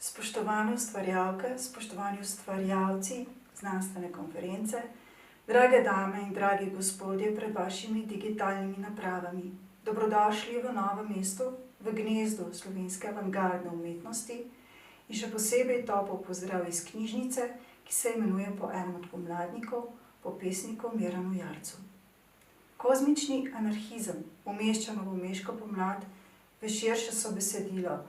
Spoštovane ustvarjalke, spoštovani ustvarjalci Znanstvene konference, drage dame in dragi gospodje pred vašimi digitalnimi napravami. Dobrodošli v novem mestu, v gnezdu slovenske avangardne umetnosti in še posebej topel pozdrav iz knjižnice, ki se imenuje po enem od pomladnikov, po pesniku Miranu Jarcu. Kozmični anarhizem umešča novomeško pomlad v širše sobesedilo,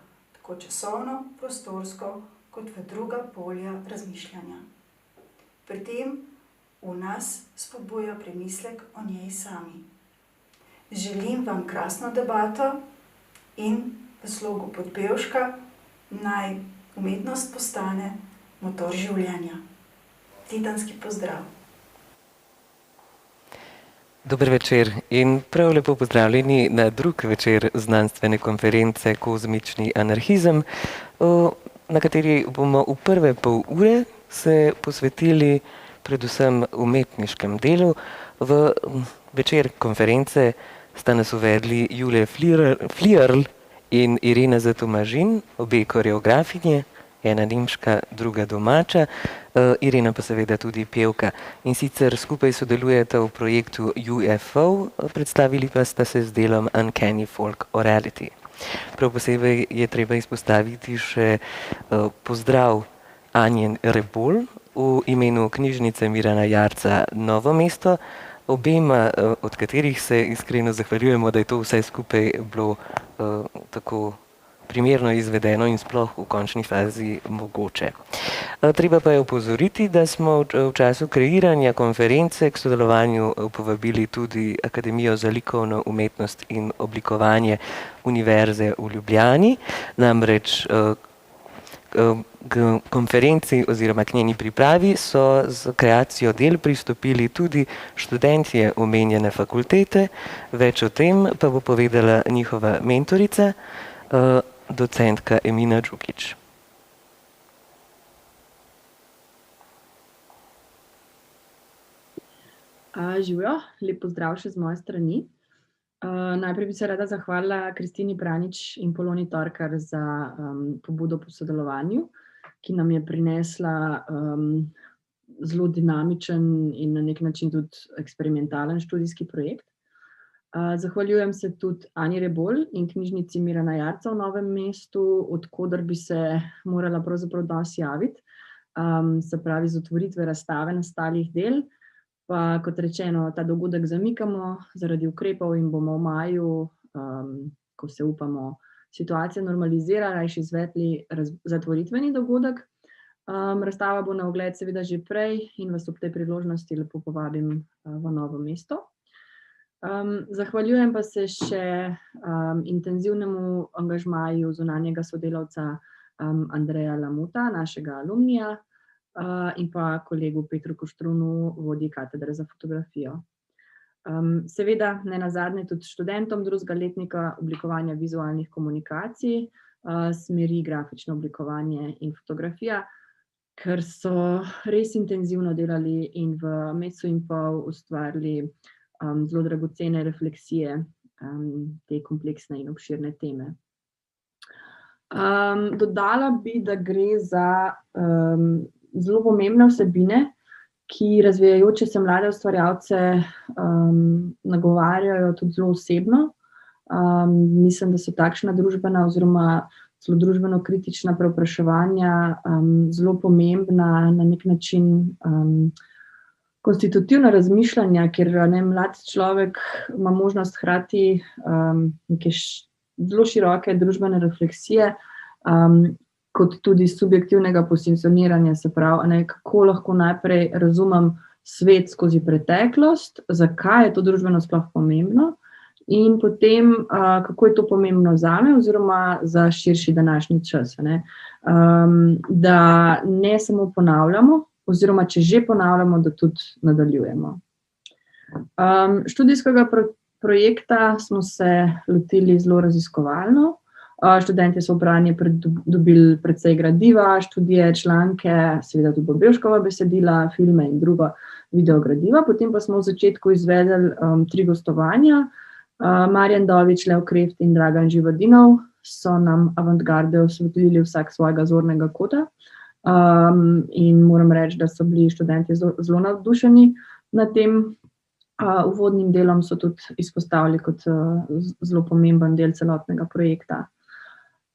tako časovno, prostorsko, kot v druga polja razmišljanja. Pri tem v nas spodbuja premislek o njej sami. Želim vam krasno debato in v slogu podpevška naj umetnost postane motor življenja. Titanski pozdrav. Dober večer in prav lepo pozdravljeni na drug večer znanstvene konference Kozmični anarhizem, na kateri bomo v prve pol ure se posvetili predvsem umetniškem delu. V večer konference sta nas uvedli Julija Flierl in Irena Zatomažin, obe koreografinje, ena nemška, druga domača, Irena pa seveda tudi pevka. In sicer skupaj sodelujeta v projektu UFO, predstavili pa sta se z delom Uncanny Folk Orality. Prav posebej je treba izpostaviti še pozdrav Anjen Rebol v imenu knjižnice Mirana Jarca Novo mesto, obema od katerih se iskreno zahvaljujemo, da je to vse skupaj bilo tako primerno izvedeno in sploh v končni fazi mogoče. Treba pa je opozoriti, da smo v času kreiranja konference k sodelovanju povabili tudi Akademijo za likovno umetnost in oblikovanje Univerze v Ljubljani. Namreč k konferenci oziroma k njeni pripravi so z kreacijo del pristopili tudi študentje omenjene fakultete. Več o tem pa bo povedala njihova mentorica, docentka Emina Đukić. Živijo, lep pozdrav še z moje strani. Najprej bi se rada zahvalila Kristini Pranič in Poloni Torkar za pobudo po sodelovanju, ki nam je prinesla zelo dinamičen in na nek način tudi eksperimentalen študijski projekt. Zahvaljujem se tudi Anji Rebol in knjižnici Mirana Jarca v Novem mestu, od koder bi se morala pravzaprav dosti javiti, se pravi z otvoritve razstave nastalih del. Pa kot rečeno, ta dogodek zamikamo zaradi ukrepov in bomo v maju, ko se upamo situacija normalizira, rajši izvedli zatvoritveni dogodek. Razstava bo na ogled seveda že prej in vas ob tej priložnosti lepo povabim v Novo mesto. Zahvaljujem pa se še intenzivnemu angažmaju zunanjega sodelavca Andreja Lamuta, našega alumnija, in pa kolegu Petru Koštrunu, vodji katedre za fotografijo. Seveda, ne nazadnje tudi študentom drugega letnika oblikovanja vizualnih komunikacij, smeri grafično oblikovanje in fotografija, ker so res intenzivno delali in v mesecu in pol ustvarili zelo dragocene refleksije te kompleksne in obširne teme. Dodala bi, da gre za zelo pomembne vsebine, ki razvijajoče se mlade ustvarjalce nagovarjajo tudi zelo osebno. Mislim, da so takšna družbena oziroma zelo družbeno kritična prevpraševanja zelo pomembna na nek način konstitutivna razmišljanja, ker mlad človek ima možnost hkrati neke zelo široke družbene refleksije, kot tudi subjektivnega pozicioniranja, se pravi, kako lahko najprej razumem svet skozi preteklost, zakaj je to družbeno sploh pomembno in potem, kako je to pomembno zame oziroma za širši današnji čas. Da ne samo ponavljamo, oziroma če že ponavljamo, da tudi nadaljujemo. Študijskega projekta smo se lotili zelo raziskovalno. Študentje so v branje dobili precej gradiva, študije, članke, seveda tudi Bobevškova besedila, filme in drugo videogradiva. Potem pa smo v začetku izvedli 3 gostovanja. Marjan Dović, Lev Kreft in Dragan Živodinov so nam avantgarde osvetlili vsak svojega zornega kota. In moram reči, da so bili študenti zelo navdušeni nad tem uvodnim delom, so tudi izpostavili kot zelo pomemben del celotnega projekta.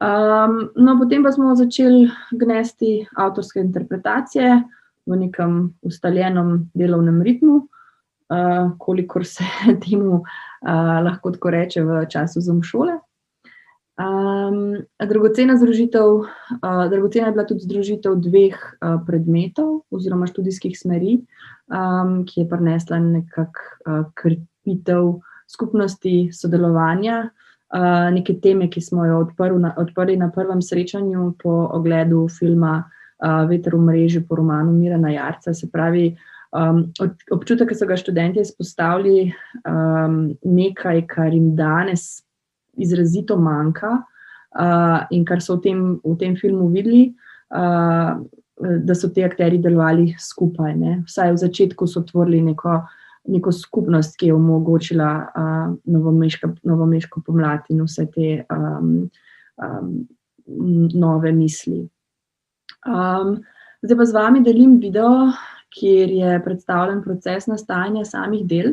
No, potem pa smo začeli gnesti avtorske interpretacije v nekem ustaljenem delovnem ritmu, kolikor se temu lahko tako reče v času šole. Dragocena je bila tudi združitev dveh predmetov oziroma študijskih smeri, ki je prinesla nekako krepitev skupnosti sodelovanja, neke teme, ki smo jo odprli na prvem srečanju po ogledu filma Veter v mreži po romanu Mirana Jarca. Se pravi, občutek, ki so ga študenti izpostavili, nekaj, kar jim danes izrazito manjka in kar so v tem filmu videli, da so ti akterji delovali skupaj, ne. Vsaj v začetku so tvorili neko skupnost, ki je omogočila novomeško pomlad in vse te nove misli. Zdaj pa z vami delim video, kjer je predstavljen proces nastajanja samih del,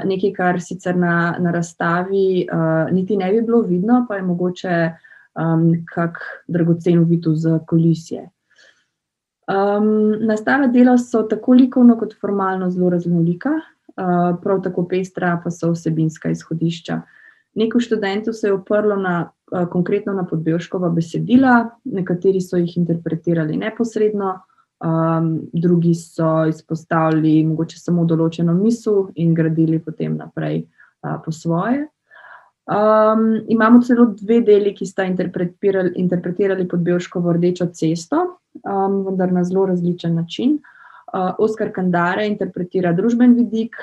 nekaj, kar sicer na razstavi niti ne bi bilo vidno, pa je mogoče kak dragocen uvid za kulisje. Nastala dela so tako likovno kot formalno zelo raznolika, prav tako pestra pa so vsebinska izhodišča. Nekaj študentov se je oprlo konkretno na Podbevškova besedila, nekateri so jih interpretirali neposredno, drugi so izpostavili mogoče samo določeno misel in gradili potem naprej po svoje. Imamo celo dve deli, ki sta interpretirali Podbevškovo Rdečo cesto, vendar na zelo različen način. Oskar Kandare interpretira družben vidik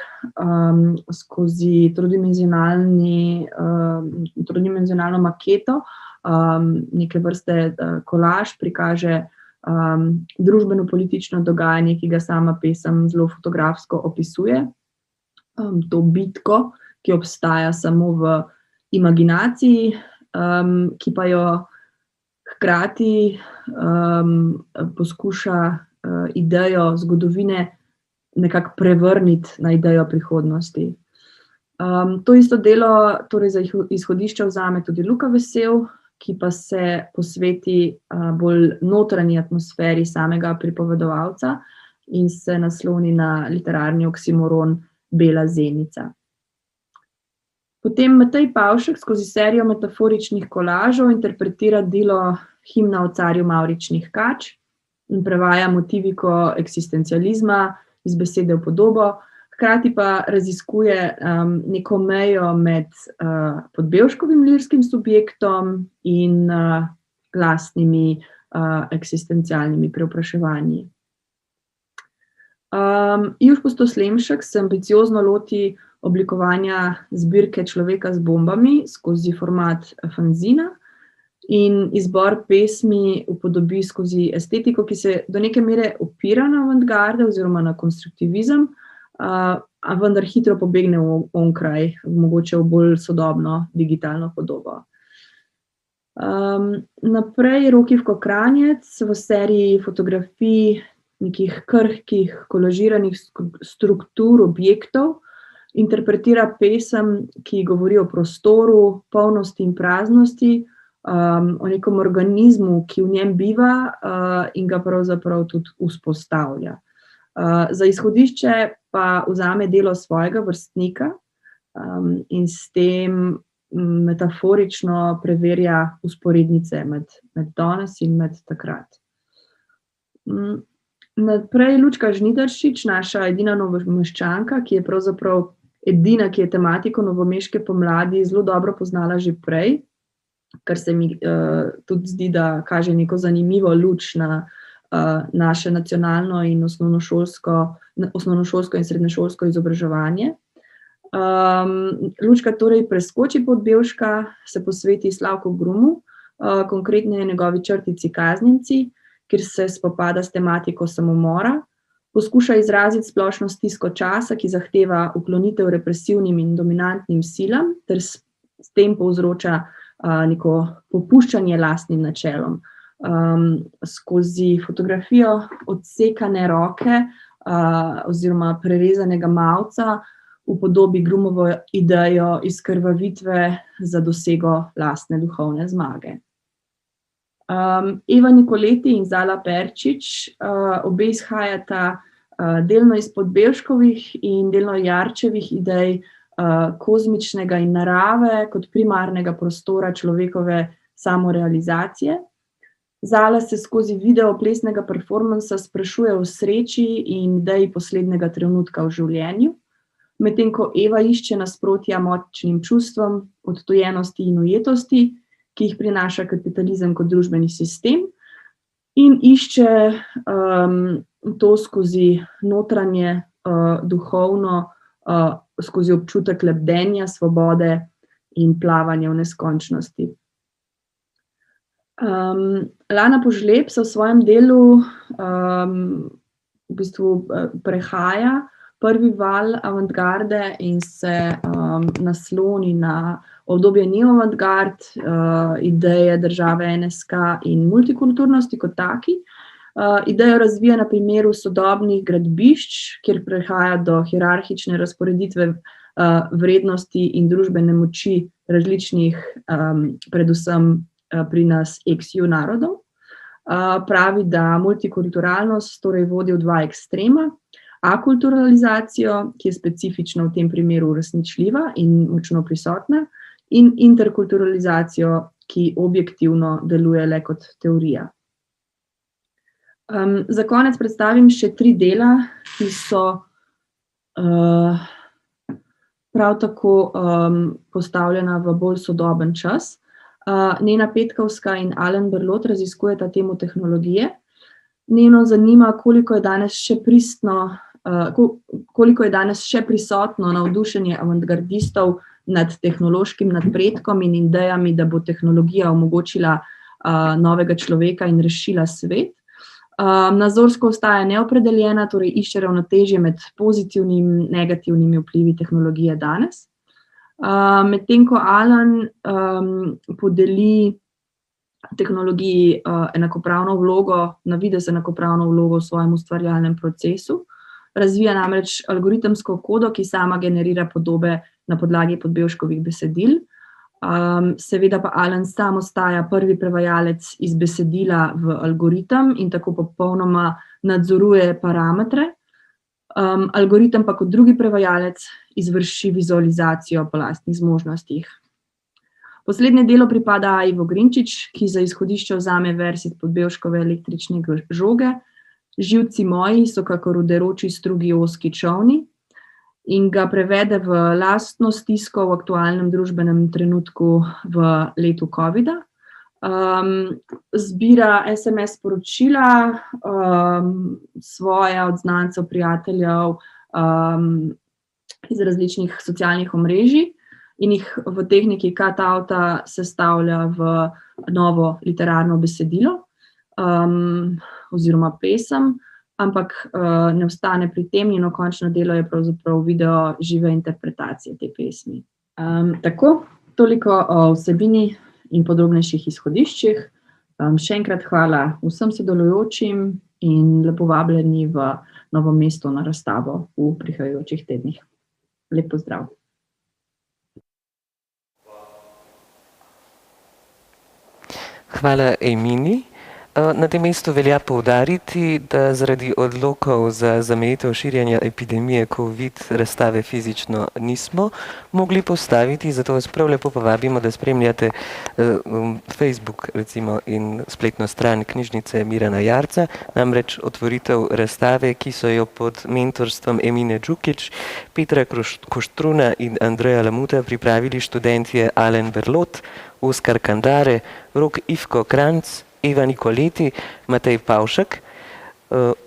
skozi trodimenzionalno maketo, neke vrste kolaž, prikaže družbeno-politično dogajanje, ki ga sama pesem zelo fotografsko opisuje. To bitko, ki obstaja samo v imaginaciji, ki pa jo hkrati poskuša idejo zgodovine nekako prevrniti na idejo prihodnosti. To isto delo torej za izhodišče vzame tudi Luka Vesel, ki pa se posveti bolj notranji atmosferi samega pripovedovalca in se nasloni na literarni oksimoron Bela zenica. Potem Matej Pavšek skozi serijo metaforičnih kolažov interpretira delo Himna o carju mavričnih kač in prevaja motiviko eksistencializma iz besede v podobo, hkrati pa raziskuje neko mejo med Podbevškovim lirskim subjektom in lastnimi eksistencialnimi preopraševanji. Juš Pustoslemšek se ambiciozno loti oblikovanja zbirke Človeka z bombami skozi format fanzina in izbor pesmi upodobi skozi estetiko, ki se do neke mere opira na avantgarde oziroma na konstruktivizem, a vendar hitro pobegne onkraj, mogoče v bolj sodobno digitalno podobo. Naprej Rokivko Kranjec v seriji fotografij nekih krhkih, kolažiranih struktur objektov interpretira pesem, ki govori o prostoru, polnosti in praznosti, o nekom organizmu, ki v njem biva in ga pravzaprav tudi vzpostavlja. Za izhodišče pa vzame delo svojega vrstnika in s tem metaforično preverja vzporednice med danes in med takrat. Naprej Lučka Žnidaršič, naša edina novomeščanka, ki je pravzaprav edina, ki je tematiko novomeške pomladi zelo dobro poznala že prej, kar se mi tudi zdi, da kaže neko zanimivo luč na naše nacionalno in osnovnošolsko in srednješolsko izobraževanje. Lučka torej preskoči Podbevška, se posveti Slavku Grumu, konkretneje njegovi črtici Kaznjenci, kjer se spopada s tematiko samomora, poskuša izraziti splošno stisko časa, ki zahteva uklonitev represivnim in dominantnim silam, ter s tem povzroča neko popuščanje lastnim načelom. Skozi fotografijo odsekane roke oziroma prerezanega mavca upodobi Grumovo idejo izkrvavitve za dosego lastne duhovne zmage. Eva Nikoleti in Zala Perčič obe izhajata delno izpod Bevškovih in delno Jarčevih idej kozmičnega in narave kot primarnega prostora človekove samorealizacije. Zala se skozi video plesnega performansa sprašuje o sreči in ideji poslednjega trenutka v življenju, medtem ko Eva išče nasprotja močnim čustvom, odtujenosti in ujetosti, ki jih prinaša kapitalizem kot družbeni sistem, in išče to skozi notranje, duhovno, skozi občutek lebdenja, svobode in plavanja v neskončnosti. Lana Požlep se v svojem delu v bistvu prehaja prvi val avantgarde in se nasloni na obdobje neoavantgard, ideje države NSK in multikulturnosti kot taki. Idejo razvija na primeru sodobnih gradbišč, kjer prihaja do hierarhične razporeditve vrednosti in družbene moči različnih, predvsem pri nas ex-ju narodov. Pravi, da multikulturalnost torej vodi v dva ekstrema, akulturalizacijo, ki je specifično v tem primeru uresničljiva in močno prisotna, in interkulturalizacijo, ki objektivno deluje le kot teorija. Za konec predstavim še 3 dela, ki so prav tako postavljena v bolj sodoben čas. Nena Petkovska in Alen Berlot raziskujeta temo tehnologije. Neno zanima, koliko je danes še prisotno navdušenje avantgardistov nad tehnološkim napredkom in idejami, da bo tehnologija omogočila novega človeka in rešila svet. Nazorsko ostaja neopredeljena, torej išče ravnotežje med pozitivnimi in negativnimi vplivi tehnologije danes. Medtem ko Alan podeli tehnologiji enakopravno vlogo, na videz enakopravno vlogo v svojem ustvarjalnem procesu, razvija namreč algoritemsko kodo, ki sama generira podobe na podlagi Podbevškovih besedil. Seveda pa Alan sam ostaja prvi prevajalec iz besedila v algoritem in tako popolnoma nadzoruje parametre. Algoritem pa kot drugi prevajalec izvrši vizualizacijo po lastnih zmožnostih. Poslednje delo pripada Aji Vogrinčič, ki za izhodišče vzame vers iz Podbevškove električne žoge. Živci moji so kakor uderoči strugi ozki čolni, in ga prevede v lastno stisko v aktualnem družbenem trenutku v letu covida. Zbira SMS sporočila svoja od znancev, prijateljev iz različnih socialnih omrežij in jih v tehniki cut-outa sestavlja v novo literarno besedilo oziroma pesem, ampak ne ostane pri tem, njeno končno delo je pravzaprav video žive interpretacije te pesmi. Tako, toliko o vsebini in podrobnejših izhodiščih. Še enkrat hvala vsem sodelujočim in lepo vabljeni v Novo mesto na razstavo v prihajajočih tednih. Lep pozdrav. Hvala Emini. Na tem mestu velja poudariti, da zaradi odlokov za zamejitev širjenja epidemije COVID razstave fizično nismo mogli postaviti, zato vas prav lepo povabimo, da spremljate Facebook recimo in spletno stran knjižnice Mirana Jarca, namreč otvoritev razstave, ki so jo pod mentorstvom Emine Đukić, Petra Koštruna in Andreja Lamuta pripravili študentje Alen Berlot, Oskar Kandare, Rok Ivko Kranc, Eva Nikoleti, Matej Pavšek,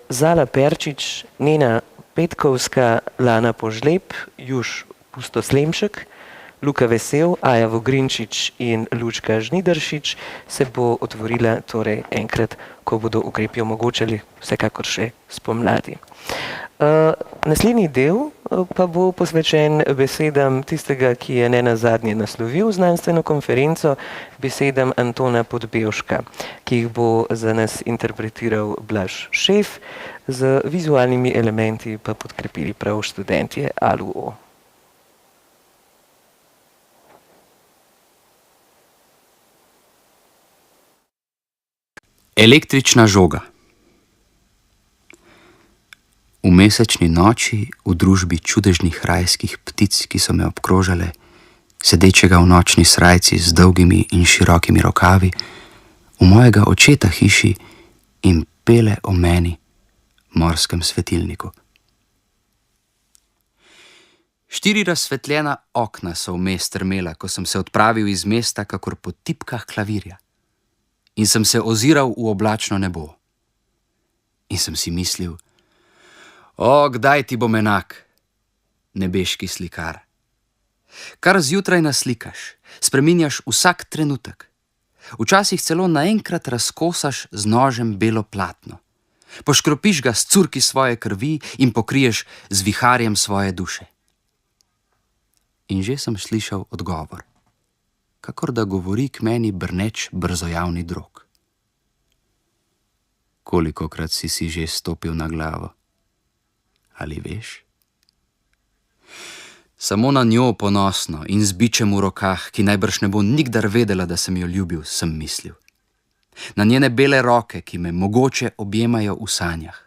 Zala Perčič, Nena Petkovska, Lana Požlep, Juš Pustoslemšek, Luka Vesel, Aja Vogrinčič in Lučka Žnidaršič se bo otvorila torej enkrat, ko bodo ukrepi omogočali, vsekakor še spomladi. Naslednji del pa bo posvečen besedam tistega, ki je nenazadnje naslovil znanstveno konferenco, besedam Antona Podbevška, ki jih bo za nas interpretiral Blaž Šef, z vizualnimi elementi pa podkrepili prav študentje ALUO. Električna žoga. V mesečni noči, v družbi čudežnih rajskih ptic, ki so me obkrožale, sedečega v nočni srajci z dolgimi in širokimi rokavi, v mojega očeta hiši in pele o meni, morskem svetilniku. 4 razsvetljena okna so vmes strmela, ko sem se odpravil iz mesta kakor po tipkah klavirja. In sem se oziral v oblačno nebo. In sem si mislil, kdaj ti bom enak, nebeški slikar. Kar zjutraj naslikaš, spreminjaš vsak trenutek. Včasih celo naenkrat razkosaš z nožem belo platno. Poškropiš ga s curki svoje krvi in pokriješ z viharjem svoje duše. In že sem slišal odgovor, kakor da govori k meni brneč brzojavni drog. Kolikokrat si že stopil na glavo? Ali veš? Samo na njo ponosno in z bičem v rokah, ki najbrž ne bo nikdar vedela, da sem jo ljubil, sem mislil. Na njene bele roke, ki me mogoče objemajo v sanjah.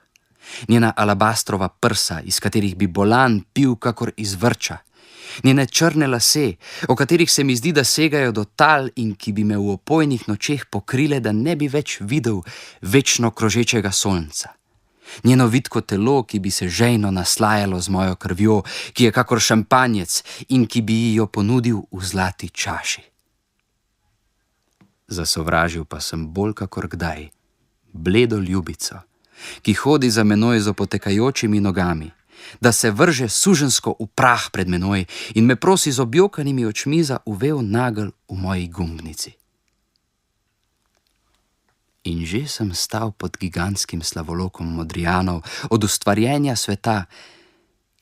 Njena alabastrova prsa, iz katerih bi bolan pil kakor iz vrča. Njene črne lase, o katerih se mi zdi, da segajo do tal in ki bi me v opojnih nočeh pokrile, da ne bi več videl večno krožečega sonca. Njeno vitko telo, ki bi se žejno naslajalo z mojo krvjo, ki je kakor šampanjec in ki bi ji jo ponudil v zlati čaši. Zasovražil pa sem bolj kakor kdaj bledo ljubico, ki hodi za menoj z opotekajočimi nogami, da se vrže sužensko v prah pred menoj in me prosi z objokanimi očmi za uvel nagelj v moji gumbnici. In že sem stal pod gigantskim slavolokom Modrijanov od ustvarjenja sveta,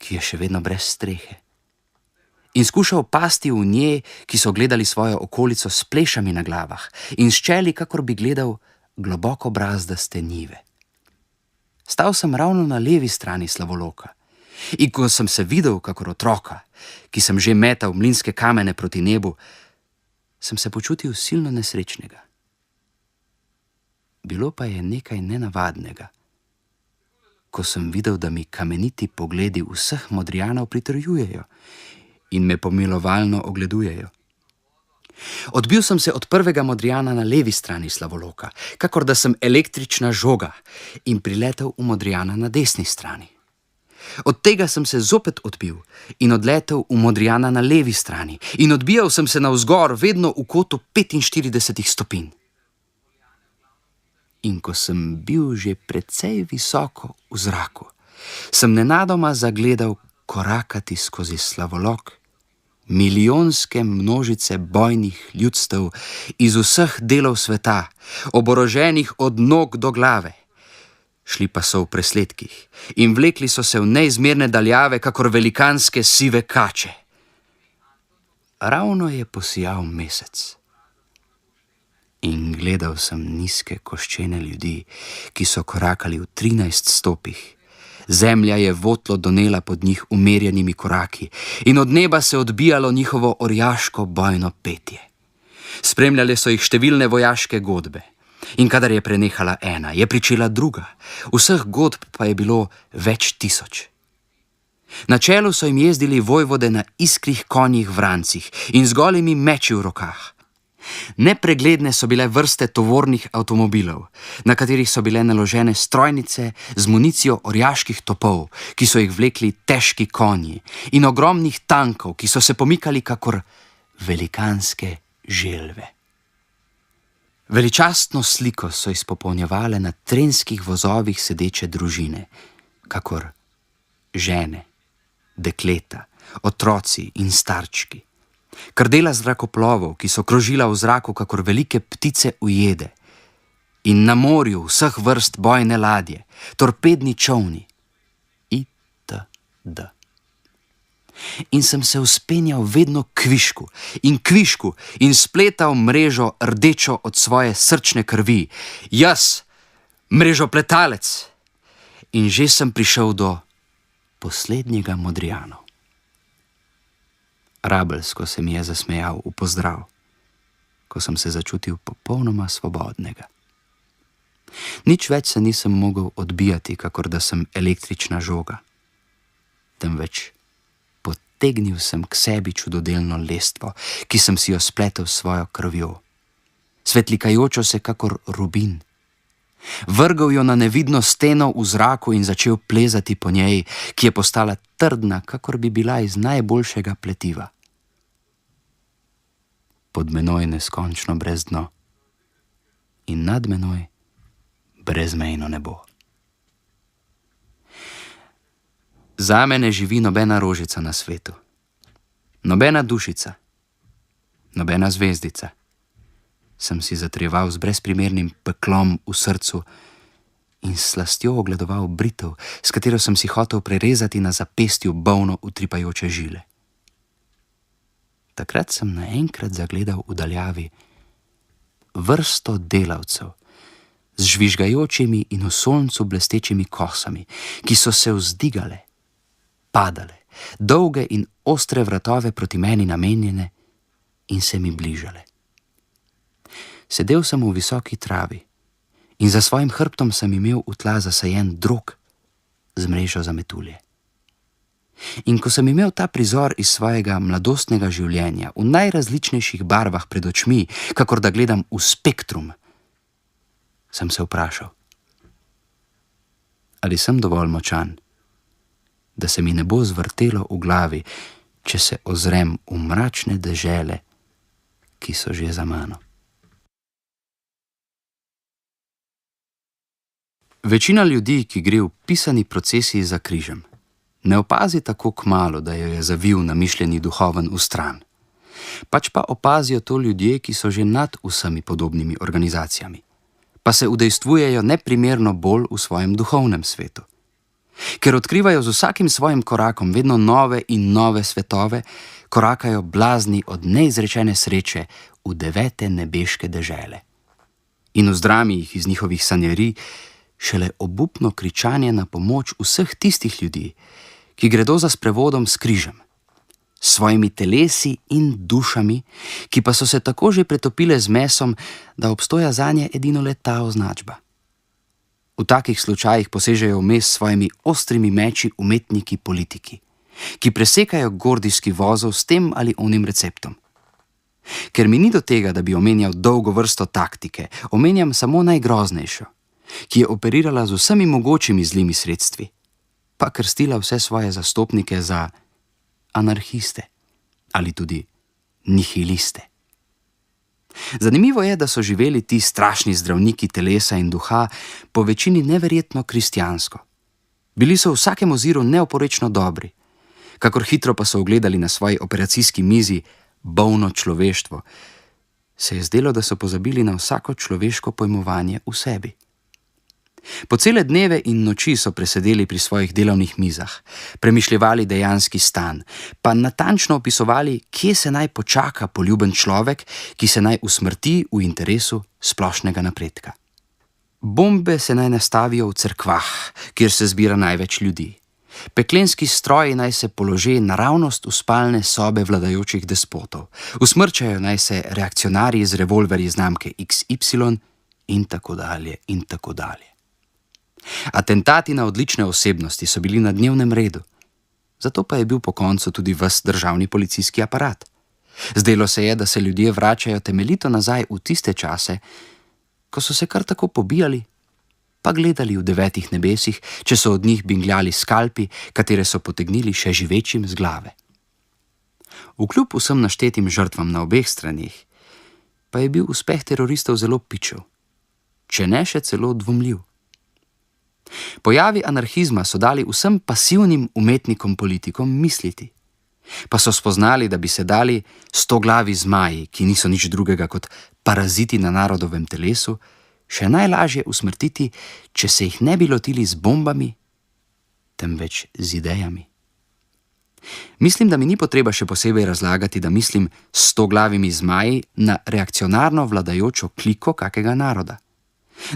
ki je še vedno brez strehe. In skušal pasti v nje, ki so gledali svojo okolico s plešami na glavah in s čeli, kakor bi gledal globoko brazdaste njive. Stal sem ravno na levi strani slavoloka. In ko sem se videl kakor otroka, ki sem že metal mlinske kamene proti nebu, sem se počutil silno nesrečnega. Bilo pa je nekaj nenavadnega, ko sem videl, da mi kameniti pogledi vseh Modrijanov pritrjujejo in me pomilovalno ogledujejo. Odbil sem se od prvega Modrijana na levi strani slavoloka, kakor da sem električna žoga, in priletel v Modrijana na desni strani. Od tega sem se zopet odbil in odletel v Modrijana na levi strani in odbijal sem se navzgor vedno v kotu 45 stopinj. In ko sem bil že precej visoko v zraku, sem nenadoma zagledal korakati skozi slavolok milijonske množice bojnih ljudstev iz vseh delov sveta, oboroženih od nog do glave. Šli pa so v presledkih in vlekli so se v neizmerne daljave, kakor velikanske sive kače. Ravno je posijal mesec. In gledal sem nizke koščene ljudi, ki so korakali v 13 stopih. Zemlja je votlo donela pod njih umerjenimi koraki in od neba se odbijalo njihovo orjaško bojno petje. Spremljale so jih številne vojaške godbe. In kadar je prenehala ena, je pričela druga. Vseh godb pa je bilo več tisoč. Na čelu so jim jezdili vojvode na iskrih konjih vrancih in z golimi meči v rokah. Nepregledne so bile vrste tovornih avtomobilov, na katerih so bile naložene strojnice z municijo orjaških topov, ki so jih vlekli težki konji, in ogromnih tankov, ki so se pomikali kakor velikanske želve. Veličastno sliko so izpopolnjevale na trenskih vozovih sedeče družine, kakor žene, dekleta, otroci in starčki. Krdela zrakoplovov, ki so krožila v zraku kakor velike ptice ujede, in na morju vseh vrst bojne ladje, torpedni čovni itd. In sem se vzpenjal vedno kvišku in spletal mrežo rdečo od svoje srčne krvi. Jaz, mrežopletalec. In že sem prišel do poslednjega Modrijana. Rabelsko se mi je zasmejal v pozdrav, ko sem se začutil popolnoma svobodnega. Nič več se nisem mogel odbijati, kakor da sem električna žoga. Temveč potegnil sem k sebi čudodelno lestvo, ki sem si jo spletel s svojo krvjo, svetlikajočo se kakor rubin. Vrgal jo na nevidno steno v zraku in začel plezati po njej, ki je postala trdna, kakor bi bila iz najboljšega pletiva. Pod menoj neskončno brez dno in nad menoj brezmejno nebo. Zame ne živi nobena rožica na svetu, nobena dušica, nobena zvezdica. Sem si zatrjeval z brezprimernim peklom v srcu in s slastjo ogledoval britev, s katero sem si hotel prerezati na zapestju bolno utripajoče žile. Takrat sem naenkrat zagledal v daljavi vrsto delavcev z žvižgajočimi in v soncu blestečimi kosami, ki so se vzdigale, padale, dolge in ostre vratove proti meni namenjene in se mi bližale. Sedel sem v visoki travi in za svojim hrbtom sem imel v tla zasajen drog z mrežo za metulje. In ko sem imel ta prizor iz svojega mladostnega življenja v najrazličnejših barvah pred očmi, kakor da gledam v spektrum, sem se vprašal, ali sem dovolj močan, da se mi ne bo zvrtelo v glavi, če se ozrem v mračne dežele, ki so že za mano. Večina ljudi, ki gre v pisani procesiji za križem, ne opazi tako kmalu, da jo je zavil namišljeni duhoven ustran. Pač pa opazijo to ljudje, ki so že nad vsemi podobnimi organizacijami, pa se udejstvujejo neprimerno bolj v svojem duhovnem svetu. Ker odkrivajo z vsakim svojim korakom vedno nove in nove svetove, korakajo blazni od neizrečene sreče v 9. nebeške dežele. In v zdramijih iz njihovih sanjarij šele obupno kričanje na pomoč vseh tistih ljudi, ki gredo za sprevodom s križem, s svojimi telesi in dušami, ki pa so se tako že pretopile z mesom, da obstoja zanje edino le ta označba. V takih slučajih posežejo vmes s svojimi ostrimi meči umetniki politiki, ki presekajo gordijski vozel s tem ali onim receptom. Ker mi ni do tega, da bi omenjal dolgo vrsto taktike, omenjam samo najgroznejšo, ki je operirala z vsemi mogočimi zlimi sredstvi, pa krstila vse svoje zastopnike za anarhiste ali tudi nihiliste. Zanimivo je, da so živeli ti strašni zdravniki telesa in duha po večini neverjetno kristjansko. Bili so v vsakem oziru neoporečno dobri, kakor hitro pa so ogledali na svoji operacijski mizi bolno človeštvo, se je zdelo, da so pozabili na vsako človeško pojmovanje v sebi. Po cele dneve in noči so presedeli pri svojih delovnih mizah, premišljevali dejanski stan, pa natančno opisovali, kje se naj počaka poljuben človek, ki se naj usmrti v interesu splošnega napredka. Bombe se naj nastavijo v cerkvah, kjer se zbira največ ljudi. Peklenski stroji naj se polože naravnost v spalne sobe vladajočih despotov, usmrčajo naj se reakcionarji z revolverji znamke XY in tako dalje in tako dalje. Atentati na odlične osebnosti so bili na dnevnem redu, zato pa je bil po koncu tudi ves državni policijski aparat. Zdelo se je, da se ljudje vračajo temeljito nazaj v tiste čase, ko so se kar tako pobijali, pa gledali v 9. nebesih, če so od njih bingljali skalpi, katere so potegnili še živečim z glave. Vkljub vsem naštetim žrtvam na obeh stranih, pa je bil uspeh teroristov zelo pičev, če ne še celo dvomljiv. Pojavi anarhizma so dali vsem pasivnim umetnikom politikom misliti, pa so spoznali, da bi se dali stoglavi zmaji, ki niso nič drugega kot paraziti na narodovem telesu, še najlažje usmrtiti, če se jih ne bi lotili z bombami, temveč z idejami. Mislim, da mi ni potreba še posebej razlagati, da mislim s 100-glavimi zmaji na reakcionarno vladajočo kliko kakega naroda.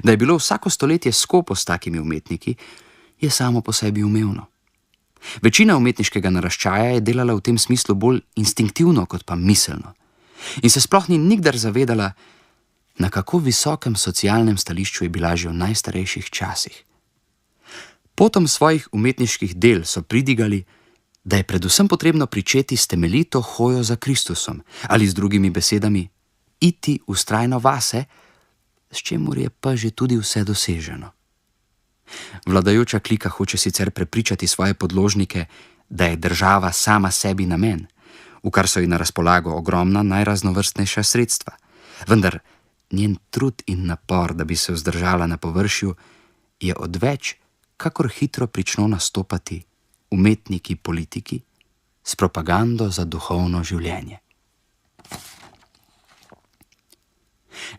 Da je bilo vsako stoletje skopo s takimi umetniki, je samo po sebi umevno. Večina umetniškega naraščaja je delala v tem smislu bolj instinktivno kot pa miselno in se sploh ni nikdar zavedala, na kako visokem socialnem stališču je bila že v najstarejših časih. Potom svojih umetniških del so pridigali, da je predvsem potrebno pričeti s temeljito hojo za Kristusom, ali z drugimi besedami, iti vztrajno vase, s čemur je pa že tudi vse doseženo. Vladajoča klika hoče sicer prepričati svoje podložnike, da je država sama sebi namen, v kar so ji na razpolago ogromna najraznovrstnejša sredstva, vendar njen trud in napor, da bi se vzdržala na površju, je odveč, kakor hitro prično nastopati umetniki politiki s propagando za duhovno življenje.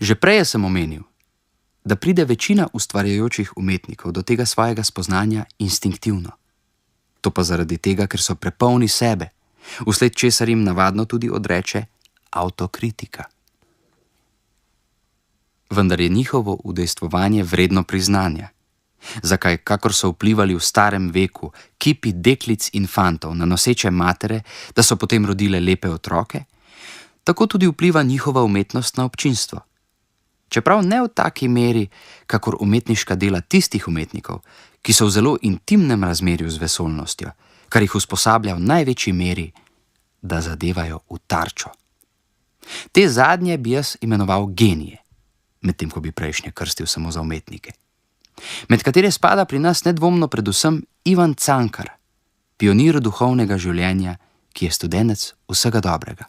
Že prej sem omenil, da pride večina ustvarjajočih umetnikov do tega svojega spoznanja instinktivno. To pa zaradi tega, ker so prepolni sebe, vsled česar jim navadno tudi odreče avtokritika. Vendar je njihovo udejstvovanje vredno priznanja. Zakaj, kakor so vplivali v starem veku kipi deklic in fantov na noseče matere, da so potem rodile lepe otroke, tako tudi vpliva njihova umetnost na občinstvo. Čeprav ne v taki meri, kakor umetniška dela tistih umetnikov, ki so v zelo intimnem razmerju z vesoljnostjo, kar jih usposablja v največji meri, da zadevajo v tarčo. Te zadnje bi jaz imenoval genije, medtem ko bi prejšnje krstil samo za umetnike. Med katere spada pri nas nedvomno predvsem Ivan Cankar, pionir duhovnega življenja, ki je studenec vsega dobrega.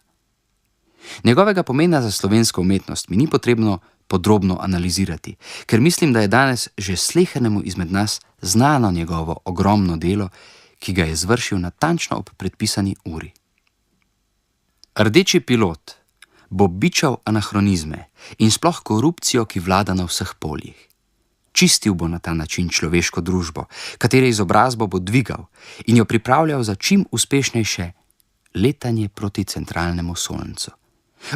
Njegovega pomena za slovensko umetnost mi ni potrebno podrobno analizirati, ker mislim, da je danes že slehernemu izmed nas znano njegovo ogromno delo, ki ga je izvršil natančno ob predpisani uri. Rdeči pilot bo bičal anahronizme in sploh korupcijo, ki vlada na vseh poljih. Čistil bo na ta način človeško družbo, katere izobrazbo bo dvigal in jo pripravljal za čim uspešnejše letanje proti centralnemu soncu.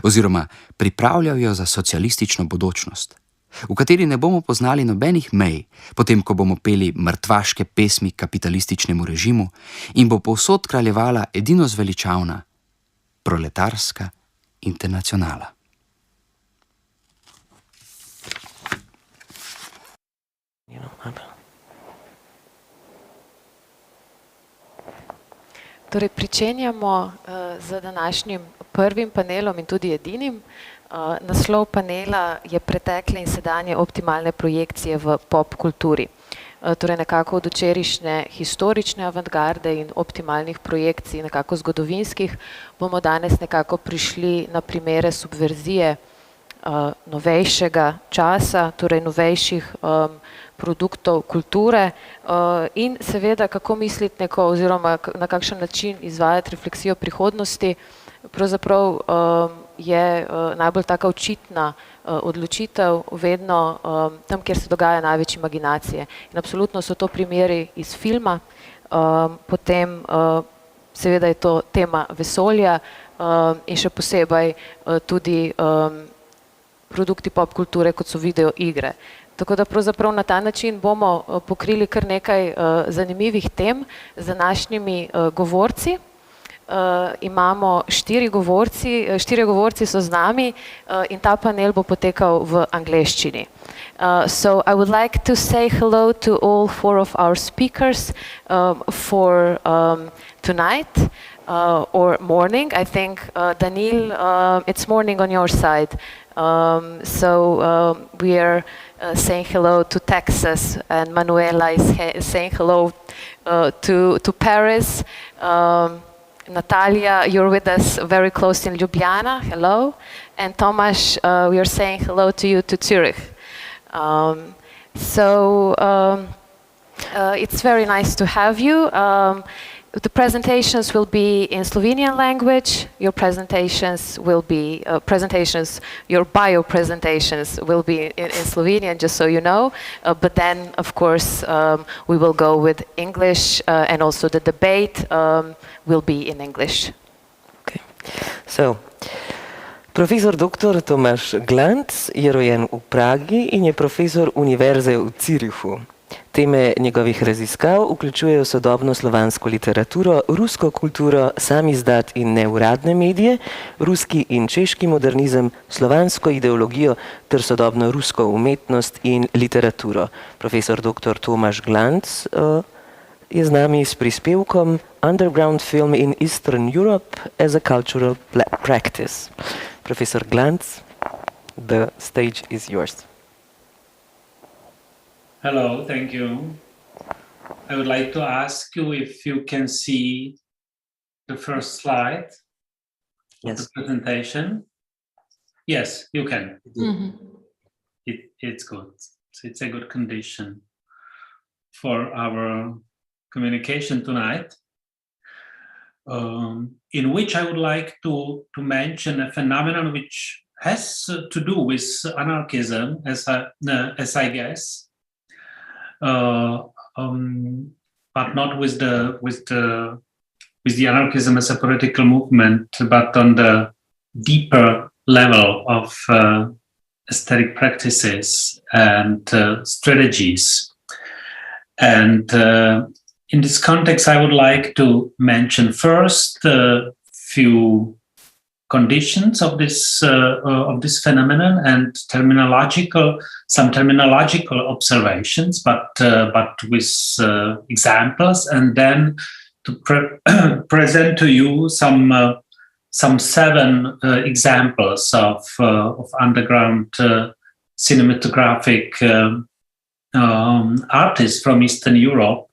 Oziroma pripravljal jo za socialistično bodočnost, v kateri ne bomo poznali nobenih mej, potem ko bomo peli mrtvaške pesmi kapitalističnemu režimu in bo povsod kraljevala edino zveličavna proletarska internacionala. Torej, pričenjamo z današnjim prvim panelom in tudi edinim. Naslov panela je Pretekle in sedanje optimalne projekcije v pop kulturi. Torej, nekako od včerajšnje historične avantgarde in optimalnih projekcij, nekako zgodovinskih, bomo danes nekako prišli na primere subverzije novejšega časa, torej novejših produktov kulture in seveda kako misliti neko oziroma na kakšen način izvajati refleksijo prihodnosti. Pravzaprav je najbolj taka očitna odločitev vedno tam, kjer se dogaja največ imaginacije. In absolutno so to primeri iz filma, potem seveda je to tema vesolja in še posebej tudi produkti pop kulture, kot so video igre. Tako da pravzaprav na ta način bomo pokrili kar nekaj zanimivih tem z današnjimi govorci. Imamo štirje govorci so z nami in ta panel bo potekal v angleščini. So I would like to say hello to all four of our speakers for tonight or morning. I think Danil, it's morning on your side. So we are saying hello to Texas, and Manuela is saying hello to Paris. Natalia, you're with us very close in Ljubljana, hello. And Tomasz, we are saying hello to you to Zurich. It's very nice to have you. The presentations will be in Slovenian language. Your presentations will be your bio presentations will be in Slovenian, just so you know. But then, of course, we will go with English, and also the debate will be in English. Okay. So, profesor dr. Tomaž Glanc je rojen v Pragi in je profesor Univerze v Zürichu. Teme njegovih raziskav vključujejo sodobno slovansko literaturo, rusko kulturo, samizdat in neuradne medije, ruski in češki modernizem, slovansko ideologijo ter sodobno rusko umetnost in literaturo. Profesor dr. Tomaž Glanc je z nami s prispevkom Underground Film in Eastern Europe as a Cultural Practice. Profesor Glanc, the stage is yours. Hello, thank you. I would like to ask you if you can see the first slide of the presentation. Yes, you can. Mm-hmm. It's good. It's a good condition for our communication tonight, in which I would like to mention a phenomenon which has to do with anarchism, as I guess. But not with the anarchism as a political movement, but on the deeper level of aesthetic practices and strategies. And in this context, I would like to mention first a few conditions of this phenomenon and some terminological observations, but with examples, and then to present to you some 7 examples of underground cinematographic artists from Eastern Europe,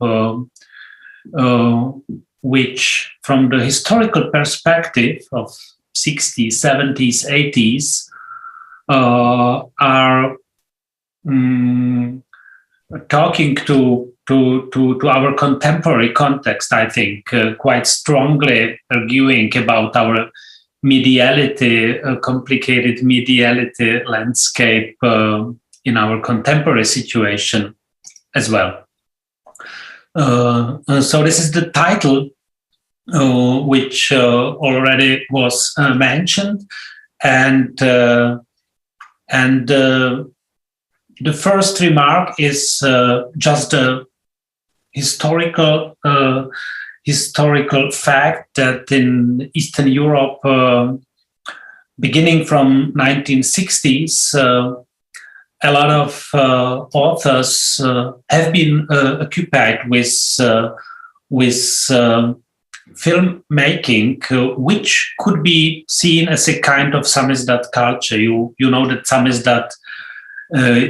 which, from the historical perspective of 60s, 70s, 80s, are talking to our contemporary context, I think, quite strongly arguing about our mediality, complicated mediality landscape in our contemporary situation as well. So this is the title, which already was mentioned, and the first remark is just a historical fact that in Eastern Europe, beginning from 1960s, a lot of authors have been occupied with filmmaking, which could be seen as a kind of samizdat culture. You know that samizdat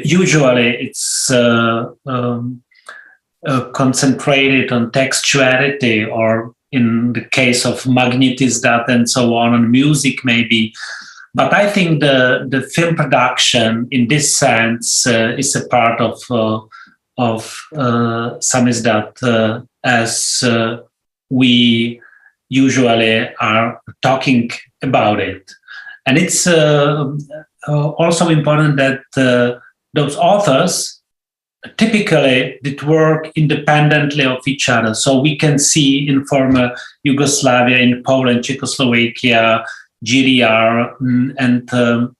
usually it's concentrated on textuality, or in the case of magnetisdat and so on music maybe. But I think the film production in this sense is a part of samizdat as we usually are talking about it. And it's also important that those authors typically did work independently of each other. So we can see in former Yugoslavia, in Poland, Czechoslovakia, GDR, and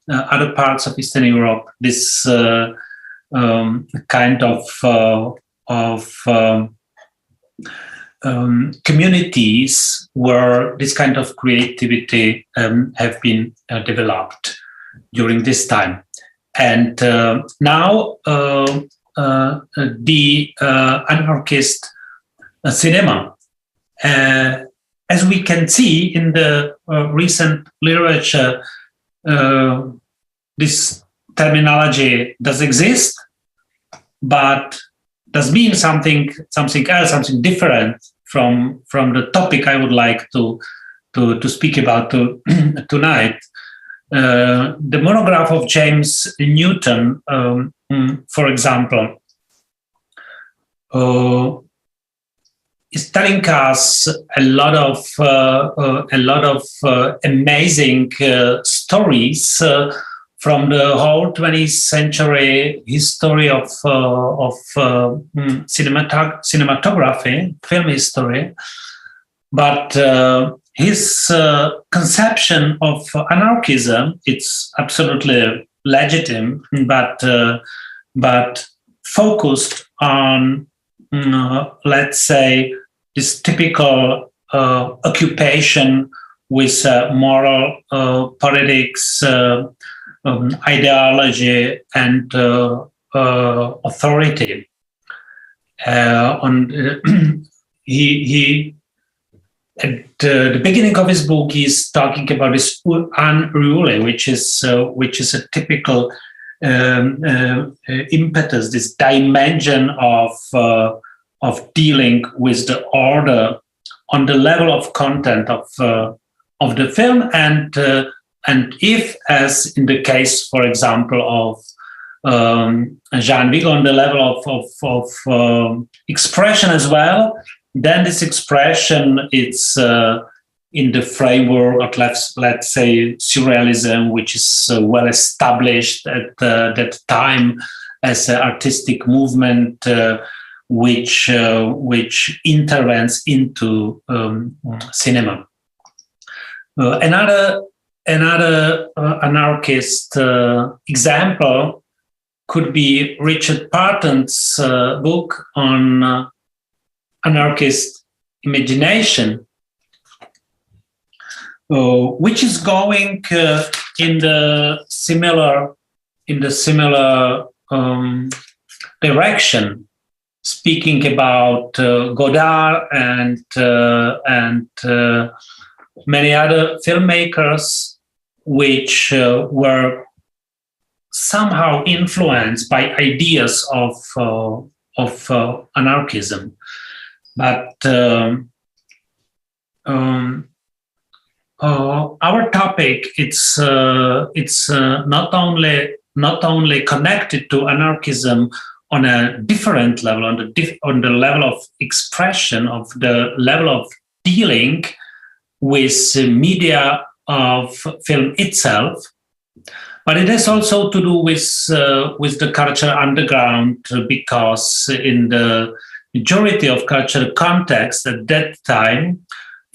other parts of Eastern Europe, this kind of communities where this kind of creativity have been developed during this time. And now the anarchist cinema, as we can see in the recent literature, this terminology does exist, but does mean something else, something different from the topic I would like to speak about tonight. The monograph of James Newton, for example, is telling us a lot of amazing stories from the whole 20th century history of cinematography, film history. But his conception of anarchism, it's absolutely legitimate, but focused on, let's say, this typical occupation with moral politics, ideology, and authority. He at the beginning of his book, he's talking about this unruly, which is a typical impetus, this dimension of dealing with the order on the level of content of the film, and if, as in the case, for example, of Jean Vigo, on the level of expression as well, then this expression, it's in the framework of, let's say, surrealism, which is well established at that time as an artistic movement, which intervenes into cinema. Another anarchist example could be Richard Parton's book on anarchist imagination, which is going in the similar direction, speaking about Godard and many other filmmakers, which were somehow influenced by ideas of anarchism. But our topic, it's not only connected to anarchism on a different level, on the level of expression, of the level of dealing with media of film itself, but it has also to do with the culture underground, because in the majority of cultural context at that time,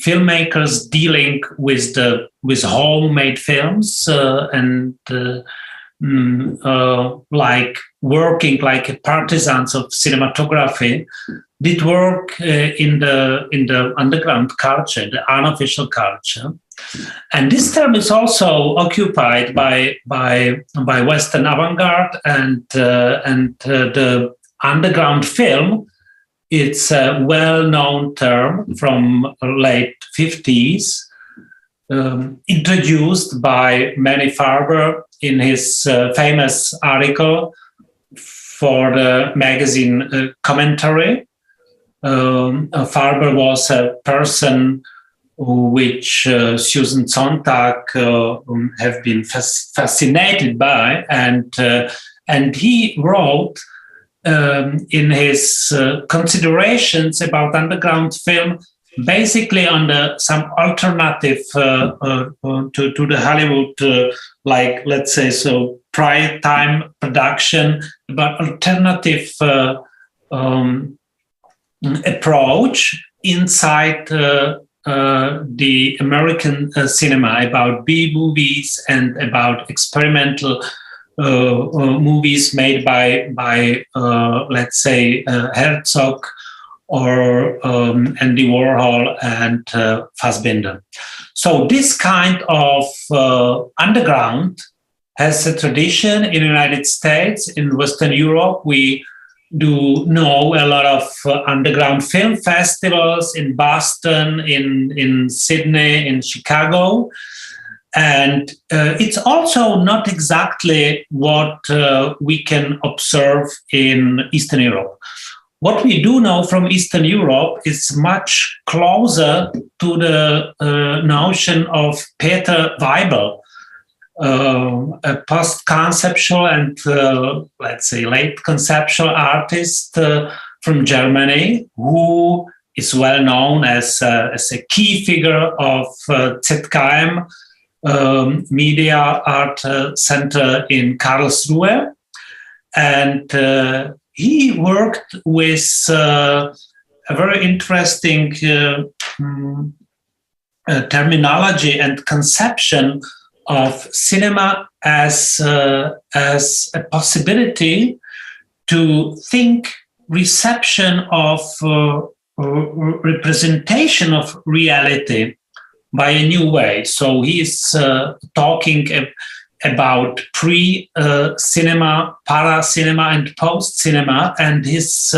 filmmakers dealing with homemade films and like working like partisans of cinematography, did work in the underground culture, the unofficial culture. And this term is also occupied by Western avant-garde and the underground film. It's a well-known term from late 50s, introduced by Manny Farber in his famous article for the magazine Commentary. Farber was a person which Susan Sontag have been fascinated by, and he wrote in his considerations about underground film, basically on some alternative to the Hollywood, like, let's say, so prior time production, about alternative approach inside the American cinema, about B movies and about experimental movies made by let's say, Herzog or Andy Warhol and Fassbinder. So this kind of underground has a tradition in the United States. In Western Europe, we do know a lot of underground film festivals in Boston, in Sydney, in Chicago. And it's also not exactly what we can observe in Eastern Europe. What we do know from Eastern Europe is much closer to the notion of Peter Weibel, a post-conceptual and, let's say, late conceptual artist from Germany, who is well known as a key figure of ZKM Media Art Center in Karlsruhe. And he worked with a very interesting terminology and conception of cinema as a possibility to think reception of representation of reality by a new way. So he's talking about pre-cinema, para-cinema, and post-cinema, and his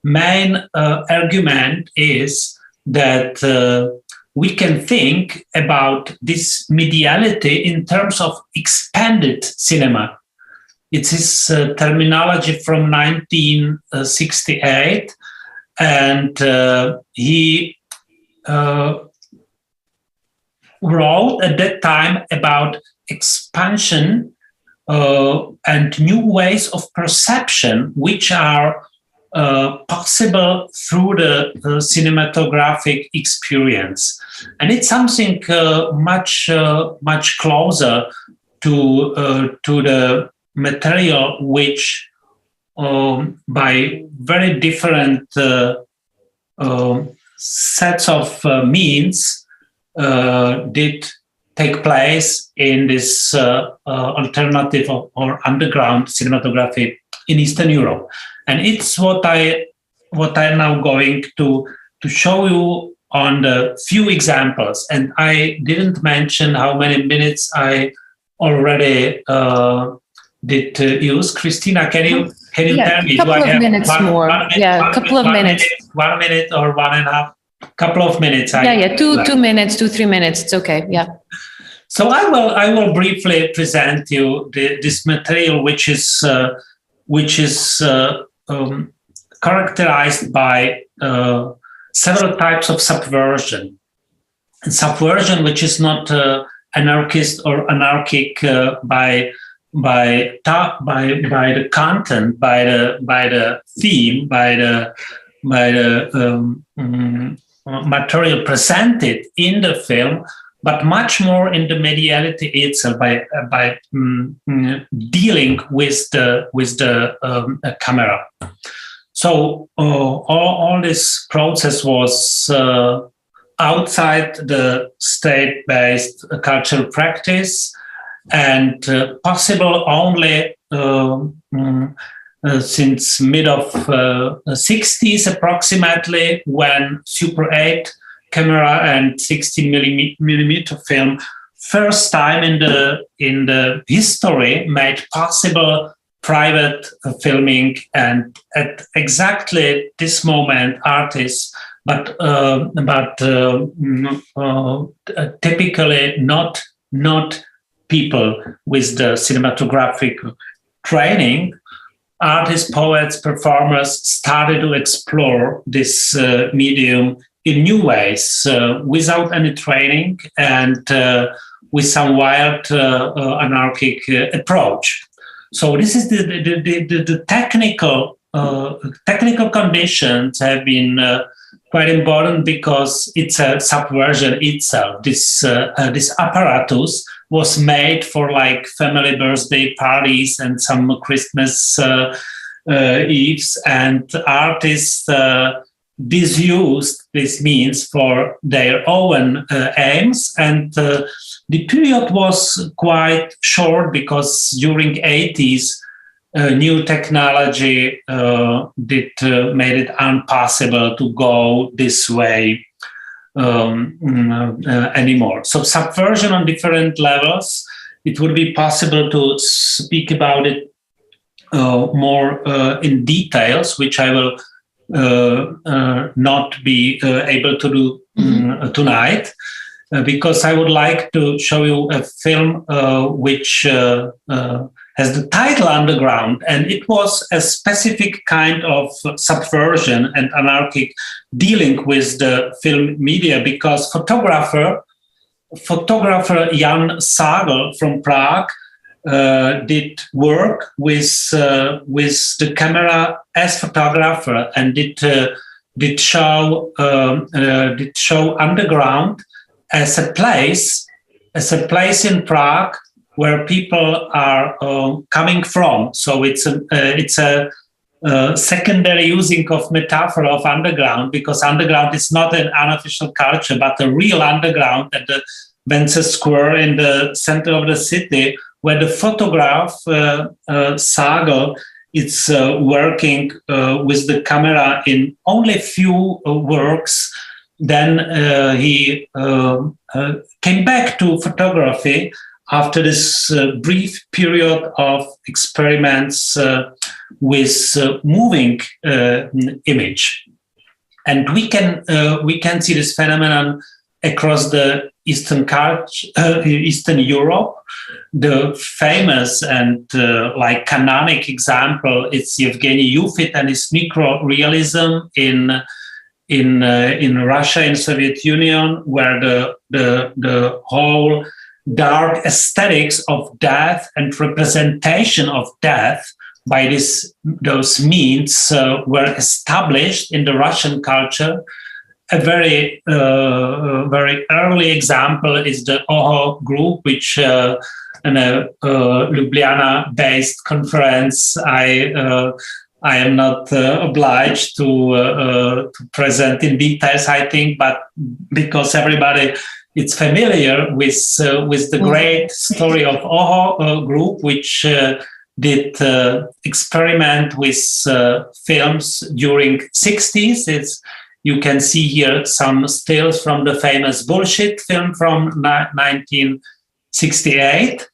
main argument is that we can think about this mediality in terms of expanded cinema. It's his terminology from 1968, and he wrote at that time about expansion and new ways of perception, which are possible through the cinematographic experience. And it's something much closer to the material which by very different sets of means did take place in this alternative or underground cinematography in Eastern Europe. And it's what I'm now going to show you on the few examples. And I didn't mention how many minutes I already did use. Christina, can you tell me? A couple of minutes more. A couple of minutes. 1 minute or 1.5? Couple of minutes. 2 minutes, 2-3 minutes. It's okay. Yeah. So I will briefly present you this material, which is characterized by several types of subversion. And subversion, which is not anarchist or anarchic by the content, by the theme, by the material presented in the film, but much more in the mediality itself, by dealing with the camera. So all this process was outside the state-based cultural practice, and possible only since mid of 60s approximately, when Super 8 camera and 16 millimeter film first time in the history made possible private filming. And at exactly this moment, artists, but typically not people with the cinematographic training, artists, poets, performers started to explore this medium in new ways, without any training and with some wild anarchic approach. So this is the technical conditions have been quite important, because it's a subversion itself. This apparatus was made for like family birthday parties and some Christmas eves, and artists disused this means for their own aims. And the period was quite short, because during 80s, new technology made it impossible to go this way anymore. So subversion on different levels. It would be possible to speak about it more in details, which I will not be able to do tonight, because I would like to show you a film which has the title Underground, and it was a specific kind of subversion and anarchic dealing with the film media, because photographer Jan Sagel from Prague did work with the camera as photographer, and did did show underground as a place in Prague where people are coming from. So it's a secondary using of metaphor of underground, because underground is not an unofficial culture, but a real underground at the Wences Square in the center of the city, where the photograph Sagel is working with the camera in only few works. Then he came back to photography after this brief period of experiments with moving image. And we can see this phenomenon across the Eastern Europe. The famous and like canonic example is Yevgeny Yufit and his micro-realism in Russia, in Soviet Union, where the whole dark aesthetics of death and representation of death by those means were established in the Russian culture. A very early example is the OHO group, which in a Ljubljana-based conference I am not obliged to present in details, I think, but because everybody is familiar with the great story of OHO group, which did experiment with films during 60s. You can see here some stills from the famous Bullshit film from 1968.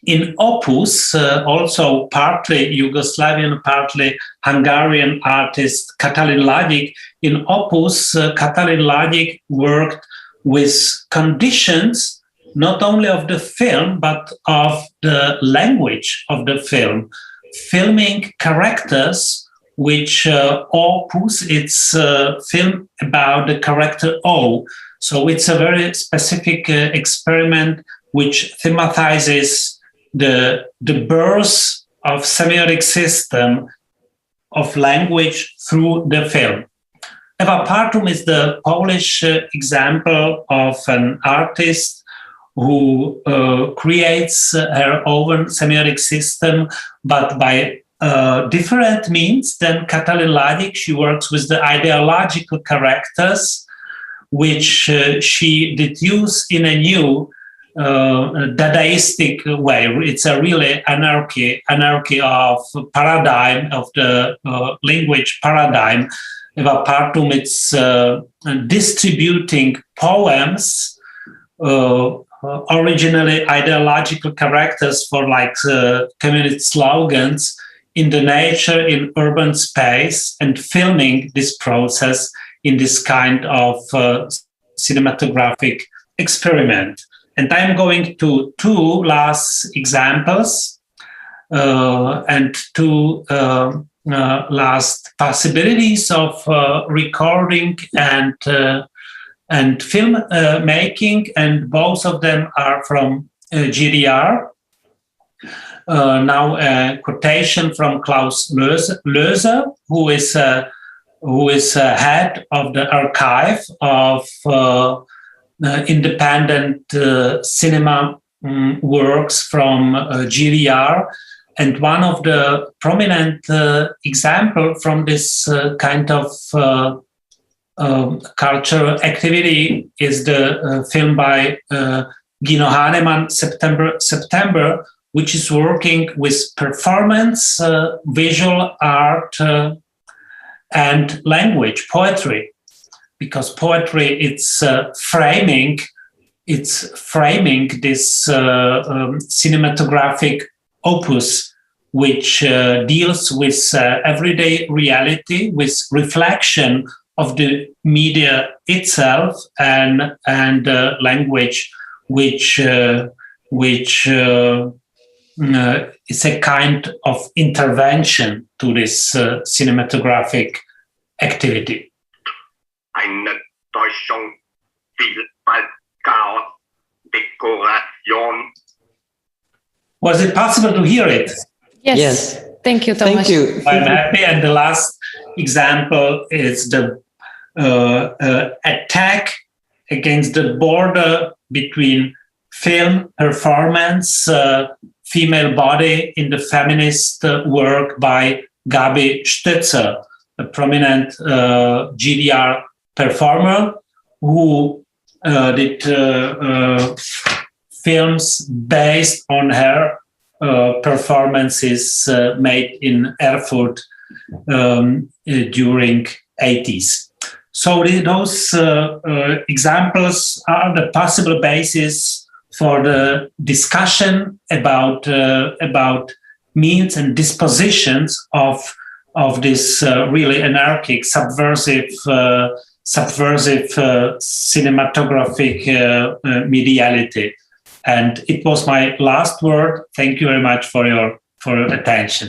In Opus, also partly Yugoslavian, partly Hungarian artist Katalin Ladik. In Opus, Katalin Ladik worked with conditions not only of the film, but of the language of the film. Filming characters, which Opus, it's a film about the character O. So it's a very specific experiment which thematizes the birth of semiotic system of language through the film. Eva Partum is the Polish example of an artist who creates her own semiotic system, but by different means than Katalin Ladik. She works with the ideological characters, which she did use in a new Dadaistic way. It's a really anarchy of paradigm, of the language paradigm. Eva Partum, it's distributing poems, originally ideological characters for like communist slogans in the nature, in urban space, and filming this process in this kind of cinematographic experiment. And I'm going to two last examples and two last possibilities of recording and film making, and both of them are from GDR. Now a quotation from Klaus Löser, who is head of the archive of independent cinema works from GDR. And one of the prominent example from this kind of cultural activity is the film by Gino Hahnemann, September, which is working with performance, visual art, and language, poetry. Because poetry, it's framing this cinematographic opus, which deals with everyday reality, with reflection of the media itself, and language, which is a kind of intervention to this cinematographic activity. Eine Täuschung, Vielfalt, Chaos, Dekoration. Was it possible to hear it? Yes. Yes. Thank you, Tomasz. Thank you. I'm happy. And the last example is the attack against the border between film performance, female body in the feminist work by Gabi Stötzer, a prominent GDR performer who did films based on her performances made in Erfurt during 80s. So those examples are the possible basis for the discussion about means and dispositions of this really anarchic, subversive cinematographic mediality. And it was my last word. Thank you very much for your attention.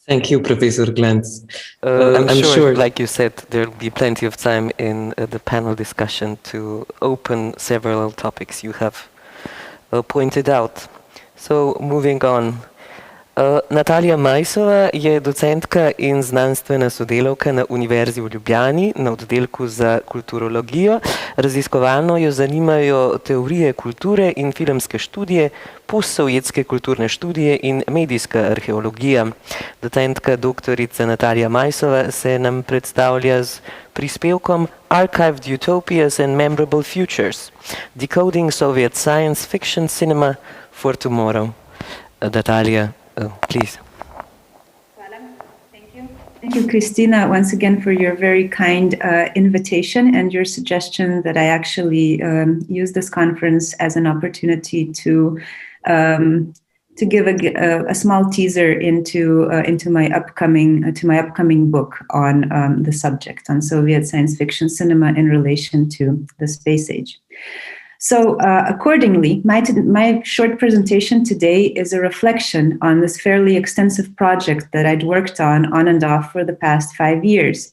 Thank you, Professor Glantz. I'm sure, like you said, there will be plenty of time in the panel discussion to open several topics you have pointed out. So, moving on. Natalija Majsova je docentka in znanstvena sodelavka na Univerzi v Ljubljani na oddelku za kulturologijo. Raziskovalno jo zanimajo teorije kulture in filmske študije, postsovjetske kulturne študije in medijska arheologija. Docentka doktorica Natalija Majsova se nam predstavlja z prispevkom Archived Utopias and Memorable Futures, Decoding Soviet Science Fiction Cinema for Tomorrow. Natalija, please. Thank you, Christina, once again for your very kind invitation and your suggestion that I actually use this conference as an opportunity to give a small teaser into my upcoming book on the subject, on Soviet science fiction cinema in relation to the space age. So accordingly, my short presentation today is a reflection on this fairly extensive project that I'd worked on and off for the past 5 years.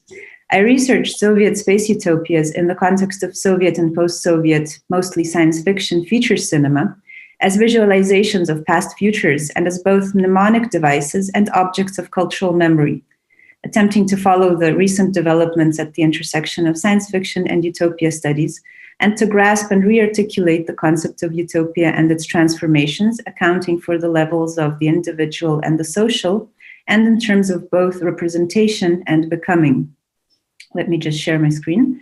I researched Soviet space utopias in the context of Soviet and post-Soviet, mostly science fiction feature cinema, as visualizations of past futures and as both mnemonic devices and objects of cultural memory, attempting to follow the recent developments at the intersection of science fiction and utopia studies, and to grasp and re-articulate the concept of utopia and its transformations, accounting for the levels of the individual and the social, and in terms of both representation and becoming. Let me just share my screen.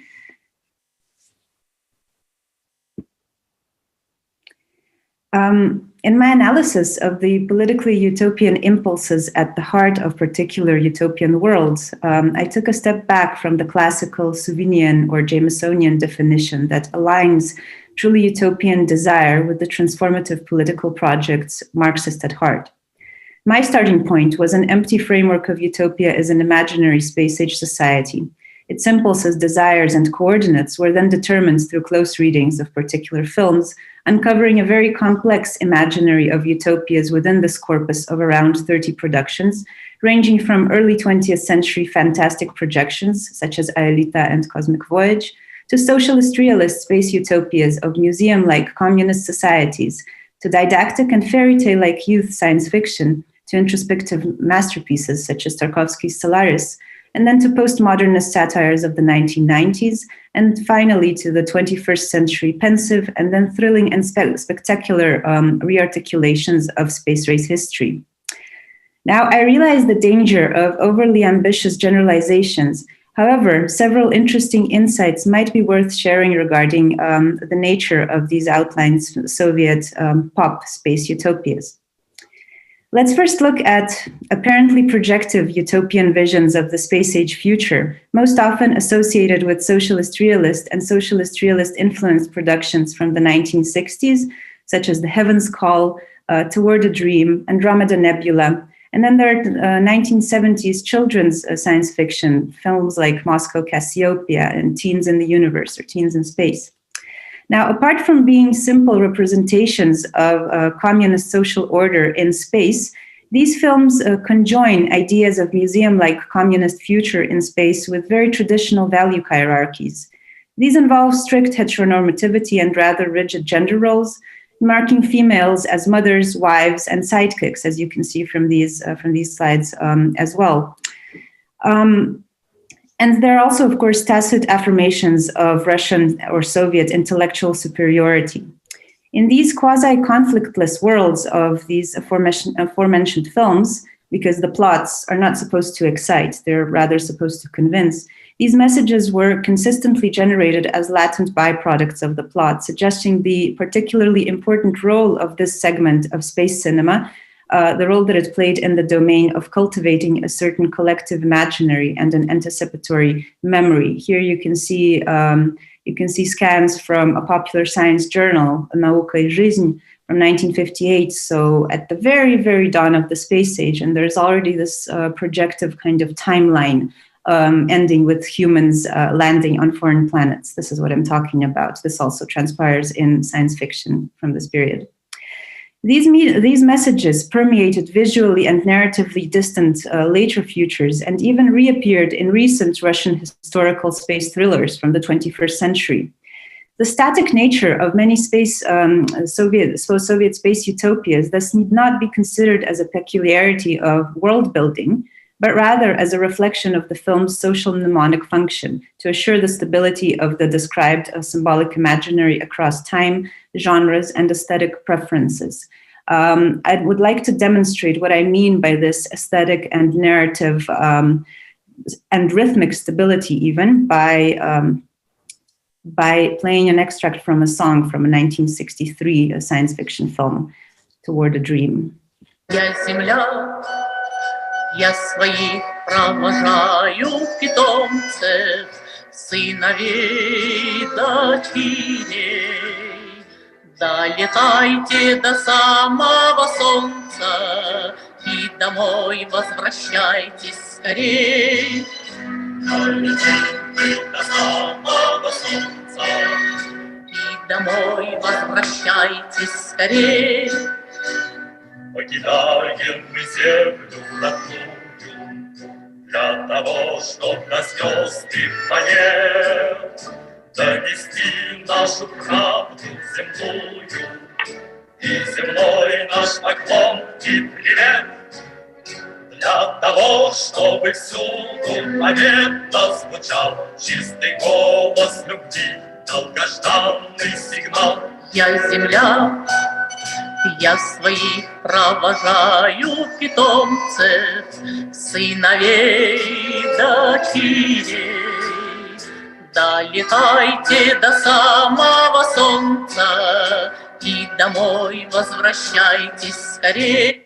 In my analysis of the politically utopian impulses at the heart of particular utopian worlds, I took a step back from the classical Souvinian or Jamesonian definition that aligns truly utopian desire with the transformative political projects Marxist at heart. My starting point was an empty framework of utopia as an imaginary space-age society. Its impulses, desires, and coordinates were then determined through close readings of particular films, uncovering a very complex imaginary of utopias within this corpus of around 30 productions, ranging from early 20th century fantastic projections, such as Aelita and Cosmic Voyage, to socialist realist space utopias of museum-like communist societies, to didactic and fairy tale-like youth science fiction, to introspective masterpieces such as Tarkovsky's Solaris, and then to postmodernist satires of the 1990s, and finally to the 21st century pensive and then thrilling and spectacular rearticulations of space race history. Now, I realize the danger of overly ambitious generalizations. However, several interesting insights might be worth sharing regarding the nature of these outlines Soviet pop space utopias. Let's first look at apparently projective utopian visions of the space-age future, most often associated with socialist realist and socialist realist influenced productions from the 1960s, such as The Heaven's Call, Toward a Dream, Andromeda Nebula. And then there are 1970s children's science fiction films like Moscow Cassiopeia and Teens in the Universe or Teens in Space. Now, apart from being simple representations of communist social order in space, these films conjoin ideas of museum-like communist future in space with very traditional value hierarchies. These involve strict heteronormativity and rather rigid gender roles, marking females as mothers, wives, and sidekicks, as you can see from these slides as well. And there are also, of course, tacit affirmations of Russian or Soviet intellectual superiority. In these quasi-conflictless worlds of these aforementioned films, because the plots are not supposed to excite, they're rather supposed to convince, these messages were consistently generated as latent byproducts of the plot, suggesting the particularly important role of this segment of space cinema, the role that it played in the domain of cultivating a certain collective imaginary and an anticipatory memory. Here you can see scans from a popular science journal, Nauka и жизнь, from 1958, so at the very, very dawn of the space age, and there's already this projective kind of timeline ending with humans landing on foreign planets. This is what I'm talking about. This also transpires in science fiction from this period. These messages permeated visually and narratively distant later futures and even reappeared in recent Russian historical space thrillers from the 21st century. The static nature of many Soviet space utopias thus need not be considered as a peculiarity of world building, but rather as a reflection of the film's social mnemonic function to assure the stability of the described symbolic imaginary across time, genres, and aesthetic preferences. I would like to demonstrate what I mean by this aesthetic and narrative and rhythmic stability even by playing an extract from a song from a 1963 science fiction film, Toward a Dream. Я своих провожаю питомцев, сыновей дочерей. Долетайте до самого солнца и домой возвращайтесь скорей. Долетайте до самого солнца и домой возвращайтесь скорей. Покидаем мы землю родную для того, чтоб до звезды планет донести нашу правду земную и земной наш поклон и привет. Для того, чтобы всюду победно звучал чистый голос любви, долгожданный сигнал. Я земля, я своих провожаю питомцев, сыновей дочерей. Долетайте до самого солнца и домой возвращайтесь скорее.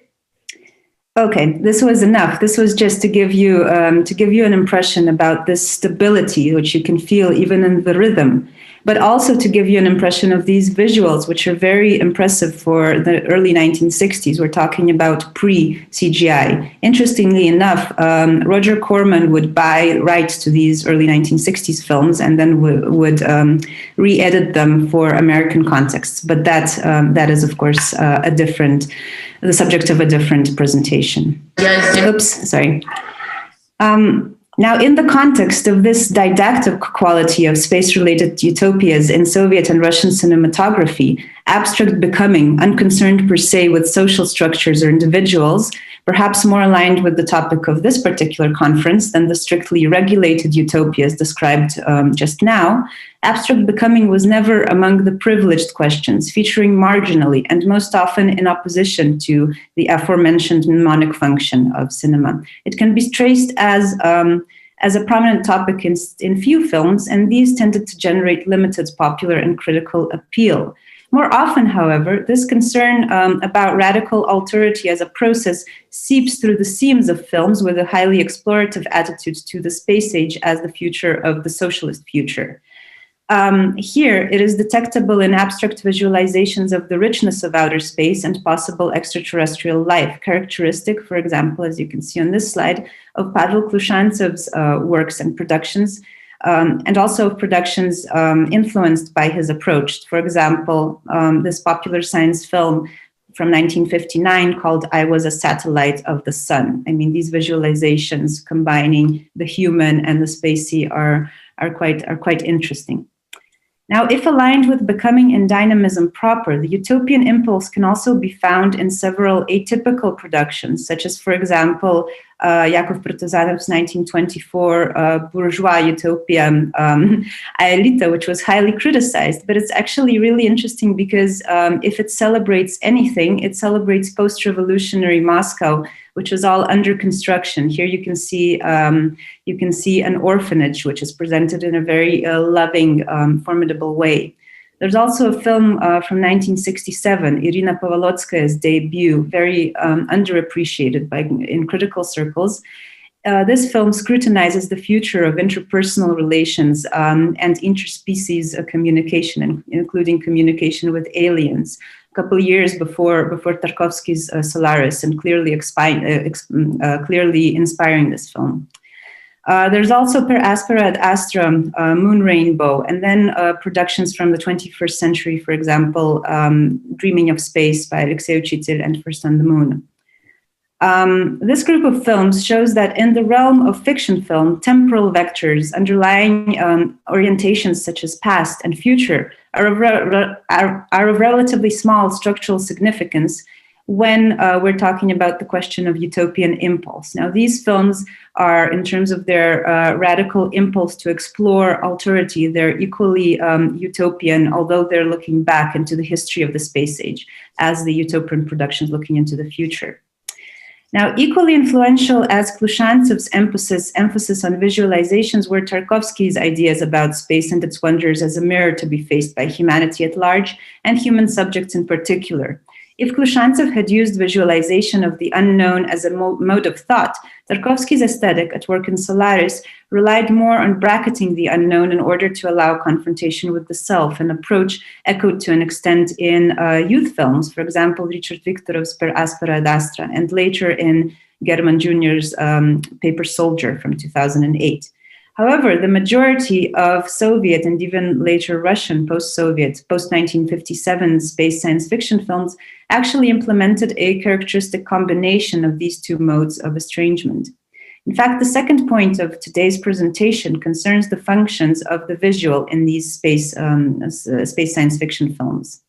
Okay, this was enough. This was just to give you an impression about this stability, which you can feel even in the rhythm, but also to give you an impression of these visuals, which are very impressive for the early 1960s. We're talking about pre-CGI. Interestingly enough, Roger Corman would buy rights to these early 1960s films and then would re-edit them for American contexts. But that is, of course, the subject of a different presentation. Oops, sorry. Now, in the context of this didactic quality of space-related utopias in Soviet and Russian cinematography, abstract becoming, unconcerned per se with social structures or individuals, perhaps more aligned with the topic of this particular conference than the strictly regulated utopias described just now, abstract becoming was never among the privileged questions, featuring marginally and most often in opposition to the aforementioned mnemonic function of cinema. It can be traced as a prominent topic in few films, and these tended to generate limited popular and critical appeal. More often, however, this concern about radical alterity as a process seeps through the seams of films with a highly explorative attitude to the space age as the future of the socialist future. Here, it is detectable in abstract visualizations of the richness of outer space and possible extraterrestrial life, characteristic, for example, as you can see on this slide, of Pavel Klushantsev's works and productions, and also of productions influenced by his approach. For example, this popular science film from 1959 called I Was a Satellite of the Sun. I mean, these visualizations combining the human and the spacey are quite interesting. Now, if aligned with becoming and dynamism proper, the utopian impulse can also be found in several atypical productions, such as, for example, Yakov Protozadov's 1924 bourgeois utopia, Aelita, which was highly criticized. But it's actually really interesting because if it celebrates anything, it celebrates post-revolutionary Moscow, which was all under construction. Here you can see an orphanage, which is presented in a very loving, formidable way. There's also a film from 1967, Irina Povolotskaya's debut, very underappreciated in critical circles. This film scrutinizes the future of interpersonal relations and interspecies communication, including communication with aliens. A couple of years before Tarkovsky's Solaris, and clearly inspiring this film. There's also Per Aspera ad Astra, Moon Rainbow, and then productions from the 21st century, for example, Dreaming of Space by Alexei Uchitel and First on the Moon. This group of films shows that in the realm of fiction film, temporal vectors underlying orientations such as past and future are of relatively small structural significance when we're talking about the question of utopian impulse. Now, these films are, in terms of their radical impulse to explore alterity, they're equally utopian, although they're looking back into the history of the space age as the utopian productions looking into the future. Now, equally influential as Klushantsev's emphasis on visualizations were Tarkovsky's ideas about space and its wonders as a mirror to be faced by humanity at large and human subjects in particular. If Klushantsev had used visualization of the unknown as a mode of thought, Tarkovsky's aesthetic at work in Solaris relied more on bracketing the unknown in order to allow confrontation with the self, an approach echoed to an extent in youth films, for example, Richard Viktorov's Per Aspera ad Astra, and later in German Jr.'s Paper Soldier from 2008. However, the majority of Soviet and even later Russian post-Soviet, post-1957 space science fiction films actually implemented a characteristic combination of these two modes of estrangement. In fact, the second point of today's presentation concerns the functions of the visual in these space science fiction films.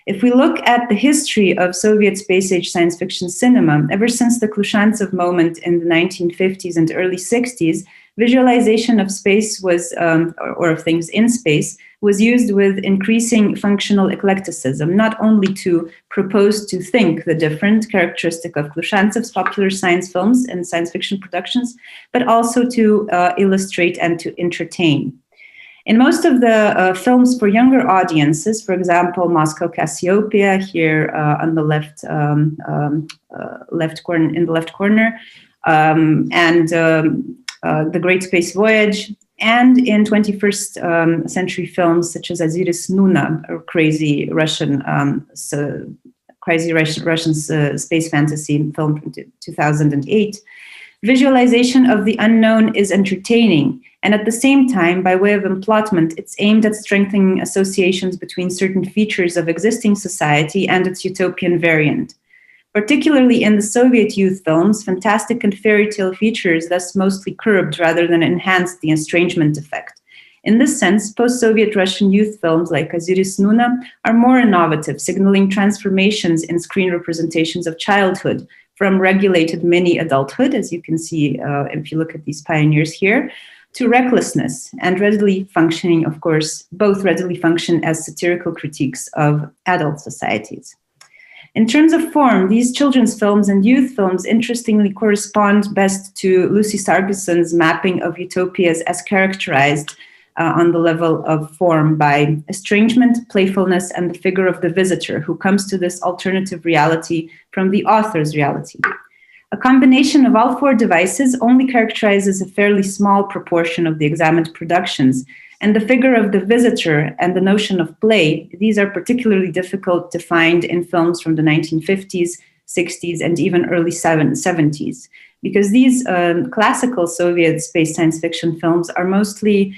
If we look at the history of Soviet space-age science fiction cinema, ever since the Klushantsev moment in the 1950s and early 60s, visualization of space was, or of things in space, was used with increasing functional eclecticism, not only to propose to think the different characteristic of Klushantsev's popular science films and science fiction productions, but also to illustrate and to entertain. In most of the films for younger audiences, for example, Moscow Cassiopeia here on the left corner, in the left corner, and The Great Space Voyage, and in 21st century films such as Aziris Nuna, a crazy Russian space fantasy film from 2008, visualization of the unknown is entertaining, and at the same time, by way of emplotment, it's aimed at strengthening associations between certain features of existing society and its utopian variant. Particularly in the Soviet youth films, fantastic and fairy tale features thus mostly curbed rather than enhanced the estrangement effect. In this sense, post-Soviet Russian youth films like Aziris Nuna are more innovative, signaling transformations in screen representations of childhood from regulated mini-adulthood, as you can see if you look at these pioneers here, to recklessness and readily functioning, of course, both readily function as satirical critiques of adult societies. In terms of form, these children's films and youth films interestingly correspond best to Lucy Sargison's mapping of utopias as characterized on the level of form by estrangement, playfulness, and the figure of the visitor who comes to this alternative reality from the author's reality. A combination of all four devices only characterizes a fairly small proportion of the examined productions, and the figure of the visitor and the notion of play, these are particularly difficult to find in films from the 1950s, 60s, and even early 70s, because these classical Soviet space science fiction films are mostly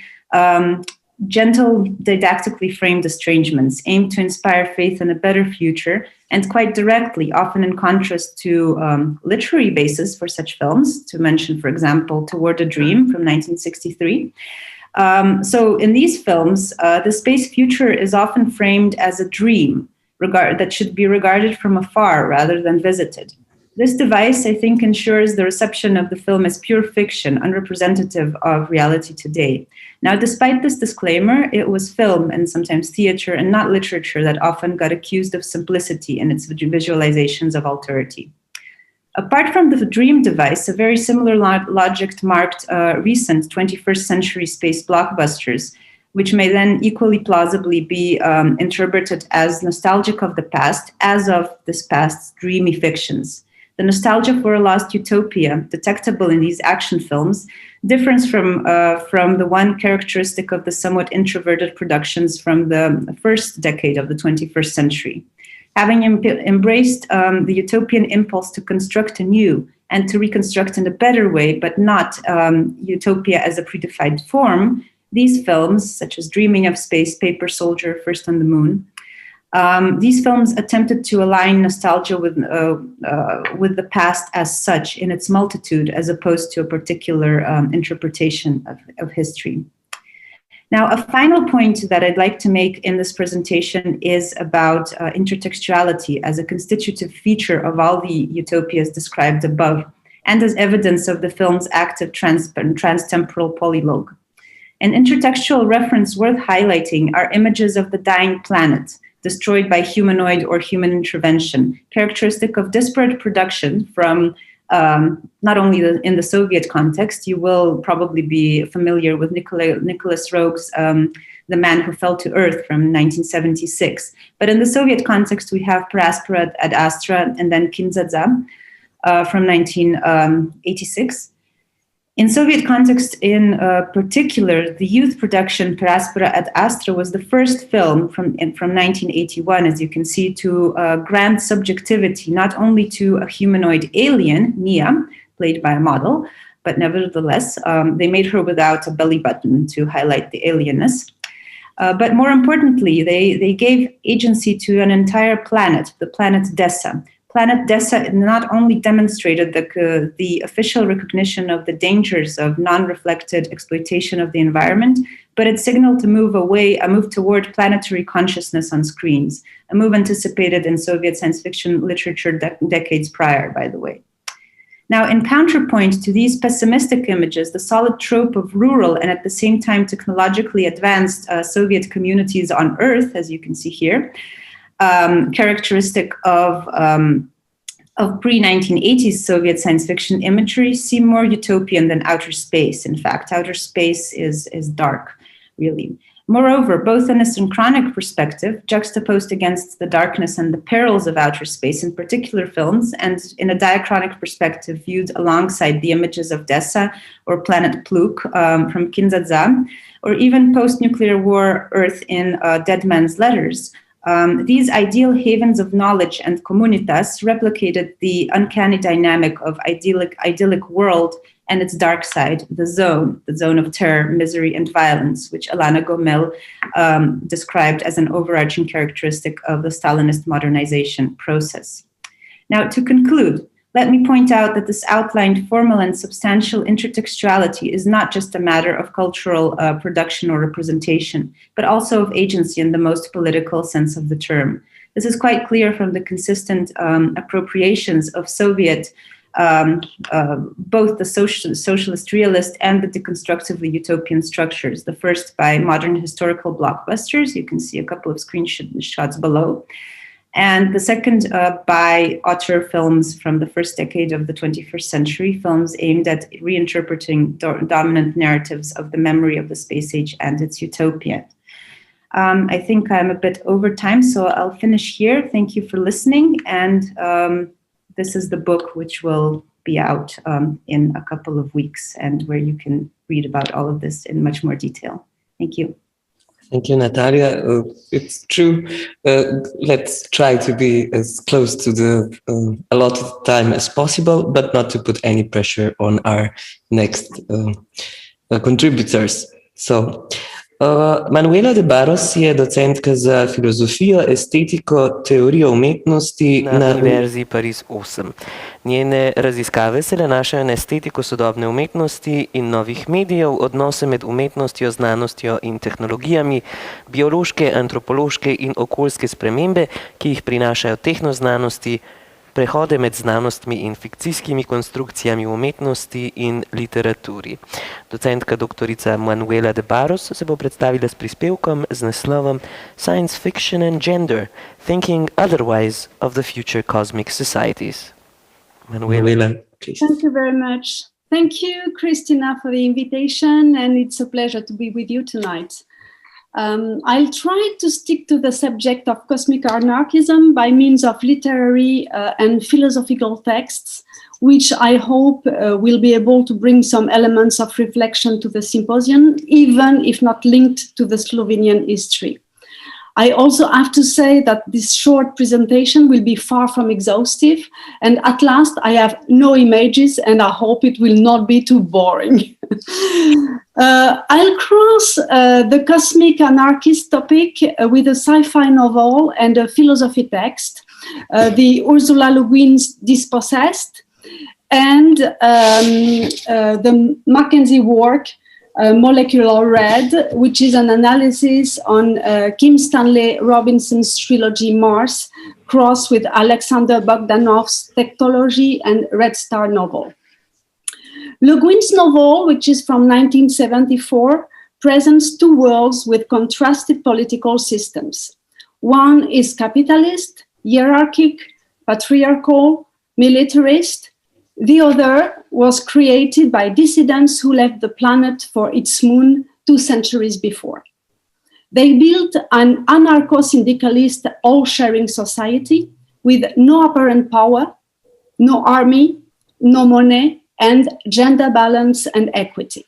gentle, didactically framed estrangements aimed to inspire faith in a better future, and quite directly, often in contrast to literary basis for such films, to mention, for example, Toward a Dream from 1963, So in these films, the space future is often framed as a dream that should be regarded from afar rather than visited. This device, I think, ensures the reception of the film as pure fiction, unrepresentative of reality today. Now, despite this disclaimer, it was film and sometimes theater and not literature that often got accused of simplicity in its visualizations of alterity. Apart from the dream device, a very similar logic marked recent 21st century space blockbusters, which may then equally plausibly be interpreted as nostalgic of the past, as of this past's dreamy fictions. The nostalgia for a lost utopia, detectable in these action films, differs from the one characteristic of the somewhat introverted productions from the first decade of the 21st century. Having embraced the utopian impulse to construct anew and to reconstruct in a better way, but not utopia as a predefined form, these films, such as Dreaming of Space, Paper Soldier, First on the Moon, these films attempted to align nostalgia with the past as such in its multitude, as opposed to a particular interpretation of history. Now, a final point that I'd like to make in this presentation is about intertextuality as a constitutive feature of all the utopias described above, and as evidence of the film's active transtemporal polylogue. An intertextual reference worth highlighting are images of the dying planet, destroyed by humanoid or human intervention, characteristic of disparate production from not only in the Soviet context. You will probably be familiar with Nicholas Roeg's The Man Who Fell to Earth from 1976. But in the Soviet context, we have Per Aspera ad Astra and then Kindzadza from 1986. In Soviet context in particular, the youth production Per Aspera ad Astra was the first film from 1981, as you can see, to grant subjectivity not only to a humanoid alien, Nia, played by a model, but nevertheless, they made her without a belly button to highlight the alienness. But more importantly, they gave agency to an entire planet, the planet Dessa. Planet Dessa not only demonstrated the official recognition of the dangers of non-reflected exploitation of the environment, but it signaled to move toward planetary consciousness on screens, a move anticipated in Soviet science fiction literature decades prior, by the way. Now, in counterpoint to these pessimistic images, the solid trope of rural and at the same time technologically advanced Soviet communities on Earth, as you can see here, characteristic of pre-1980s Soviet science fiction imagery, seem more utopian than outer space. In fact, outer space is dark, really. Moreover, both in a synchronic perspective, juxtaposed against the darkness and the perils of outer space in particular films, and in a diachronic perspective viewed alongside the images of Dessa or Planet Pluk from Kindzadza, or even post-nuclear war Earth in Dead Man's Letters, these ideal havens of knowledge and communitas replicated the uncanny dynamic of idyllic world and its dark side, the zone of terror, misery, and violence, which Alana Gomel described as an overarching characteristic of the Stalinist modernization process. Now, to conclude, let me point out that this outlined formal and substantial intertextuality is not just a matter of cultural production or representation, but also of agency in the most political sense of the term. This is quite clear from the consistent appropriations of Soviet, both the socialist realist and the deconstructively utopian structures, the first by modern historical blockbusters, you can see a couple of screenshots below, and the second by auteur films from the first decade of the 21st century, films aimed at reinterpreting dominant narratives of the memory of the space age and its utopia. I think I'm a bit over time, so I'll finish here. Thank you for listening. And this is the book which will be out in a couple of weeks, and where you can read about all of this in much more detail. Thank you. Thank you, Natalia. It's true. Let's try to be as close to the allotted time as possible, but not to put any pressure on our next contributors. So Manuela de Barros je docentka za filozofijo, estetiko, teorijo umetnosti na Univerzi Pariz 8. Njene raziskave se nanašajo na estetiko sodobne umetnosti in novih medijev, odnose med umetnostjo, znanostjo in tehnologijami, biološke, antropološke in okoljske spremembe, ki jih prinašajo tehnoznanosti, prehode med znanostmi in fikcijskimi konstrukcijami v umetnosti in literaturi. Docentka doktorica Manuela de Barros se bo predstavila s prispevkom z naslovom Science Fiction and Gender – Thinking Otherwise of the Future Cosmic Societies. Manuela, please. Thank you very much. Thank you, Christina, for the invitation, and it's a pleasure to be with you tonight. I'll try to stick to the subject of cosmic anarchism by means of literary and philosophical texts, which I hope will be able to bring some elements of reflection to the symposium, even if not linked to the Slovenian history. I also have to say that this short presentation will be far from exhaustive, and at last I have no images, and I hope it will not be too boring. I'll cross the cosmic anarchist topic with a sci-fi novel and a philosophy text, the Ursula Le Guin's Dispossessed, and the Mackenzie work, Molecular Red, which is an analysis on Kim Stanley Robinson's trilogy Mars, crossed with Alexander Bogdanov's Technology and Red Star novel. Le Guin's novel, which is from 1974, presents two worlds with contrasted political systems. One is capitalist, hierarchic, patriarchal, militarist. The other was created by dissidents who left the planet for its moon 2 centuries before. They built an anarcho-syndicalist, all-sharing society with no apparent power, no army, no money, and gender balance and equity.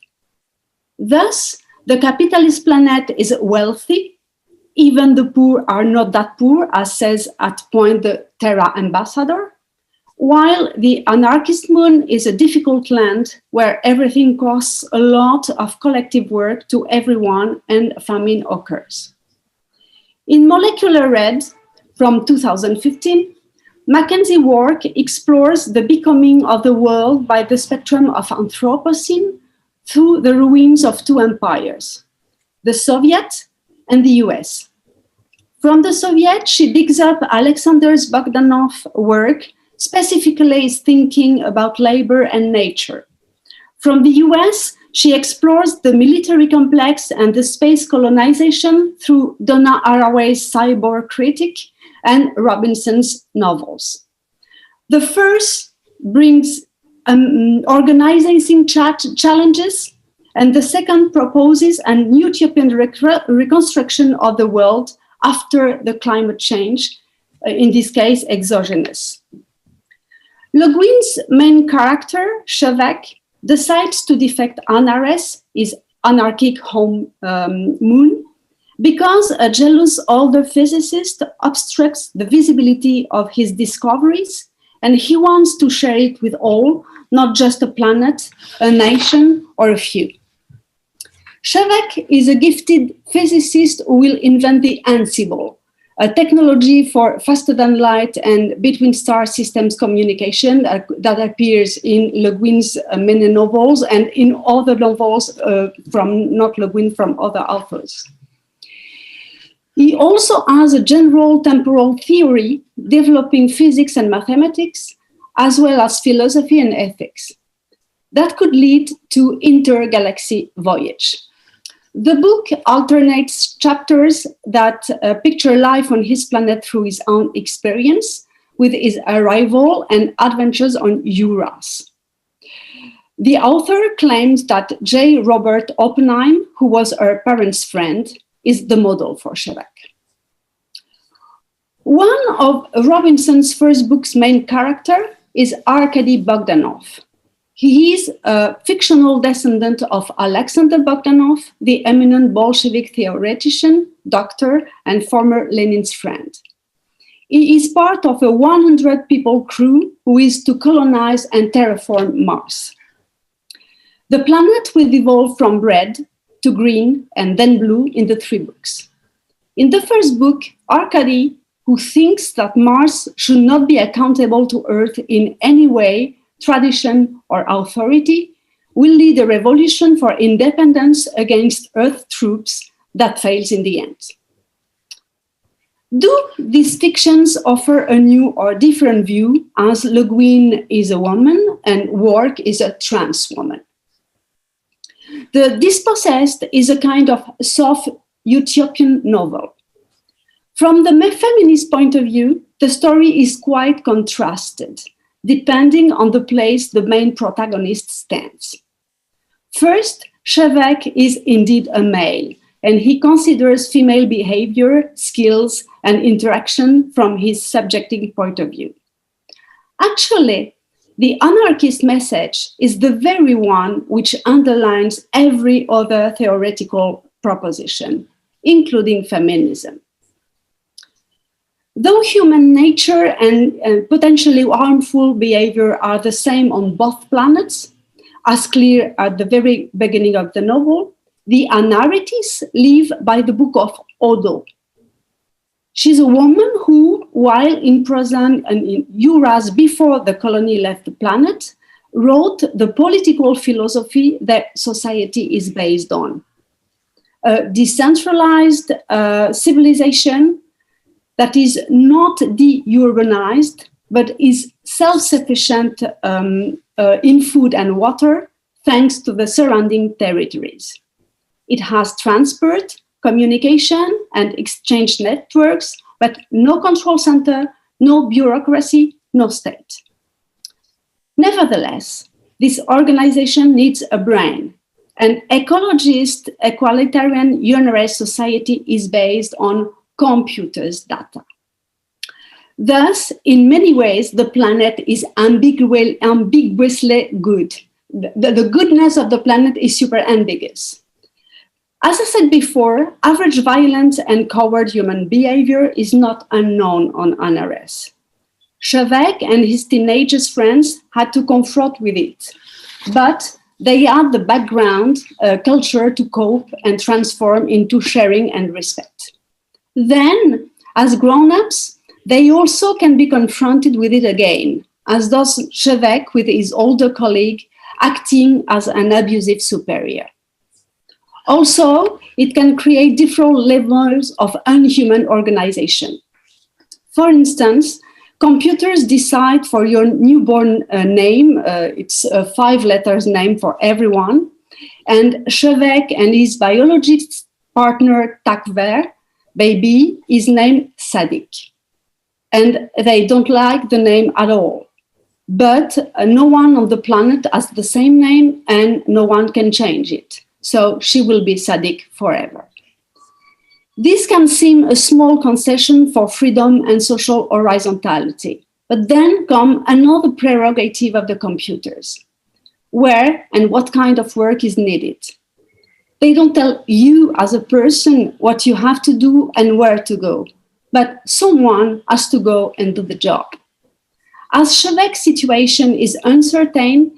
Thus, the capitalist planet is wealthy. Even the poor are not that poor, as says at point the Terra ambassador, while the anarchist moon is a difficult land where everything costs a lot of collective work to everyone and famine occurs. In Molecular Red, from 2015, Mackenzie's work explores the becoming of the world by the spectrum of Anthropocene through the ruins of two empires, the Soviet and the US. From the Soviet, she digs up Alexander Bogdanov's work, specifically his thinking about labor and nature. From the US, she explores the military complex and the space colonization through Donna Haraway's Cyborg Critic and Robinson's novels. The first brings organizing challenges, and the second proposes an utopian reconstruction of the world after the climate change, in this case, exogenous. Le Guin's main character, Chevek, decides to defect Anares, his anarchic home moon, because a jealous older physicist obstructs the visibility of his discoveries, and he wants to share it with all, not just a planet, a nation, or a few. Chevek is a gifted physicist who will invent the Ansible, a technology for faster than light and between star systems communication that appears in Le Guin's many novels and in other novels from not Le Guin, from other authors. He also has a general temporal theory developing physics and mathematics, as well as philosophy and ethics. That could lead to intergalaxy voyage. The book alternates chapters that picture life on his planet through his own experience, with his arrival and adventures on Uranus. The author claims that J. Robert Oppenheim, who was her parents' friend, is the model for Chevek. One of Robinson's first book's main character is Arkady Bogdanov. He is a fictional descendant of Alexander Bogdanov, the eminent Bolshevik theoretician, doctor, and former Lenin's friend. He is part of a 100-people crew who is to colonize and terraform Mars. The planet will evolve from bread to green, and then blue in the 3 books. In the first book, Arkady, who thinks that Mars should not be accountable to Earth in any way, tradition, or authority, will lead a revolution for independence against Earth troops that fails in the end. Do these fictions offer a new or different view, as Le Guin is a woman and Work is a trans woman? The Dispossessed is a kind of soft utopian novel. From the feminist point of view, the story is quite contrasted, depending on the place the main protagonist stands. First, Chevek is indeed a male, and he considers female behavior, skills, and interaction from his subjective point of view. Actually, the anarchist message is the very one which underlines every other theoretical proposition, including feminism. Though human nature and potentially harmful behavior are the same on both planets, as clear at the very beginning of the novel, the anarchists live by the book of Odo. She's a woman who, while in prison and in Uras before the colony left the planet, wrote the political philosophy that society is based on. A decentralized civilization that is not de-urbanized, but is self-sufficient in food and water, thanks to the surrounding territories. It has transport, communication, and exchange networks, but no control center, no bureaucracy, no state. Nevertheless, this organization needs a brain. An ecologist, equalitarian, unionist society is based on computers' data. Thus, in many ways, the planet is ambiguously good. The goodness of the planet is super ambiguous. As I said before, average violence and coward human behavior is not unknown on NRS. Chevek and his teenagers' friends had to confront with it, but they had the background, culture to cope and transform into sharing and respect. Then, as grown-ups, they also can be confronted with it again, as does Chevek with his older colleague acting as an abusive superior. Also, it can create different levels of unhuman organization. For instance, computers decide for your newborn name, it's a 5-letter name for everyone, and Chevek and his biologist partner Takver, baby, is named Sadik. And they don't like the name at all. But no one on the planet has the same name and no one can change it. So she will be Sadik forever. This can seem a small concession for freedom and social horizontality. But then come another prerogative of the computers. Where and what kind of work is needed? They don't tell you as a person what you have to do and where to go, but someone has to go and do the job. As Chevek's situation is uncertain,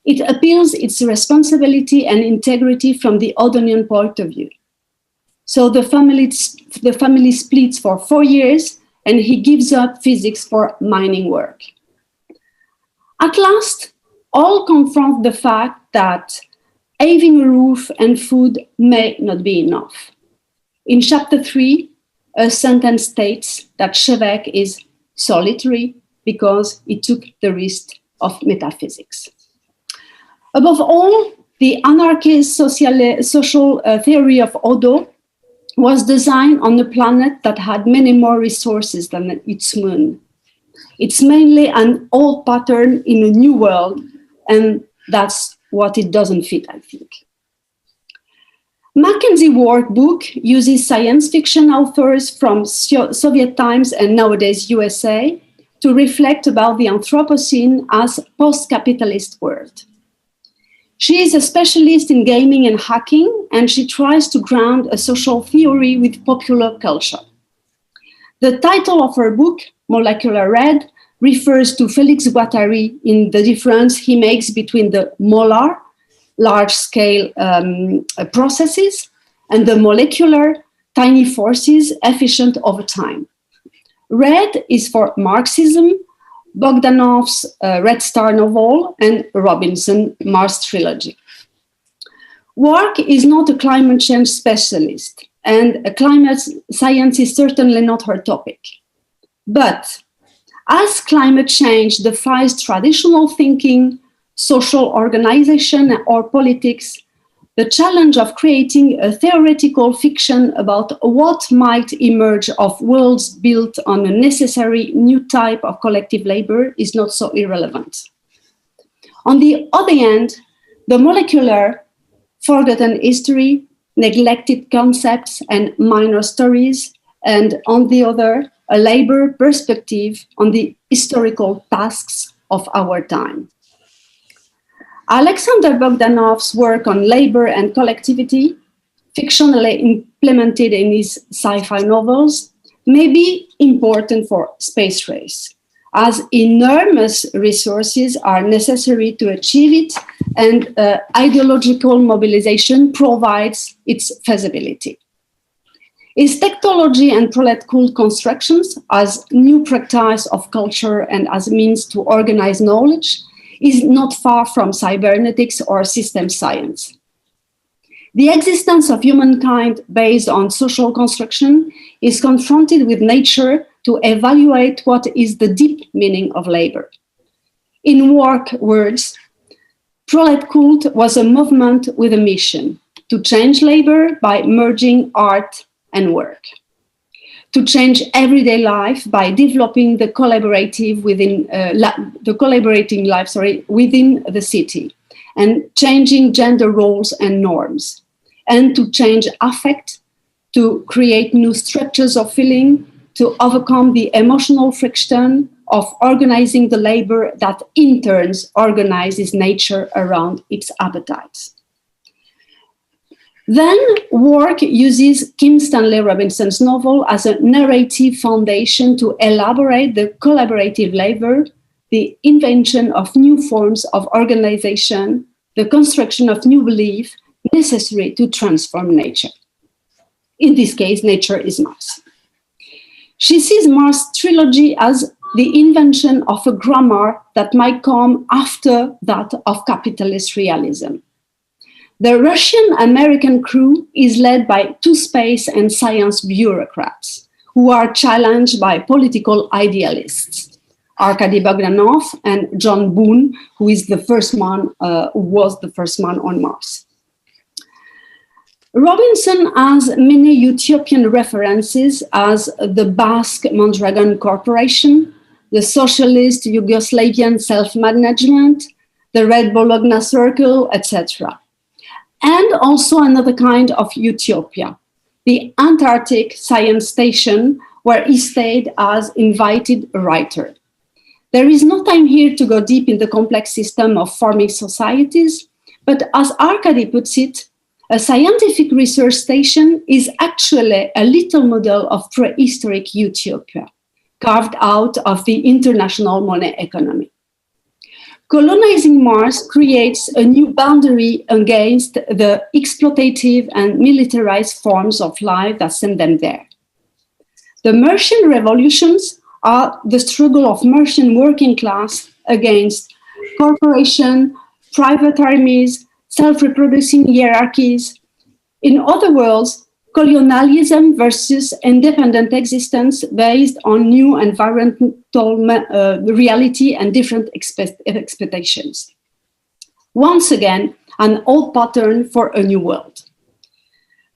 it appeals its responsibility and integrity from the Odonian point of view. So the family splits for 4 years and he gives up physics for mining work. At last, all confront the fact that having a roof and food may not be enough. In chapter 3, a sentence states that Chevek is solitary because he took the risk of metaphysics. Above all, the anarchist social theory of Odo was designed on a planet that had many more resources than its moon. It's mainly an old pattern in a new world, and that's what it doesn't fit, I think. Mackenzie's workbook uses science fiction authors from Soviet times and nowadays USA to reflect about the Anthropocene as post-capitalist world. She is a specialist in gaming and hacking, and she tries to ground a social theory with popular culture. The title of her book, Molecular Red, refers to Félix Guattari in the difference he makes between the molar, large-scale processes, and the molecular, tiny forces efficient over time. Red is for Marxism, Bogdanov's Red Star novel, and Robinson Mars trilogy. Work is not a climate change specialist, and climate science is certainly not her topic. But as climate change defies traditional thinking, social organization, or politics, the challenge of creating a theoretical fiction about what might emerge of worlds built on a necessary new type of collective labor is not so irrelevant. On the other hand, the molecular, forgotten history, neglected concepts, and minor stories, and on the other, a labor perspective on the historical tasks of our time. Alexander Bogdanov's work on labor and collectivity, fictionally implemented in his sci-fi novels, may be important for space race, as enormous resources are necessary to achieve it, and ideological mobilization provides its feasibility. His technology and prolet-cooled constructions as new practice of culture and as means to organize knowledge is not far from cybernetics or system science. The existence of humankind based on social construction is confronted with nature to evaluate what is the deep meaning of labor. In work words, Prolet Cult was a movement with a mission to change labor by merging art and work, to change everyday life by developing the collaborating life within the city, and changing gender roles and norms, and to change affect, to create new structures of feeling, to overcome the emotional friction of organizing the labor that in turn organizes nature around its appetites. Then work uses Kim Stanley Robinson's novel as a narrative foundation to elaborate the collaborative labor, the invention of new forms of organization, the construction of new belief necessary to transform nature. In this case, nature is Mars. She sees Mars trilogy as the invention of a grammar that might come after that of capitalist realism. The Russian-American crew is led by two space and science bureaucrats who are challenged by political idealists, Arkady Bogdanov and John Boone, who was the first man on Mars. Robinson has many utopian references as the Basque Mondragon Corporation, the socialist Yugoslavian self-management, the Red Bologna Circle, etc. And also another kind of utopia, the Antarctic Science Station, where he stayed as invited writer. There is no time here to go deep in the complex system of forming societies, but as Arkady puts it, a scientific research station is actually a little model of prehistoric utopia, carved out of the international money economy. Colonizing Mars creates a new boundary against the exploitative and militarized forms of life that send them there. The Martian revolutions are the struggle of Martian working class against corporation, private armies, self-reproducing hierarchies. In other words, colonialism versus independent existence based on new environmental reality and different expectations. Once again, an old pattern for a new world.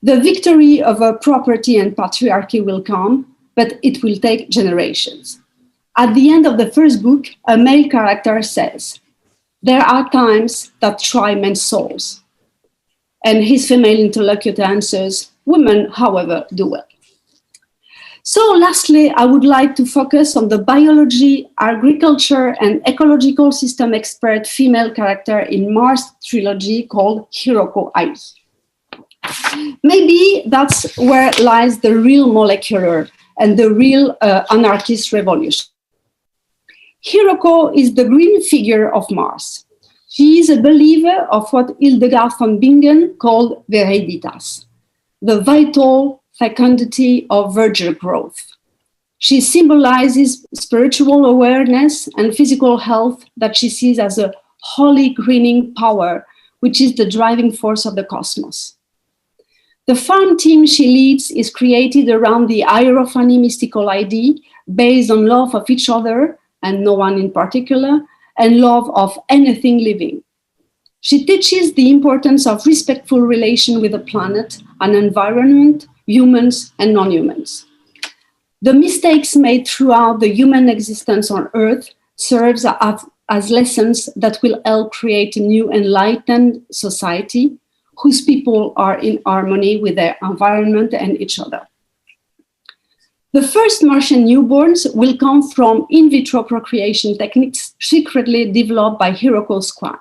The victory over property and patriarchy will come, but it will take generations. At the end of the first book, a male character says, "There are times that try men's souls." And his female interlocutor answers, "Women, however, do well." So lastly, I would like to focus on the biology, agriculture, and ecological system expert female character in Mars trilogy called Hiroko Ai. Maybe that's where lies the real molecular and the real anarchist revolution. Hiroko is the green figure of Mars, She is a believer of what Hildegard von Bingen called Viriditas, the vital fecundity of virgin growth. She symbolizes spiritual awareness and physical health that she sees as a holy greening power, which is the driving force of the cosmos. The farm team she leads is created around the hierophany mystical idea based on love of each other and no one in particular, and love of anything living. She teaches the importance of respectful relation with the planet and environment, humans and non-humans. The mistakes made throughout the human existence on Earth serves as lessons that will help create a new enlightened society whose people are in harmony with their environment and each other. The first Martian newborns will come from in vitro procreation techniques secretly developed by Hiroko Squad.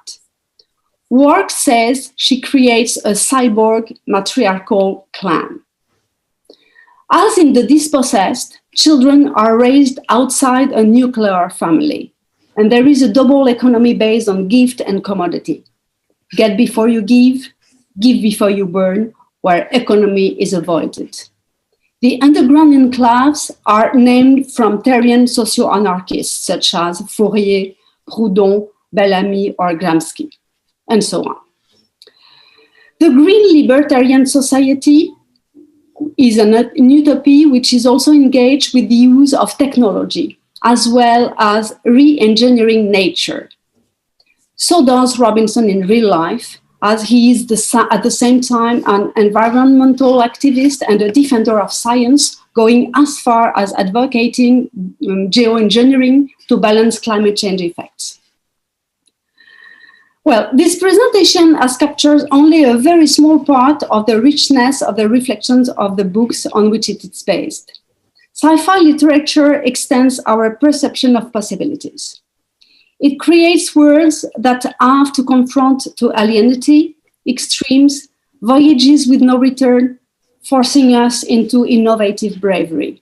Work says she creates a cyborg matriarchal clan. As in the dispossessed, children are raised outside a nuclear family, and there is a double economy based on gift and commodity. Get before you give before you burn, where economy is avoided. The underground enclaves are named from Terrian socio-anarchists such as Fourier, Proudhon, Bellamy, or Gramsci, and so on. The Green Libertarian Society is an utopy which is also engaged with the use of technology, as well as re-engineering nature. So does Robinson in real life, as he is at the same time an environmental activist and a defender of science, going as far as advocating geoengineering to balance climate change effects. Well, this presentation has captured only a very small part of the richness of the reflections of the books on which it is based. Sci-fi literature extends our perception of possibilities. It creates worlds that have to confront to alienity, extremes, voyages with no return, forcing us into innovative bravery.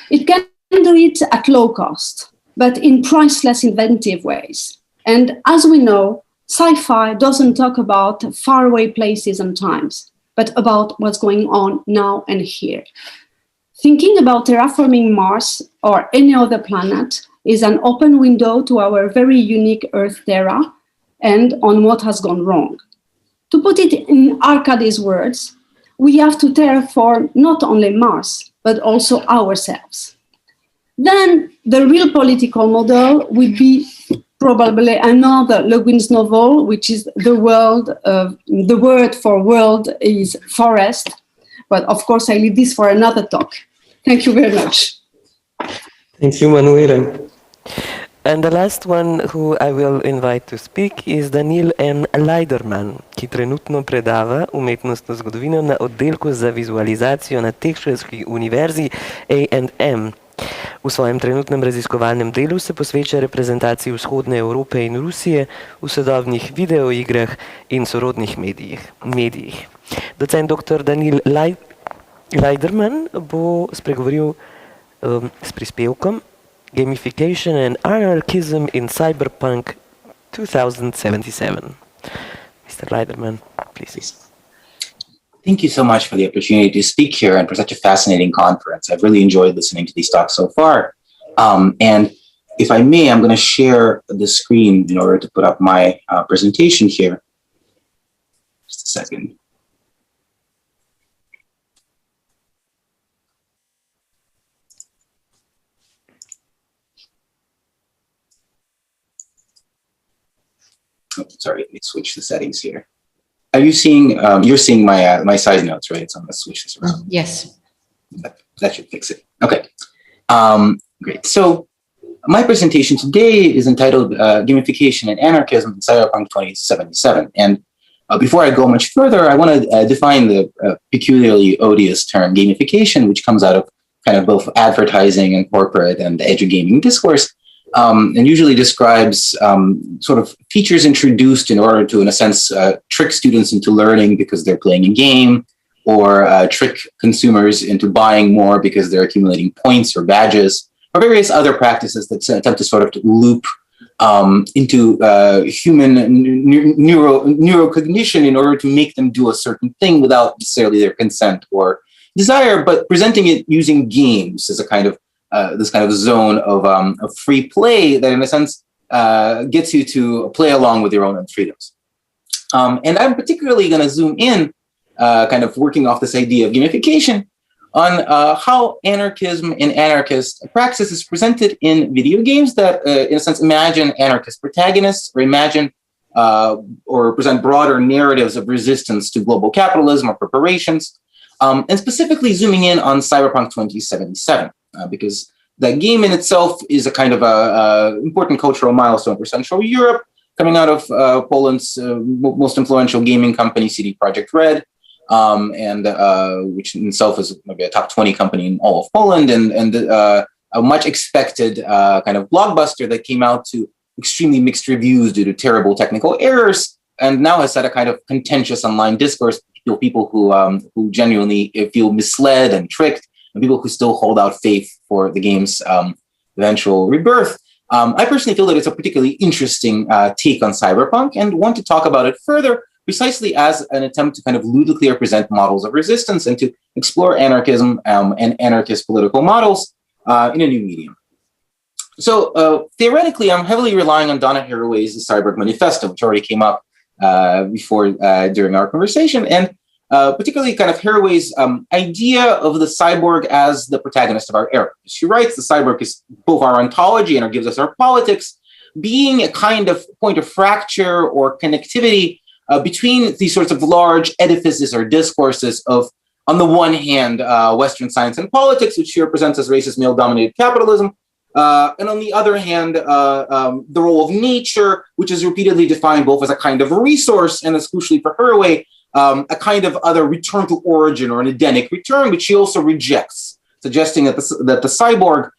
It can do it at low cost, but in priceless inventive ways. And as we know, sci-fi doesn't talk about faraway places and times, but about what's going on now and here. Thinking about terraforming Mars or any other planet is an open window to our very unique Earth Terra and on what has gone wrong. To put it in Arcady's words, we have to terraform not only Mars, but also ourselves. Then the real political model would be probably another Le Guin's novel, which is the word for world is forest. But of course, I leave this for another talk. Thank you very much. Thank you, Manuela. And the last one who I will invite to speak is Daniel N. Leiderman, ki trenutno predava umetnostno zgodovino na oddelku za vizualizacijo na Tehniški univerzi A&M. V svojem trenutnem raziskovalnem delu se posveča reprezentaciji vzhodne Evrope in Rusije v sodobnih videoigrah in sorodnih medijih. Docent dr. Daniel Leiderman bo spregovoril s prispevkom Gamification and Anarchism in Cyberpunk 2077. Mr. Leiderman, please. Thank you so much for the opportunity to speak here and for such a fascinating conference. I've really enjoyed listening to these talks so far. And if I may, I'm going to share the screen in order to put up my presentation here. Just a second. Oh, sorry, let me switch the settings here. Are you seeing, you're seeing my side notes, right? So I'm going to switch this around. Yes. That should fix it. Okay. Great. So my presentation today is entitled Gamification and Anarchism in Cyberpunk 2077. And before I go much further, I want to define the peculiarly odious term gamification, which comes out of kind of both advertising and corporate and the edu-gaming discourse. And usually describes sort of features introduced in order to, in a sense, trick students into learning because they're playing a game, or trick consumers into buying more because they're accumulating points or badges, or various other practices that attempt to sort of loop into human neurocognition in order to make them do a certain thing without necessarily their consent or desire, but presenting it using games as a kind of this kind of zone of free play that, in a sense, gets you to play along with your own freedoms. And I'm particularly going to zoom in, kind of working off this idea of gamification, on how anarchism and anarchist praxis is presented in video games that, in a sense, imagine anarchist protagonists or imagine or present broader narratives of resistance to global capitalism or corporations, and specifically zooming in on Cyberpunk 2077, because that game in itself is a kind of important cultural milestone for Central Europe, coming out of Poland's most influential gaming company, CD Projekt Red, and which in itself is maybe a top 20 company in all of Poland, and a much expected kind of blockbuster that came out to extremely mixed reviews due to terrible technical errors, and now has had a kind of contentious online discourse. People who genuinely feel misled and tricked, and people who still hold out faith for the game's eventual rebirth. I personally feel that it's a particularly interesting take on cyberpunk and want to talk about it further precisely as an attempt to kind of ludically represent models of resistance and to explore anarchism and anarchist political models in a new medium. So theoretically, I'm heavily relying on Donna Haraway's Cyborg Manifesto, which already came up before during our conversation, and particularly kind of Haraway's idea of the cyborg as the protagonist of our era. She writes the cyborg is both our ontology and gives us our politics, being a kind of point of fracture or connectivity between these sorts of large edifices or discourses of, on the one hand, Western science and politics, which she represents as racist male-dominated capitalism, and on the other hand, the role of nature, which is repeatedly defined both as a kind of resource and, as crucially for Haraway, a kind of other return to origin or an Edenic return, which she also rejects, suggesting that the cyborg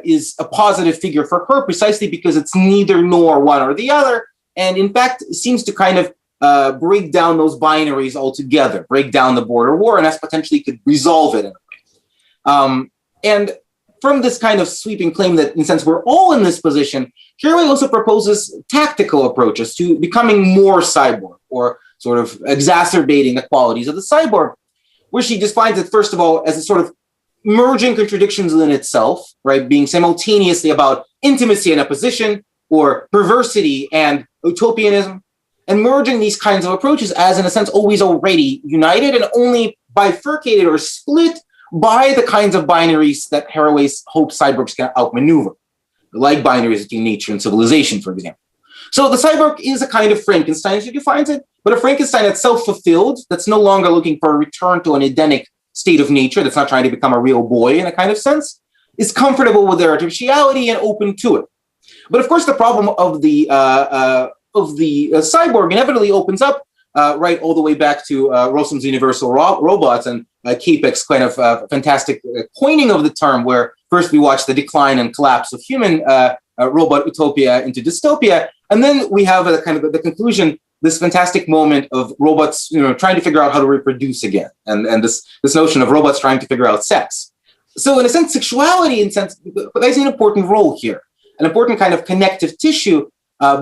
is a positive figure for her precisely because it's neither nor one or the other, and in fact seems to kind of break down those binaries altogether, break down the border war, and as potentially could resolve it in a way. And from this kind of sweeping claim that, in a sense, we're all in this position, Haraway also proposes tactical approaches to becoming more cyborg, or sort of exacerbating the qualities of the cyborg, where she defines it, first of all, as a sort of merging contradictions within itself, right, being simultaneously about intimacy and opposition, or perversity and utopianism, and merging these kinds of approaches as, in a sense, always already united and only bifurcated or split by the kinds of binaries that Haraway hopes cyborgs can outmaneuver, like binaries between nature and civilization, for example. So the cyborg is a kind of Frankenstein, as she defines it, but a Frankenstein that's self-fulfilled, that's no longer looking for a return to an Edenic state of nature, that's not trying to become a real boy in a kind of sense, is comfortable with their artificiality and open to it. But of course, the problem of the cyborg inevitably opens up right all the way back to Rossum's Universal Robots and Capek's kind of fantastic coining of the term, where first we watch the decline and collapse of human robot utopia into dystopia, and then we have a kind of the conclusion, this fantastic moment of robots, trying to figure out how to reproduce again, and this notion of robots trying to figure out sex. So in a sense, sexuality plays an important role here, an important kind of connective tissue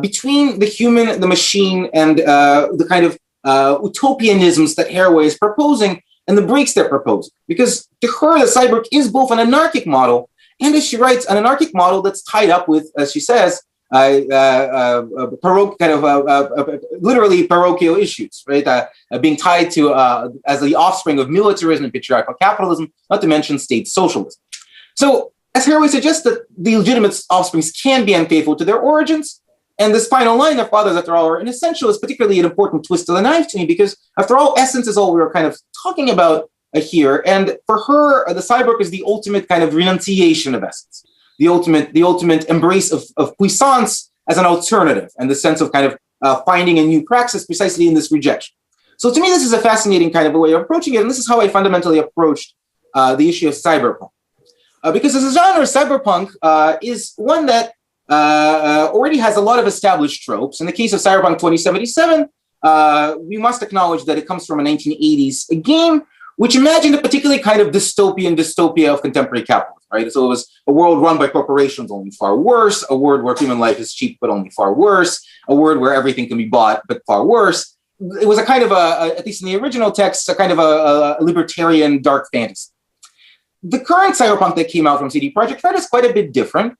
between the human, the machine, and the kind of utopianisms that Haraway is proposing and the breaks they're proposing. Because to her, the cyborg is both an anarchic model and, as she writes, an anarchic model that's tied up with, as she says, literally parochial issues, right? Being tied to as the offspring of militarism and patriarchal capitalism, not to mention state socialism. So, as Haraway suggests, that the legitimate offsprings can be unfaithful to their origins, and this final line, their fathers, after all, are an essential, is particularly an important twist of the knife to me, because, after all, essence is all we were kind of talking about here. And for her, the cyborg is the ultimate kind of renunciation of essence, the ultimate embrace of puissance as an alternative, and the sense of kind of finding a new praxis precisely in this rejection. So to me, this is a fascinating kind of a way of approaching it, and this is how I fundamentally approached the issue of cyberpunk. Because as a genre, cyberpunk is one that already has a lot of established tropes. In the case of Cyberpunk 2077, we must acknowledge that it comes from a 1980s game, which imagined a particularly kind of dystopia of contemporary capitalism. right? So it was a world run by corporations, only far worse. A world where human life is cheap, but only far worse. A world where everything can be bought, but far worse. It was a kind of at least in the original text, a kind of a libertarian dark fantasy. The current cyberpunk that came out from CD Projekt Red is quite a bit different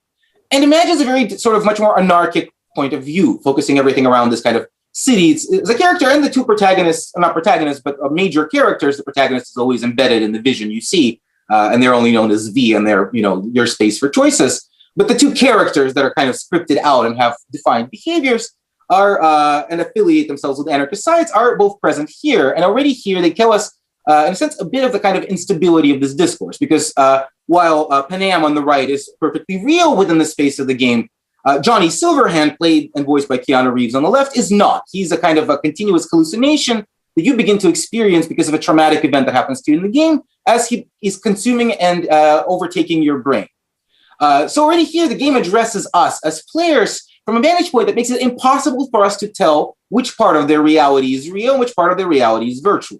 and imagines a very sort of much more anarchic point of view, focusing everything around this kind of city. It's a character and the two protagonists, not protagonists, but major characters. The protagonist is always embedded in the vision you see, and they're only known as V, and they're, your space for choices. But the two characters that are kind of scripted out and have defined behaviors are and affiliate themselves with anarchist sides are both present here. And already here, they tell us, in a sense, a bit of the kind of instability of this discourse, because while Panam on the right is perfectly real within the space of the game, Johnny Silverhand, played and voiced by Keanu Reeves on the left, is not. He's a kind of a continuous hallucination that you begin to experience because of a traumatic event that happens to you in the game as he is consuming and overtaking your brain. So already here, the game addresses us as players from a vantage point that makes it impossible for us to tell which part of their reality is real and which part of their reality is virtual.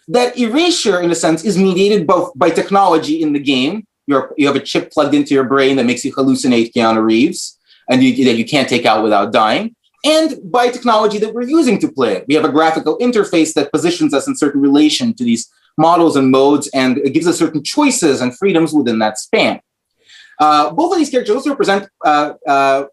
That erasure, in a sense, is mediated both by technology in the game. You have a chip plugged into your brain that makes you hallucinate Keanu Reeves, and that you can't take out without dying, and by technology that we're using to play it. We have a graphical interface that positions us in certain relation to these models and modes, and it gives us certain choices and freedoms within that span. Both of these characters also represent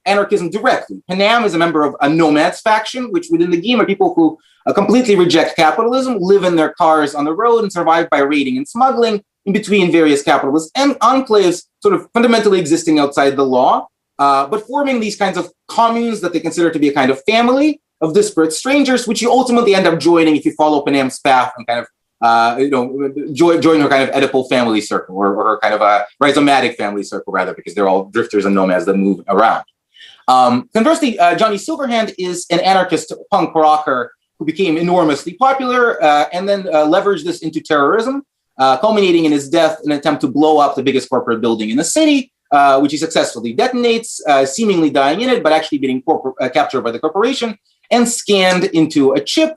anarchism directly. Panam is a member of a nomads faction, which within the game are people who completely reject capitalism, live in their cars on the road, and survive by raiding and smuggling in between various capitalist and enclaves, sort of fundamentally existing outside the law, but forming these kinds of communes that they consider to be a kind of family of disparate strangers, which you ultimately end up joining if you follow Panam's path and kind of join her kind of Oedipal family circle, or her kind of a rhizomatic family circle, rather, because they're all drifters and nomads that move around. Conversely, Johnny Silverhand is an anarchist punk rocker who became enormously popular and then leveraged this into terrorism, culminating in his death in an attempt to blow up the biggest corporate building in the city, which he successfully detonates, seemingly dying in it, but actually being captured by the corporation and scanned into a chip,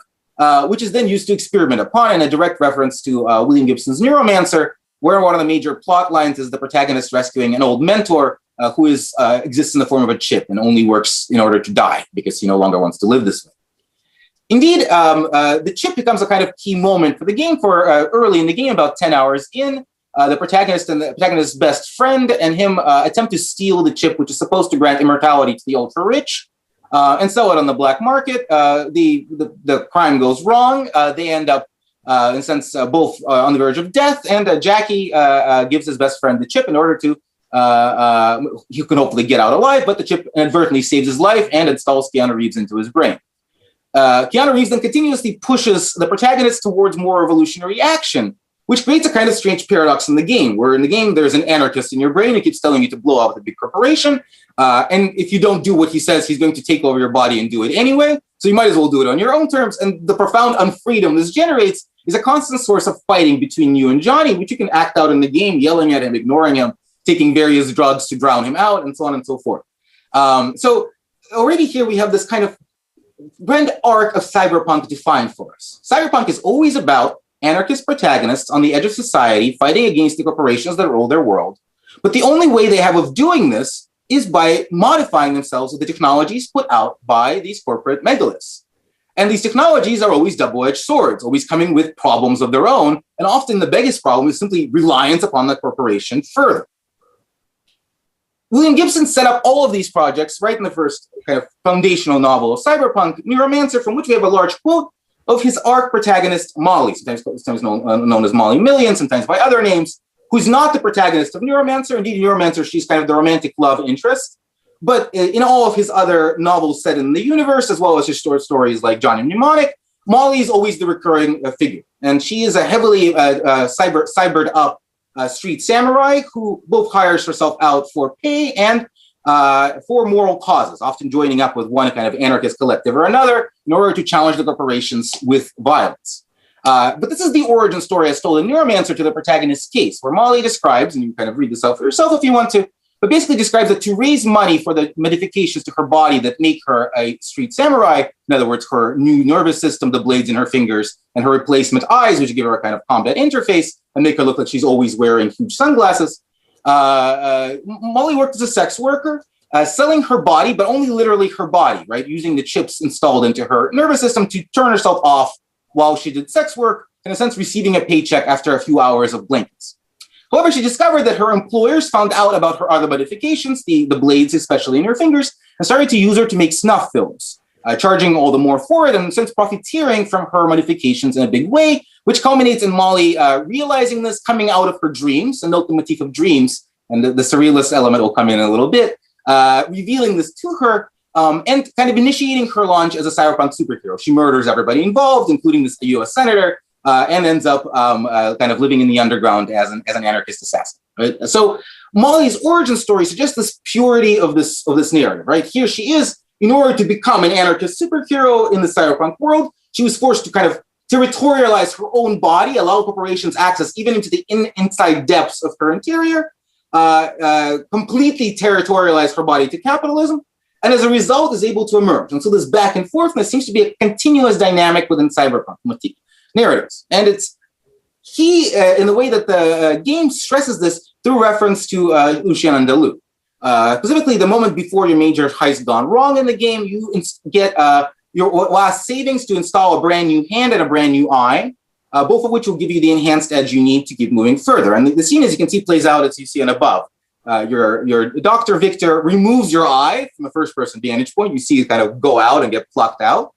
which is then used to experiment upon, in a direct reference to William Gibson's Neuromancer, where one of the major plot lines is the protagonist rescuing an old mentor who exists in the form of a chip and only works in order to die because he no longer wants to live this way. Indeed, the chip becomes a kind of key moment for the game. For early in the game, about 10 hours in, the protagonist and the protagonist's best friend and him attempt to steal the chip, which is supposed to grant immortality to the ultra-rich, and sell it on the black market. The crime goes wrong. They end up, in a sense, both on the verge of death, and Jackie gives his best friend the chip in order to, he can hopefully get out alive, but the chip inadvertently saves his life and installs Keanu Reeves into his brain. Keanu Reeves then continuously pushes the protagonist towards more revolutionary action, which creates a kind of strange paradox in the game, where in the game there's an anarchist in your brain who keeps telling you to blow up the big corporation, and if you don't do what he says, he's going to take over your body and do it anyway, so you might as well do it on your own terms. And the profound unfreedom this generates is a constant source of fighting between you and Johnny, which you can act out in the game, yelling at him, ignoring him, taking various drugs to drown him out, and so on and so forth. So already here we have this kind of grand arc of cyberpunk defined for us. Cyberpunk is always about anarchist protagonists on the edge of society fighting against the corporations that rule their world. But the only way they have of doing this is by modifying themselves with the technologies put out by these corporate megaliths. And these technologies are always double-edged swords, always coming with problems of their own. And often the biggest problem is simply reliance upon the corporation further. William Gibson set up all of these projects right in the first kind of foundational novel of cyberpunk, Neuromancer, from which we have a large quote of his arc protagonist, Molly, sometimes known as Molly Million, sometimes by other names, who's not the protagonist of Neuromancer. Indeed, Neuromancer, she's kind of the romantic love interest. But in all of his other novels set in the universe, as well as his short stories like Johnny Mnemonic, Molly is always the recurring figure. And she is a heavily cybered up street samurai who both hires herself out for pay and for moral causes, often joining up with one kind of anarchist collective or another in order to challenge the corporations with violence. But this is the origin story as told in Neuromancer to the protagonist's case, where Molly describes, and you can kind of read this out for yourself if you want to, but basically describes that to raise money for the modifications to her body that make her a street samurai, in other words, her new nervous system, the blades in her fingers, and her replacement eyes, which give her a kind of combat interface and make her look like she's always wearing huge sunglasses, Molly worked as a sex worker, selling her body, but only literally her body, right? Using the chips installed into her nervous system to turn herself off while she did sex work, in a sense, receiving a paycheck after a few hours of blankets. However, she discovered that her employers found out about her other modifications, the blades, especially in her fingers, and started to use her to make snuff films, charging all the more for it, and since profiteering from her modifications in a big way, which culminates in Molly realizing this, coming out of her dreams, and note the motif of dreams, and the surrealist element will come in a little bit, revealing this to her, and kind of initiating her launch as a cyberpunk superhero. She murders everybody involved, including this US senator, and ends up kind of living in the underground as an anarchist assassin. Right? So Molly's origin story suggests this purity of this narrative. Right here, she is, in order to become an anarchist superhero in the cyberpunk world, she was forced to kind of territorialize her own body, allow corporations access even into the inside depths of her interior, completely territorialize her body to capitalism, and as a result is able to emerge. And so this back and forthness seems to be a continuous dynamic within cyberpunk narratives. And it's key in the way that the game stresses this through reference to Lucien and Deleuze. Specifically, the moment before your major heist gone wrong in the game, you get your last savings to install a brand new hand and a brand new eye, both of which will give you the enhanced edge you need to keep moving further. And the scene, as you can see, plays out as you see on above. Your Dr. Victor removes your eye from a first-person vantage point. You see it kind of go out and get plucked out.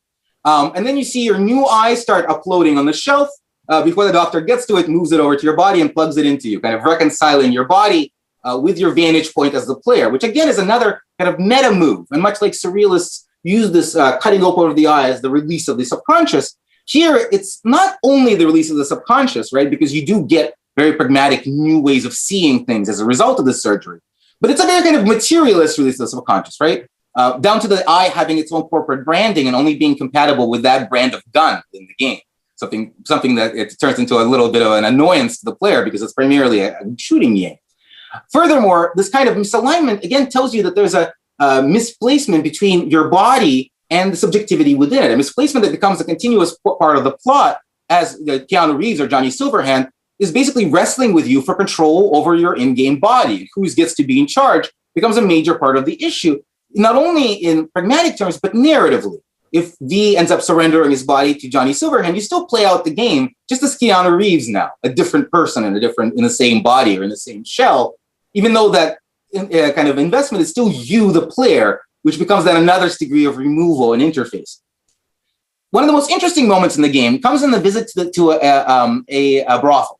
And then you see your new eye start uploading on the shelf. Before the doctor gets to it, moves it over to your body and plugs it into you, kind of reconciling your body with your vantage point as the player, which again is another kind of meta move. And much like surrealists use this cutting open of the eye as the release of the subconscious, here it's not only the release of the subconscious, right? Because you do get very pragmatic new ways of seeing things as a result of this surgery, but it's a very kind of materialist release of the subconscious, right? Down to the eye having its own corporate branding and only being compatible with that brand of gun in the game. Something that it turns into a little bit of an annoyance to the player because it's primarily a shooting game. Furthermore, this kind of misalignment again tells you that there's a misplacement between your body and the subjectivity within it, a misplacement that becomes a continuous part of the plot as Keanu Reeves or Johnny Silverhand is basically wrestling with you for control over your in-game body. Who gets to be in charge becomes a major part of the issue, not only in pragmatic terms, but narratively. If V ends up surrendering his body to Johnny Silverhand, you still play out the game just as Keanu Reeves now, a different person in the same body or in the same shell, even though that kind of investment is still you, the player, which becomes then another degree of removal and interface. One of the most interesting moments in the game comes in the visit to a brothel.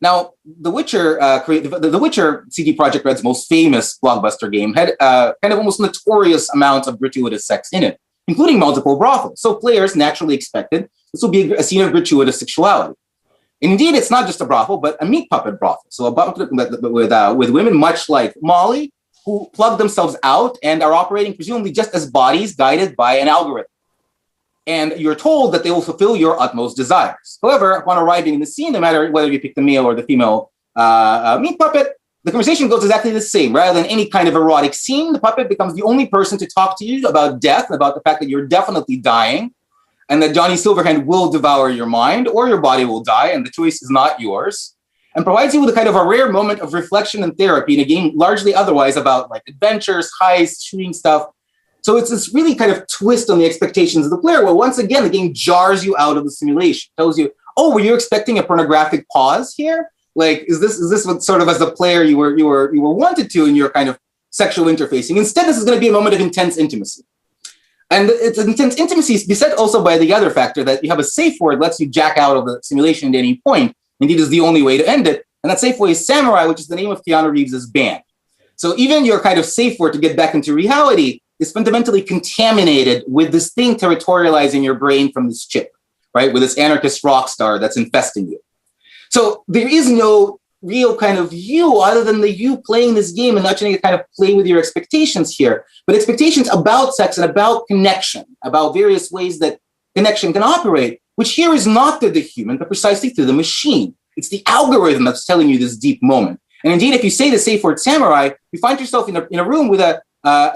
Now, The Witcher, the Witcher CD Projekt Red's most famous blockbuster game had kind of almost notorious amounts of gratuitous sex in it, including multiple brothels. So players naturally expected this will be a scene of gratuitous sexuality. Indeed, it's not just a brothel, but a meat puppet brothel. So with women much like Molly, who plug themselves out and are operating presumably just as bodies guided by an algorithm. And you're told that they will fulfill your utmost desires. However, upon arriving in the scene, no matter whether you pick the male or the female meat puppet, the conversation goes exactly the same. Rather than any kind of erotic scene, the puppet becomes the only person to talk to you about death, about the fact that you're definitely dying, and that Johnny Silverhand will devour your mind or your body will die, and the choice is not yours, and provides you with a kind of a rare moment of reflection and therapy in a game largely otherwise about like adventures, heists, shooting stuff. So it's this really kind of twist on the expectations of the player, where once again, the game jars you out of the simulation, tells you, oh, were you expecting a pornographic pause here? Like, is this what sort of as a player you were wanted to in your kind of sexual interfacing? Instead, this is going to be a moment of intense intimacy. And it's intense intimacy is beset also by the other factor that you have a safe word lets you jack out of the simulation at any point. Indeed, is the only way to end it. And that safe word is Samurai, which is the name of Keanu Reeves' band. So even your kind of safe word to get back into reality is fundamentally contaminated with this thing territorializing your brain from this chip, right? With this anarchist rock star that's infesting you. So there is no real kind of you other than the you playing this game and not trying to kind of play with your expectations here, but expectations about sex and about connection, about various ways that connection can operate, which here is not through the human, but precisely through the machine. It's the algorithm that's telling you this deep moment. And indeed, if you say the safe word Samurai, you find yourself in a room with a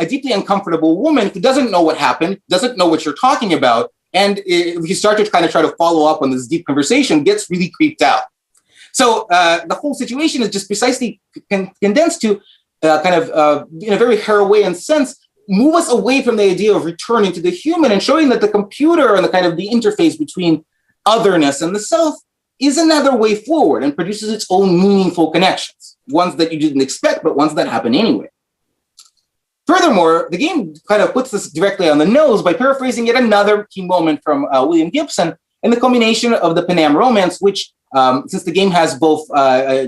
deeply uncomfortable woman who doesn't know what happened, doesn't know what you're talking about, and if you start to kind of try to follow up on this deep conversation, gets really creeped out. So the whole situation is just precisely condensed to in a very Heraoian sense, move us away from the idea of returning to the human and showing that the computer and the kind of the interface between otherness and the self is another way forward and produces its own meaningful connections, ones that you didn't expect, but ones that happen anyway. Furthermore, the game kind of puts this directly on the nose by paraphrasing yet another key moment from William Gibson in the culmination of the Panam romance, which, since the game has both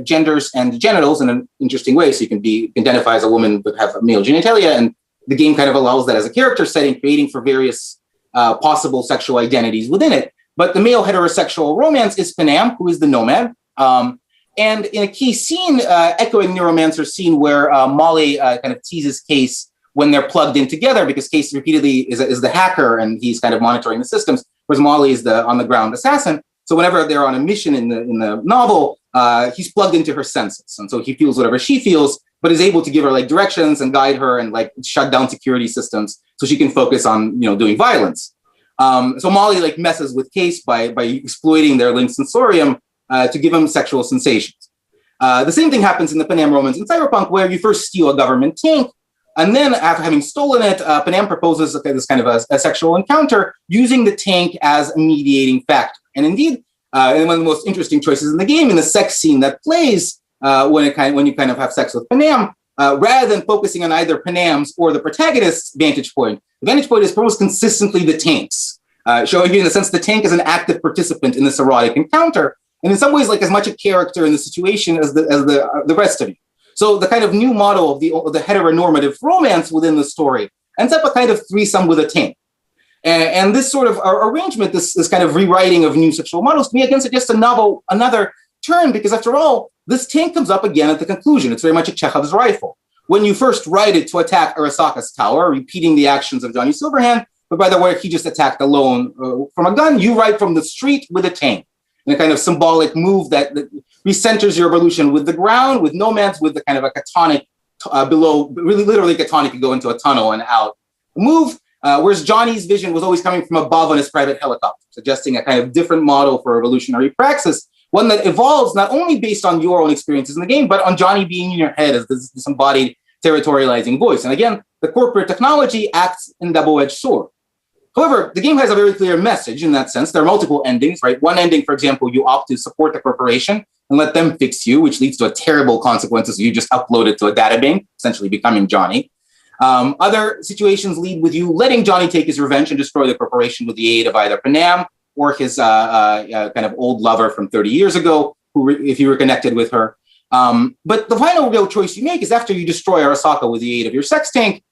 genders and genitals in an interesting way, so you can identify as a woman but have male genitalia, and the game kind of allows that as a character setting, creating for various possible sexual identities within it. But the male heterosexual romance is Panam, who is the nomad. And in a key scene, echoing Neuromancer's scene where Molly kind of teases Case when they're plugged in together, because Case repeatedly is the hacker and he's kind of monitoring the systems, whereas Molly is the on-the-ground assassin. So whenever they're on a mission in the novel, he's plugged into her senses. And so he feels whatever she feels, but is able to give her like directions and guide her and like shut down security systems so she can focus on, doing violence. So Molly like messes with Case by exploiting their linked sensorium to give him sexual sensations. The same thing happens in the Panam romance in Cyberpunk, where you first steal a government tank, and then after having stolen it, Panam proposes this kind of a sexual encounter using the tank as a mediating factor. And indeed, and one of the most interesting choices in the game, in the sex scene that plays when you kind of have sex with Panam, rather than focusing on either Panam's or the protagonist's vantage point, the vantage point is almost consistently the tank's, showing you in a sense the tank is an active participant in this erotic encounter, and in some ways like as much a character in the situation as the rest of you. So the kind of new model of the heteronormative romance within the story ends up a kind of threesome with a tank. And this sort of arrangement, this kind of rewriting of new sexual models, to me again suggests another turn, because after all, this tank comes up again at the conclusion. It's very much a Chekhov's rifle. When you first ride it to attack Arasaka's tower, repeating the actions of Johnny Silverhand, but by the way, he just attacked alone from a gun, you ride from the street with a tank. In a kind of symbolic move that recenters your evolution with the ground, with nomads, with the kind of a catonic below, really literally catonic, you go into a tunnel and out move, whereas Johnny's vision was always coming from above on his private helicopter, suggesting a kind of different model for evolutionary praxis, one that evolves not only based on your own experiences in the game, but on Johnny being in your head as this disembodied territorializing voice. And again, the corporate technology acts in double-edged sword. However, the game has a very clear message in that sense. There are multiple endings, right? One ending, for example, you opt to support the corporation and let them fix you, which leads to a terrible consequences. You just upload it to a databank, essentially becoming Johnny. Other situations lead with you letting Johnny take his revenge and destroy the corporation with the aid of either Panam or his kind of old lover from 30 years ago, if you were connected with her. But the final real choice you make is after you destroy Arasaka with the aid of your sex tank,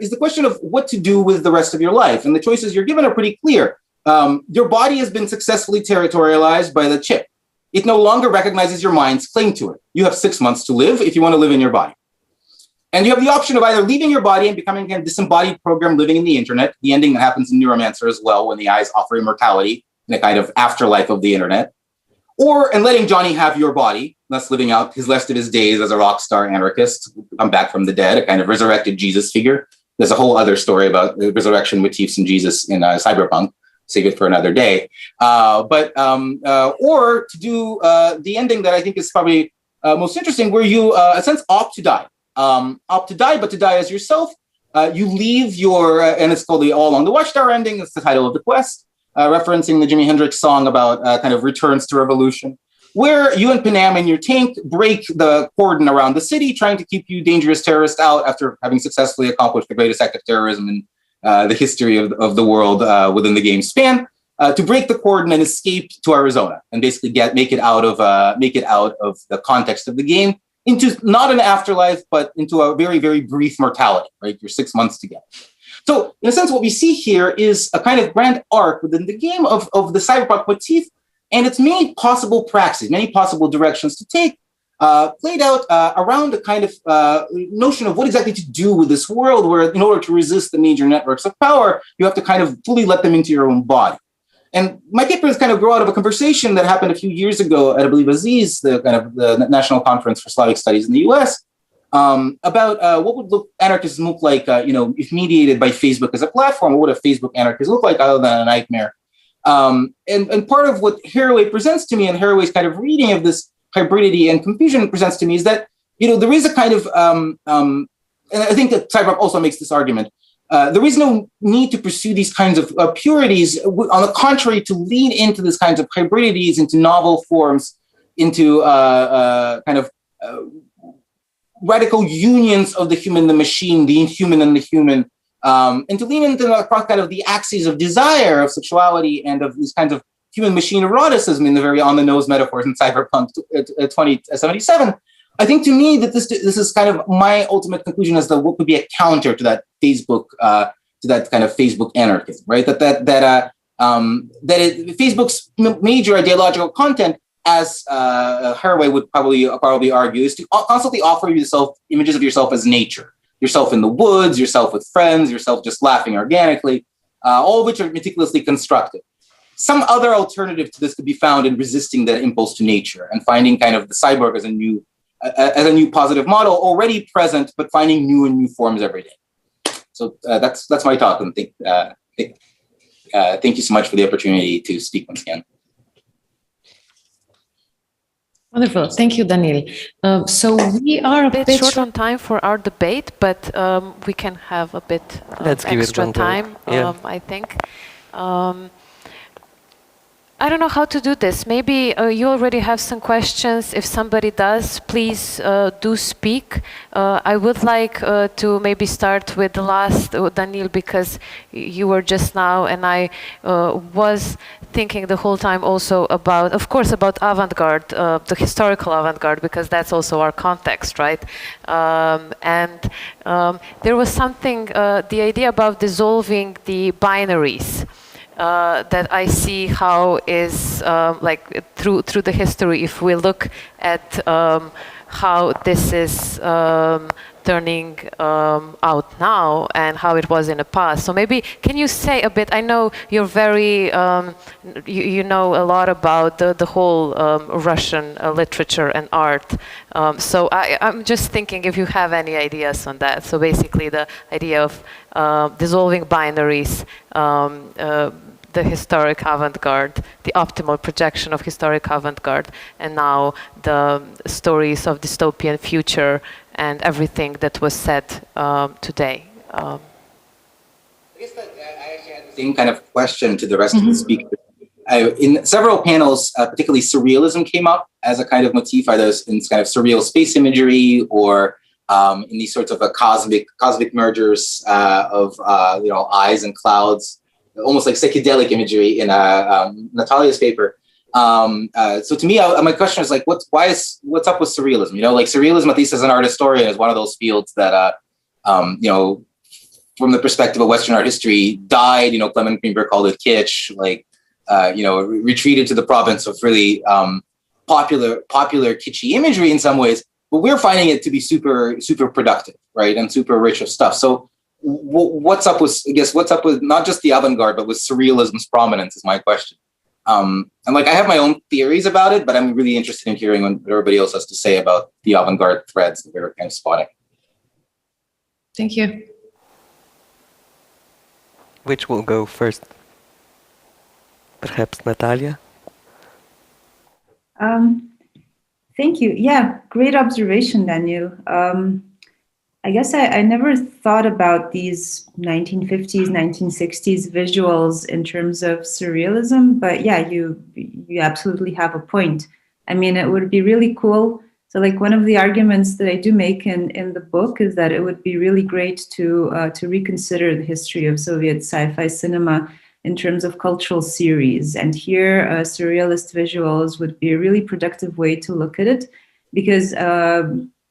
is the question of what to do with the rest of your life. And the choices you're given are pretty clear. Your body has been successfully territorialized by the chip. It no longer recognizes your mind's claim to it. You have 6 months to live if you want to live in your body. And you have the option of either leaving your body and becoming a disembodied program living in the internet, the ending that happens in Neuromancer as well, when the eyes offer immortality in a kind of afterlife of the internet, and letting Johnny have your body, thus living out his rest of his days as a rock star anarchist, come back from the dead, a kind of resurrected Jesus figure. There's a whole other story about the resurrection motifs in Jesus in Cyberpunk. Save it for another day. Or to do the ending that I think is probably most interesting, where you, in a sense, opt to die. Opt to die, but to die as yourself. You leave your, and it's called the All Along the Watchtower ending. It's the title of the quest, referencing the Jimi Hendrix song about kind of returns to revolution, where you and Panam and your tank break the cordon around the city, trying to keep you dangerous terrorists out after having successfully accomplished the greatest act of terrorism in the history of the world within the game's span, to break the cordon and escape to Arizona and basically make it out of the context of the game into not an afterlife, but into a very, very brief mortality, right? You're 6 months together. So in a sense, what we see here is a kind of grand arc within the game of the cyberpunk motif and its many possible praxis, many possible directions to take, played out around a kind of notion of what exactly to do with this world where in order to resist the major networks of power, you have to kind of fully let them into your own body. And my papers kind of grow out of a conversation that happened a few years ago at, I believe, Aziz, the National Conference for Slavic Studies in the US, about what would anarchism look like, if mediated by Facebook as a platform. What would a Facebook anarchist look like other than a nightmare? And part of what Haraway presents to me and Haraway's kind of reading of this hybridity and confusion presents to me is that, there is a kind of, and I think that Cyberpunk also makes this argument, there is no need to pursue these kinds of purities. On the contrary, to lean into these kinds of hybridities, into novel forms, into kind of radical unions of the human, the machine, the inhuman and the human, and to lean into kind of the axes of desire, of sexuality, and of these kinds of human-machine eroticism in the very on-the-nose metaphors in Cyberpunk 2077. I think to me that this is kind of my ultimate conclusion as to what could be a counter to that Facebook, to that kind of Facebook anarchism, right? Facebook's major ideological content, as Haraway would probably argue, is to constantly offer yourself images of yourself as nature, yourself in the woods, yourself with friends, yourself just laughing organically, all of which are meticulously constructed. Some other alternative to this could be found in resisting that impulse to nature and finding kind of the cyborg as a new positive model already present, but finding new and new forms every day. So that's my talk, and thank you so much for the opportunity to speak once again. Wonderful. Thank you, Daniel. So we are a bit short on time for our debate, but we can have a bit extra time, I think. I don't know how to do this. Maybe you already have some questions. If somebody does, please do speak. I would like to maybe start with the last, Daniel, because you were just now, and I was thinking the whole time also about, of course, about avant-garde, the historical avant-garde, because that's also our context, right? And there was something, the idea about dissolving the binaries. That I see how is like through the history, if we look at how this is turning out now and how it was in the past. So maybe can you say a bit, I know you're very, you know a lot about the whole Russian literature and art. So I'm just thinking if you have any ideas on that. So basically the idea of dissolving binaries, the historic avant-garde, the optimal projection of historic avant-garde, and now the stories of dystopian future and everything that was said today. I guess that I actually had the same kind of question to the rest of the speakers. In several panels, particularly surrealism came up as a kind of motif, either in kind of surreal space imagery or in these sorts of cosmic mergers of eyes and clouds, almost like psychedelic imagery in Natalia's paper. So to me, my question is like, what's up with surrealism? Like surrealism, at least as an art historian, is one of those fields that, from the perspective of Western art history, died. Clement Greenberg called it kitsch. Like, retreated to the province of really popular kitschy imagery in some ways. But we're finding it to be super productive, right, and super rich of stuff. So what's up with not just the avant-garde, but with surrealism's prominence is my question. And like I have my own theories about it, but I'm really interested in hearing what everybody else has to say about the avant-garde threads that we're kind of spotting. Thank you. Which will go first? Perhaps Natalia? Thank you. Yeah, great observation, Daniel. I guess I never thought about these 1950s, 1960s visuals in terms of surrealism, but yeah, you absolutely have a point. I mean, it would be really cool. So like one of the arguments that I do make in the book is that it would be really great to reconsider the history of Soviet sci-fi cinema in terms of cultural series. And here, surrealist visuals would be a really productive way to look at it because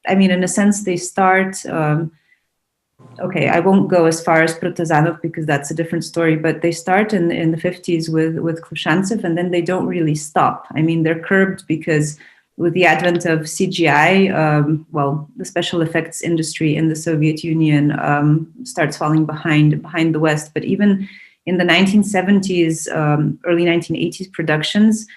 I mean, in a sense, they start, okay, I won't go as far as Protazanov because that's a different story, but they start in the 50s with Khrushchev, and then they don't really stop. I mean, they're curbed because with the advent of CGI, the special effects industry in the Soviet Union starts falling behind the West. But even in the 1970s, early 1980s productions,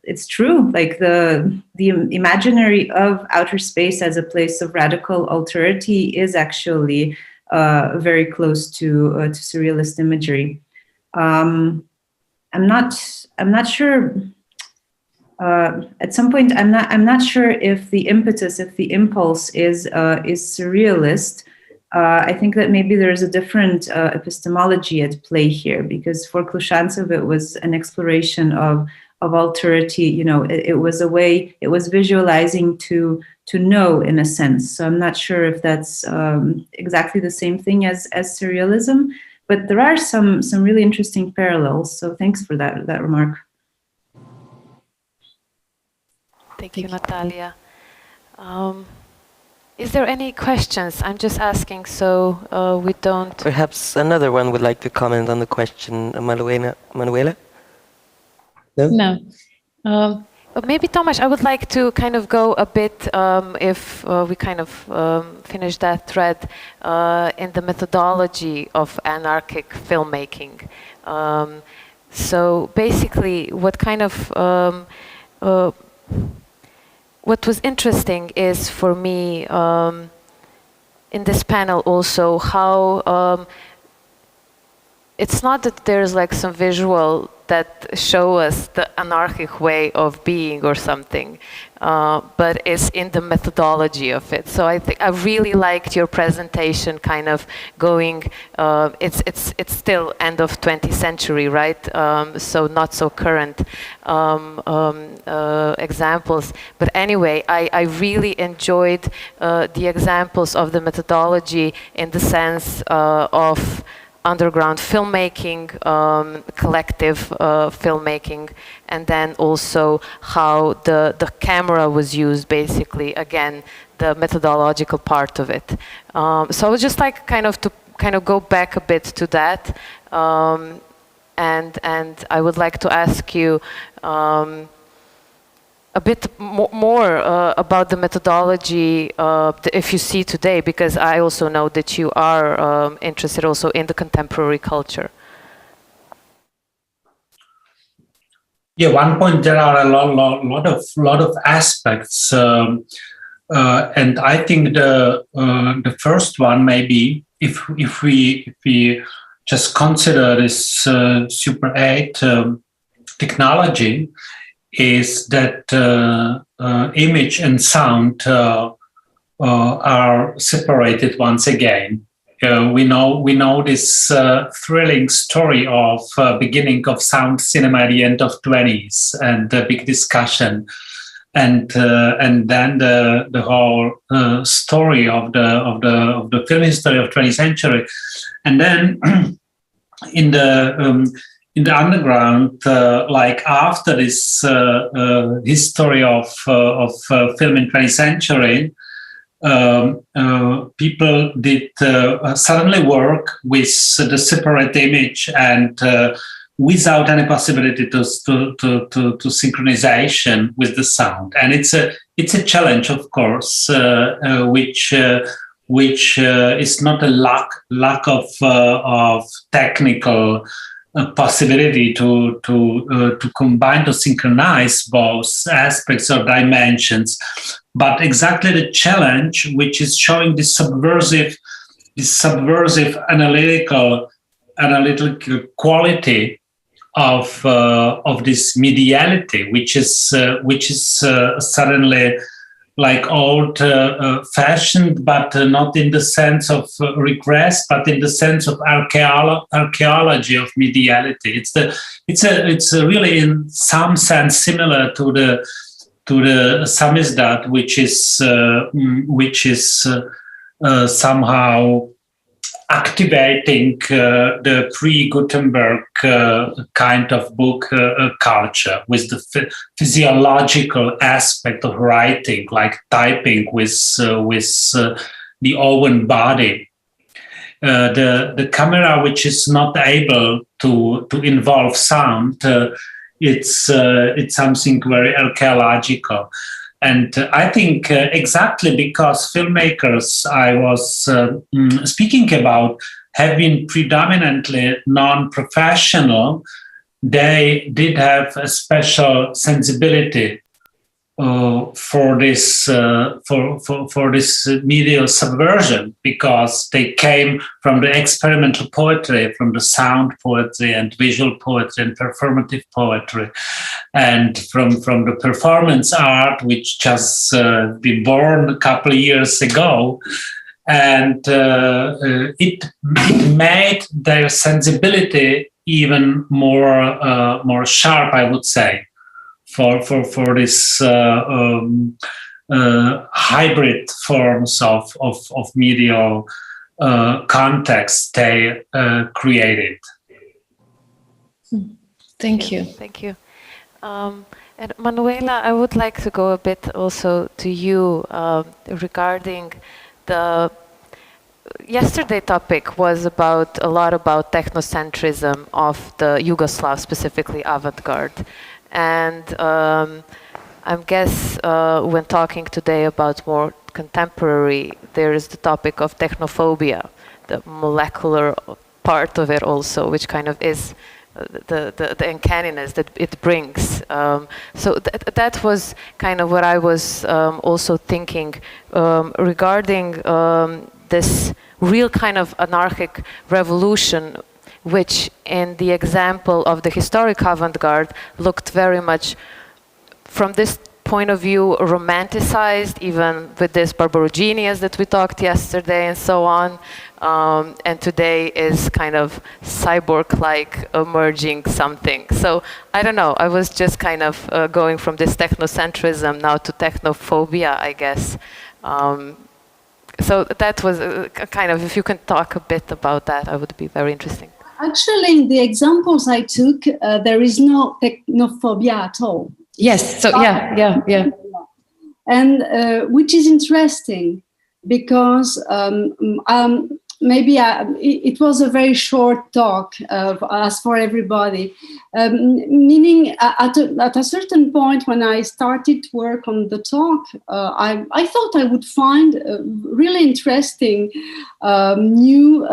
it's true, like the imaginary of outer space as a place of radical alterity is actually very close to surrealist imagery. I'm not sure. at some point, I'm not sure if the impetus, if the impulse is surrealist. I think that maybe there's a different epistemology at play here, because for Klushantsev it was an exploration of alterity. You know, it was a way, it was visualizing to know, in a sense. So I'm not sure if that's exactly the same thing as surrealism, but there are some really interesting parallels. So thanks for that remark. Thank you, Natalia. Is there any questions? I'm just asking so we don't... Perhaps another one would like to comment on the question. Manuela? No. But maybe, Tomasz, I would like to kind of go a bit, if we kind of finish that thread, in the methodology of anarchic filmmaking. So basically, what kind of... what was interesting is, for me, in this panel also, how it's not that there's like some visual that show us the anarchic way of being or something, but it's in the methodology of it. So I think I really liked your presentation, kind of going. It's still end of 20th century, right? So not so current examples. But anyway, I really enjoyed the examples of the methodology in the sense of underground filmmaking, collective filmmaking, and then also how the camera was used, basically, again, the methodological part of it. So I would just like to go back a bit to that, and I would like to ask you a bit more about the methodology if you see today, because I also know that you are interested also in the contemporary culture. Yeah, one point, there are a lot of aspects, and I think the first one, maybe if we just consider this Super 8 technology, is that image and sound are separated once again. We know this thrilling story of beginning of sound cinema at the end of 20s, and the big discussion, and then the whole story of the film history of 20th century, and then in the underground, like after this history of film in 20th century, people did suddenly work with the separate image and without any possibility to synchronization with the sound. And it's a challenge, of course, which is not a lack of technical possibility to combine, to synchronize both aspects or dimensions, but exactly the challenge, which is showing this subversive analytical quality of this mediality, which is suddenly like old fashioned, but not in the sense of regress, but in the sense of archaeology of mediality. It's really in some sense similar to the samizdat, which is somehow activating the pre-Gutenberg kind of book culture with the physiological aspect of writing, like typing with the own body. The camera, which is not able to involve sound, it's something very archaeological. And I think exactly because filmmakers I was speaking about have been predominantly non-professional, they did have a special sensibility for this medial subversion, because they came from the experimental poetry, from the sound poetry and visual poetry and performative poetry, and from the performance art, which just been born a couple of years ago. And it made their sensibility even more sharp, I would say, for this hybrid forms of medial context they created. Thank you. Thank you. And Manuela, I would like to go a bit also to you regarding yesterday topic was a lot about technocentrism of the Yugoslav, specifically avant-garde. And I guess when talking today about more contemporary, there is the topic of technophobia, the molecular part of it also, which kind of is the uncanniness that it brings. So that was kind of what I was also thinking regarding this real kind of anarchic revolution, which in the example of the historic avant-garde looked very much, from this point of view, romanticized, even with this Barbarogenius that we talked yesterday and so on. And today is kind of cyborg-like emerging something. So I don't know, I was just kind of going from this technocentrism now to technophobia, I guess. So that was kind of, if you can talk a bit about that, I would be very interesting. Actually, in the examples I took, there is no technophobia at all. Yes, so yeah. And which is interesting, because maybe it was a very short talk as for everybody, meaning at a certain point when I started to work on the talk, I thought I would find really interesting new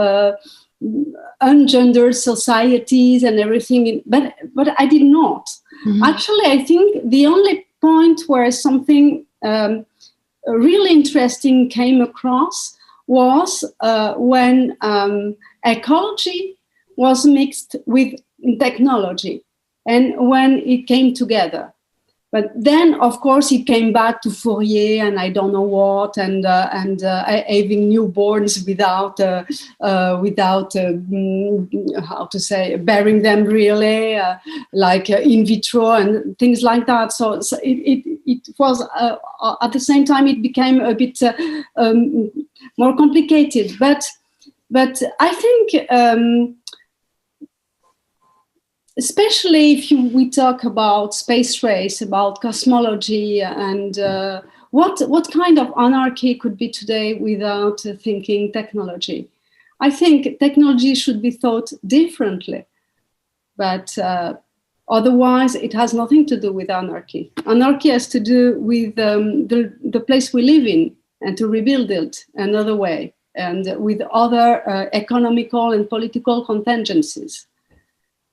ungendered societies and everything, but I did not. Mm-hmm. Actually, I think the only point where something really interesting came across was when ecology was mixed with technology, and when it came together. But then, of course, it came back to Fourier and I don't know what, and having newborns without how to say, bearing them really, like in vitro and things like that. So it was at the same time it became a bit more complicated. But I think. Especially if we talk about space race, about cosmology, and what kind of anarchy could be today without thinking technology? I think technology should be thought differently, but otherwise it has nothing to do with anarchy. Anarchy has to do with the place we live in, and to rebuild it another way, and with other economical and political contingencies.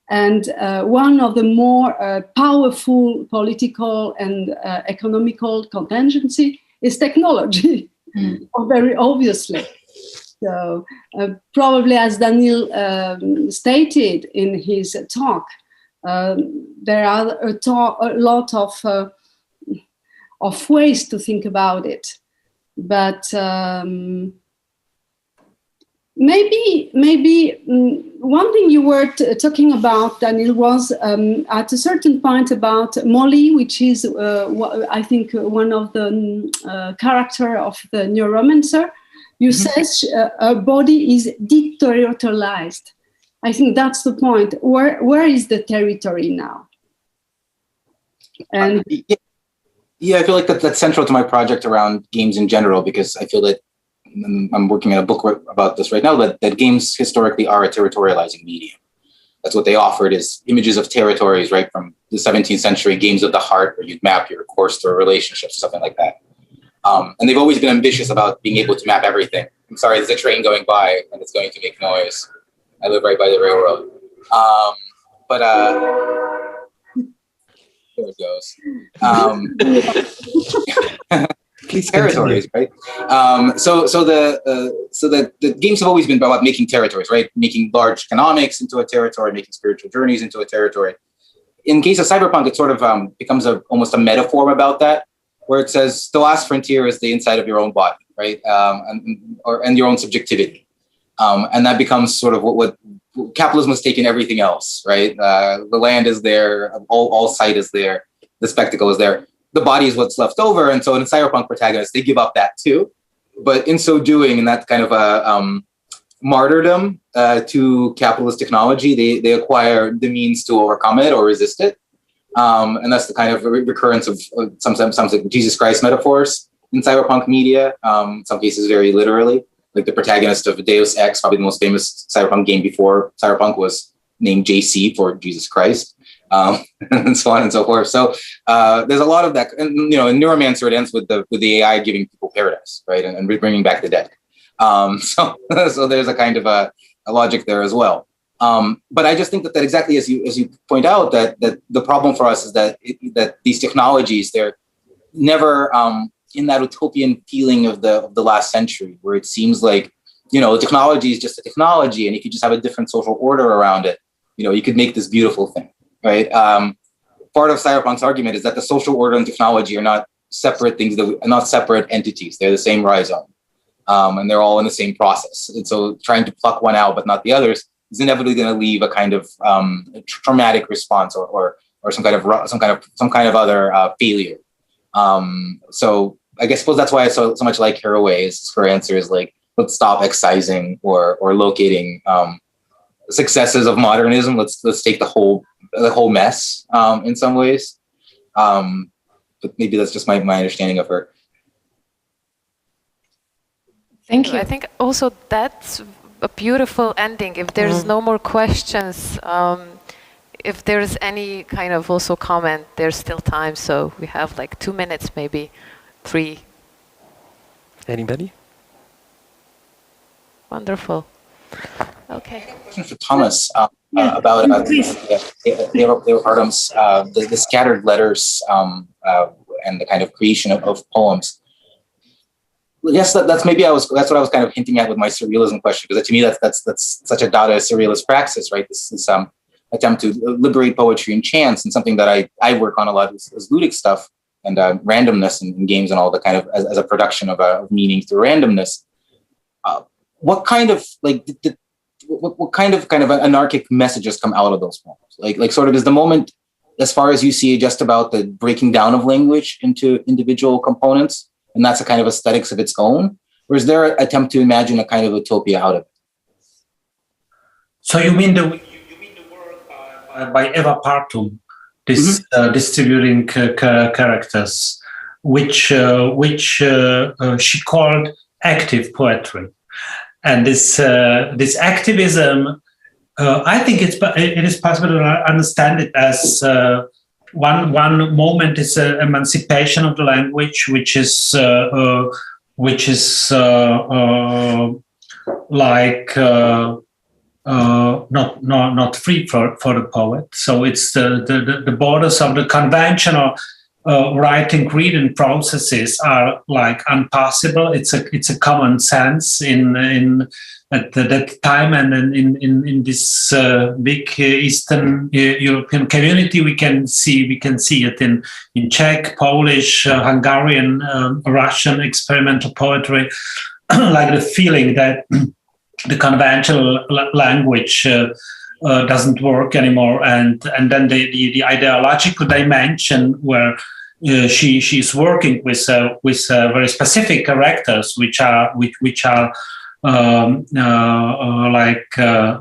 And one of the more powerful political and economical contingency is technology, very obviously. So probably, as Daniel stated in his talk, there are a lot of ways to think about it, but maybe one thing you were talking about, Daniel, was at a certain point about Molly, which is I think one of the character of the Neuromancer. You says her body is deterritorialized. I think that's the point. Where is the territory now? And yeah, I feel like that's central to my project around games in general, because I feel that I'm working on a book about this right now, that games historically are a territorializing medium. That's what they offered, is images of territories, right, from the 17th century, games of the heart, where you'd map your course through relationships, something like that. And they've always been ambitious about being able to map everything. I'm sorry, there's a train going by and it's going to make noise. I live right by the railroad. there it goes. These territories, right? So the games have always been about making territories, right? Making large economics into a territory, making spiritual journeys into a territory. In case of cyberpunk, it sort of becomes almost a metaphor about that, where it says the last frontier is the inside of your own body, right? And your own subjectivity. And that becomes sort of what capitalism has taken everything else, right? The land is there, all sight is there, the spectacle is there. The body is what's left over. And so in cyberpunk protagonists, they give up that too. But in so doing, in that kind of a martyrdom to capitalist technology, they acquire the means to overcome it or resist it. And that's the kind of recurrence of sometimes like Jesus Christ metaphors in cyberpunk media, in some cases very literally. Like the protagonist of Deus Ex, probably the most famous cyberpunk game before cyberpunk, was named JC for Jesus Christ. And so on and so forth. So there's a lot of that, and in Neuromancer it ends with the AI giving people paradise, right, and bringing back the dead. So there's a kind of a logic there as well. But I just think that exactly as you point out, that the problem for us is that these technologies, they're never in that utopian feeling of the last century, where it seems like the technology is just a technology, and you could just have a different social order around it. You could make this beautiful thing. Right. Part of cyberpunk's argument is that the social order and technology are not separate things, not separate entities. They're the same rhizome, and they're all in the same process. And so, trying to pluck one out but not the others is inevitably going to leave a kind of traumatic response or some kind of other failure. So, I suppose that's why I so much like Her Ways. Her answer is like, let's stop excising or locating successes of modernism. Let's take the whole mess in some ways. But maybe that's just my understanding of her. Thank you. I think also that's a beautiful ending. If there's no more questions, if there's any kind of also comment, there's still time. So we have like 2 minutes, maybe 3. Anybody? Wonderful. Okay. Question for Thomas about Leopardum's the scattered letters and the kind of creation of poems. Yes, that's what I was kind of hinting at with my surrealism question, because to me that's such a Dada surrealist praxis, right? This attempt to liberate poetry and chance, and something that I work on a lot is ludic stuff and randomness in games and all the kind of as a production of meaning through randomness. What kind of what kind of anarchic messages come out of those poems? Like sort of is the moment, as far as you see, just about the breaking down of language into individual components, and that's a kind of aesthetics of its own? Or is there an attempt to imagine a kind of utopia out of it? So you mean the work by Eva Partum, this distributing characters, which she called active poetry. And this activism, I think it is possible to understand it as one moment is emancipation of the language, which is like not free for the poet. So it's the borders of the conventional writing, reading processes are like unpassable. It's a common sense at that time, and in this big Eastern European community, we can see it in Czech, Polish, Hungarian, Russian experimental poetry, like the feeling that the conventional language doesn't work anymore, and then the ideological dimension where she's working with very specific characters which are like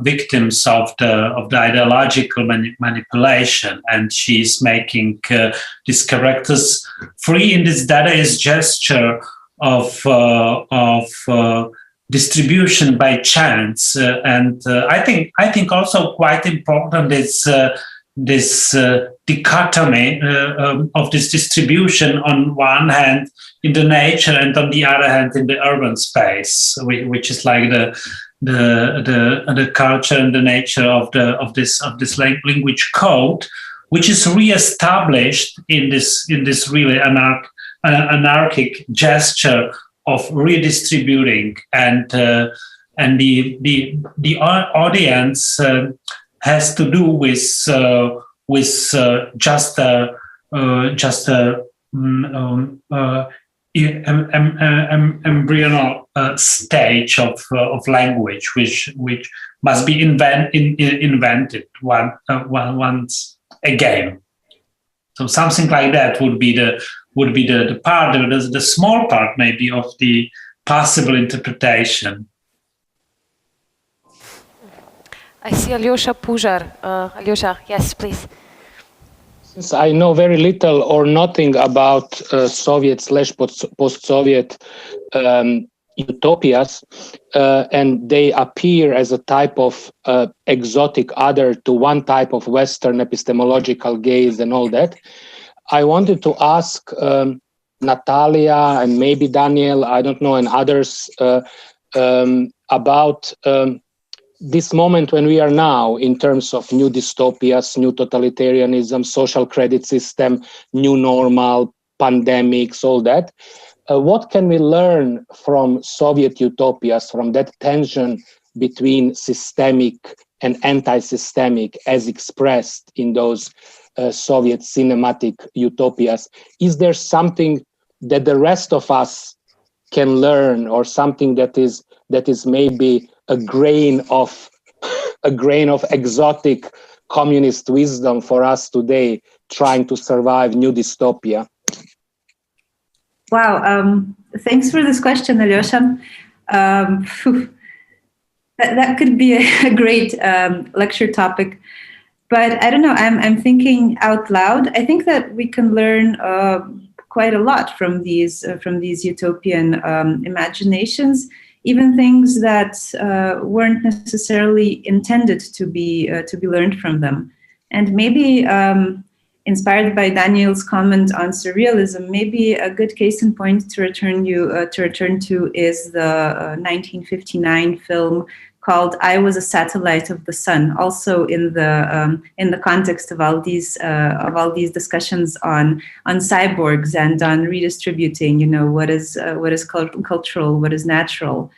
victims of the ideological manipulation, and she's making these characters free in this Dadaist gesture of distribution by chance, and I think also quite important is this dichotomy of this distribution on one hand in the nature and on the other hand in the urban space, which is like the culture and the nature of this language code, which is re-established in this really anarchic gesture of redistributing, and the audience has to do with just a embryonal stage of language, which must be invented once again. So something like that would be the part, the small part maybe of the possible interpretation. I see Alyosha Pujar. Alyosha, yes, please. Since I know very little or nothing about Soviet/post-Soviet utopias, and they appear as a type of exotic other to one type of Western epistemological gaze and all that, I wanted to ask Natalia and maybe Daniel, I don't know, and others about this moment when we are now in terms of new dystopias, new totalitarianism, social credit system, new normal, pandemics, all that. What can we learn from Soviet utopias, from that tension between systemic and anti-systemic as expressed in those Soviet cinematic utopias? Is there something that the rest of us can learn, or something that is maybe a grain of exotic communist wisdom for us today, trying to survive new dystopia? Wow, thanks for this question, Alyosha. That could be a great lecture topic, but I don't know. I'm thinking out loud. I think that we can learn quite a lot from these utopian imaginations, even things that weren't necessarily intended to be learned from them. And maybe inspired by Daniel's comment on surrealism, maybe a good case in point to return to is the 1959 film called "I Was a Satellite of the Sun," also in the context of all these discussions on cyborgs and on redistributing, what is cultural, what is natural.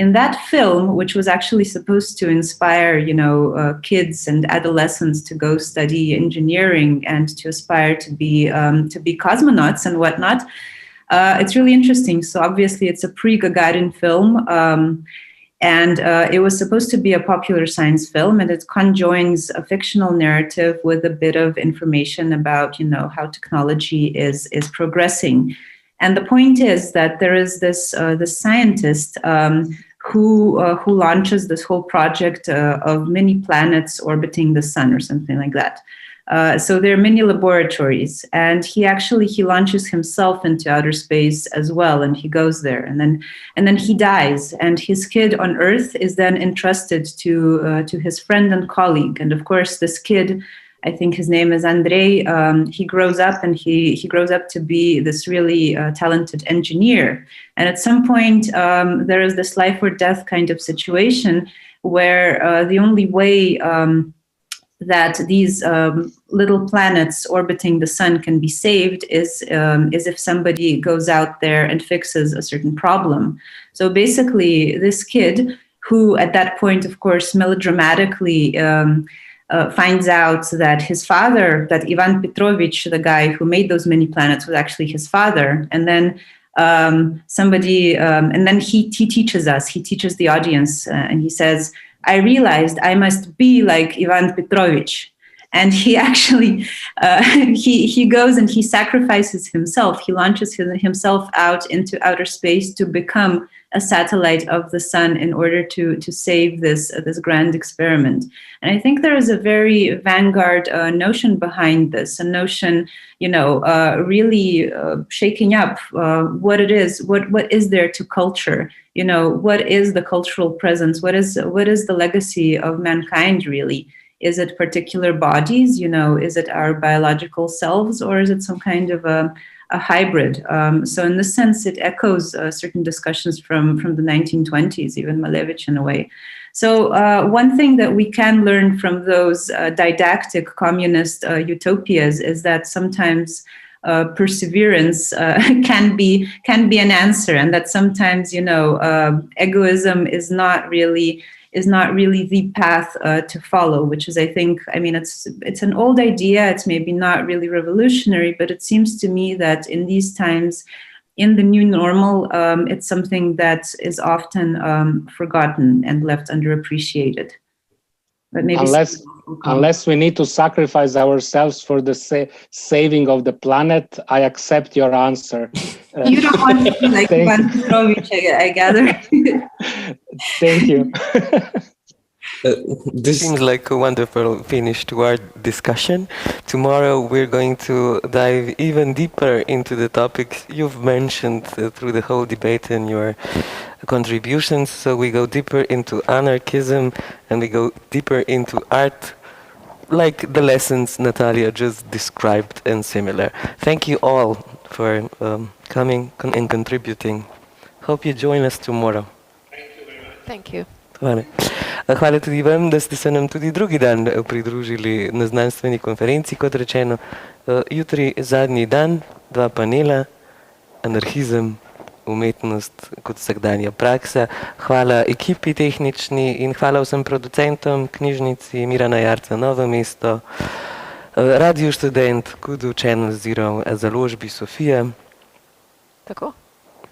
In that film, which was actually supposed to inspire, kids and adolescents to go study engineering and to aspire to be cosmonauts and whatnot, it's really interesting. So obviously, it's a pre-Gagarin film. And it was supposed to be a popular science film, and it conjoins a fictional narrative with a bit of information about, how technology is progressing. And the point is that there is this scientist who launches this whole project of many planets orbiting the sun or something like that. So there are many laboratories, and he launches himself into outer space as well, and he goes there, and then he dies, and his kid on Earth is then entrusted to his friend and colleague, and of course this kid, I think his name is Andrei. He grows up, and he grows up to be this really talented engineer. And at some point, there is this life or death kind of situation where the only way that these little planets orbiting the sun can be saved is if somebody goes out there and fixes a certain problem. So basically, this kid, who at that point, of course, melodramatically finds out that his father, that Ivan Petrovich, the guy who made those many planets, was actually his father. And then and then he teaches the audience, and he says, "I realized I must be like Ivan Petrovich." And he actually, he goes and he sacrifices himself. He launches himself out into outer space to become a satellite of the sun in order to save this grand experiment. And I think there is a very vanguard notion behind this, a notion, really shaking up what it is, what is there to culture, what is the cultural presence, what is the legacy of mankind really? Is it particular bodies, is it our biological selves, or is it some kind of a hybrid. So in this sense, it echoes certain discussions from the 1920s, even Malevich in a way. So one thing that we can learn from those didactic communist utopias is that sometimes perseverance can be an answer, and that sometimes, you know, egoism is not really the path to follow, which is, I think, I mean, it's an old idea. It's maybe not really revolutionary, but it seems to me that in these times, in the new normal, it's something that is often forgotten and left underappreciated. But maybe unless we need to sacrifice ourselves for the saving of the planet, I accept your answer. You don't want to be like Ivan Petrovich, I gather. Thank you. This seems like a wonderful finish to our discussion. Tomorrow we're going to dive even deeper into the topics you've mentioned through the whole debate and your contributions. So we go deeper into anarchism and we go deeper into art, like the lessons Natalia just described and similar. Thank you all for coming and contributing. Hope you join us tomorrow. Thank you. Hvala tudi vam, da ste se nam tudi drugi dan pridružili na znanstveni konferenci. Kot rečeno, jutri zadnji dan, 2 panela, anarhizem, umetnost kot vsakdanja praksa. Hvala ekipi tehnični in hvala vsem producentom, knjižnici Mirana Jarca Novo mesto, Radio Študent, Kudu Channel Zero, založbi Sofija. Tako.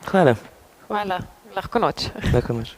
Hvala. Hvala. Lahko noč. Lahko noč.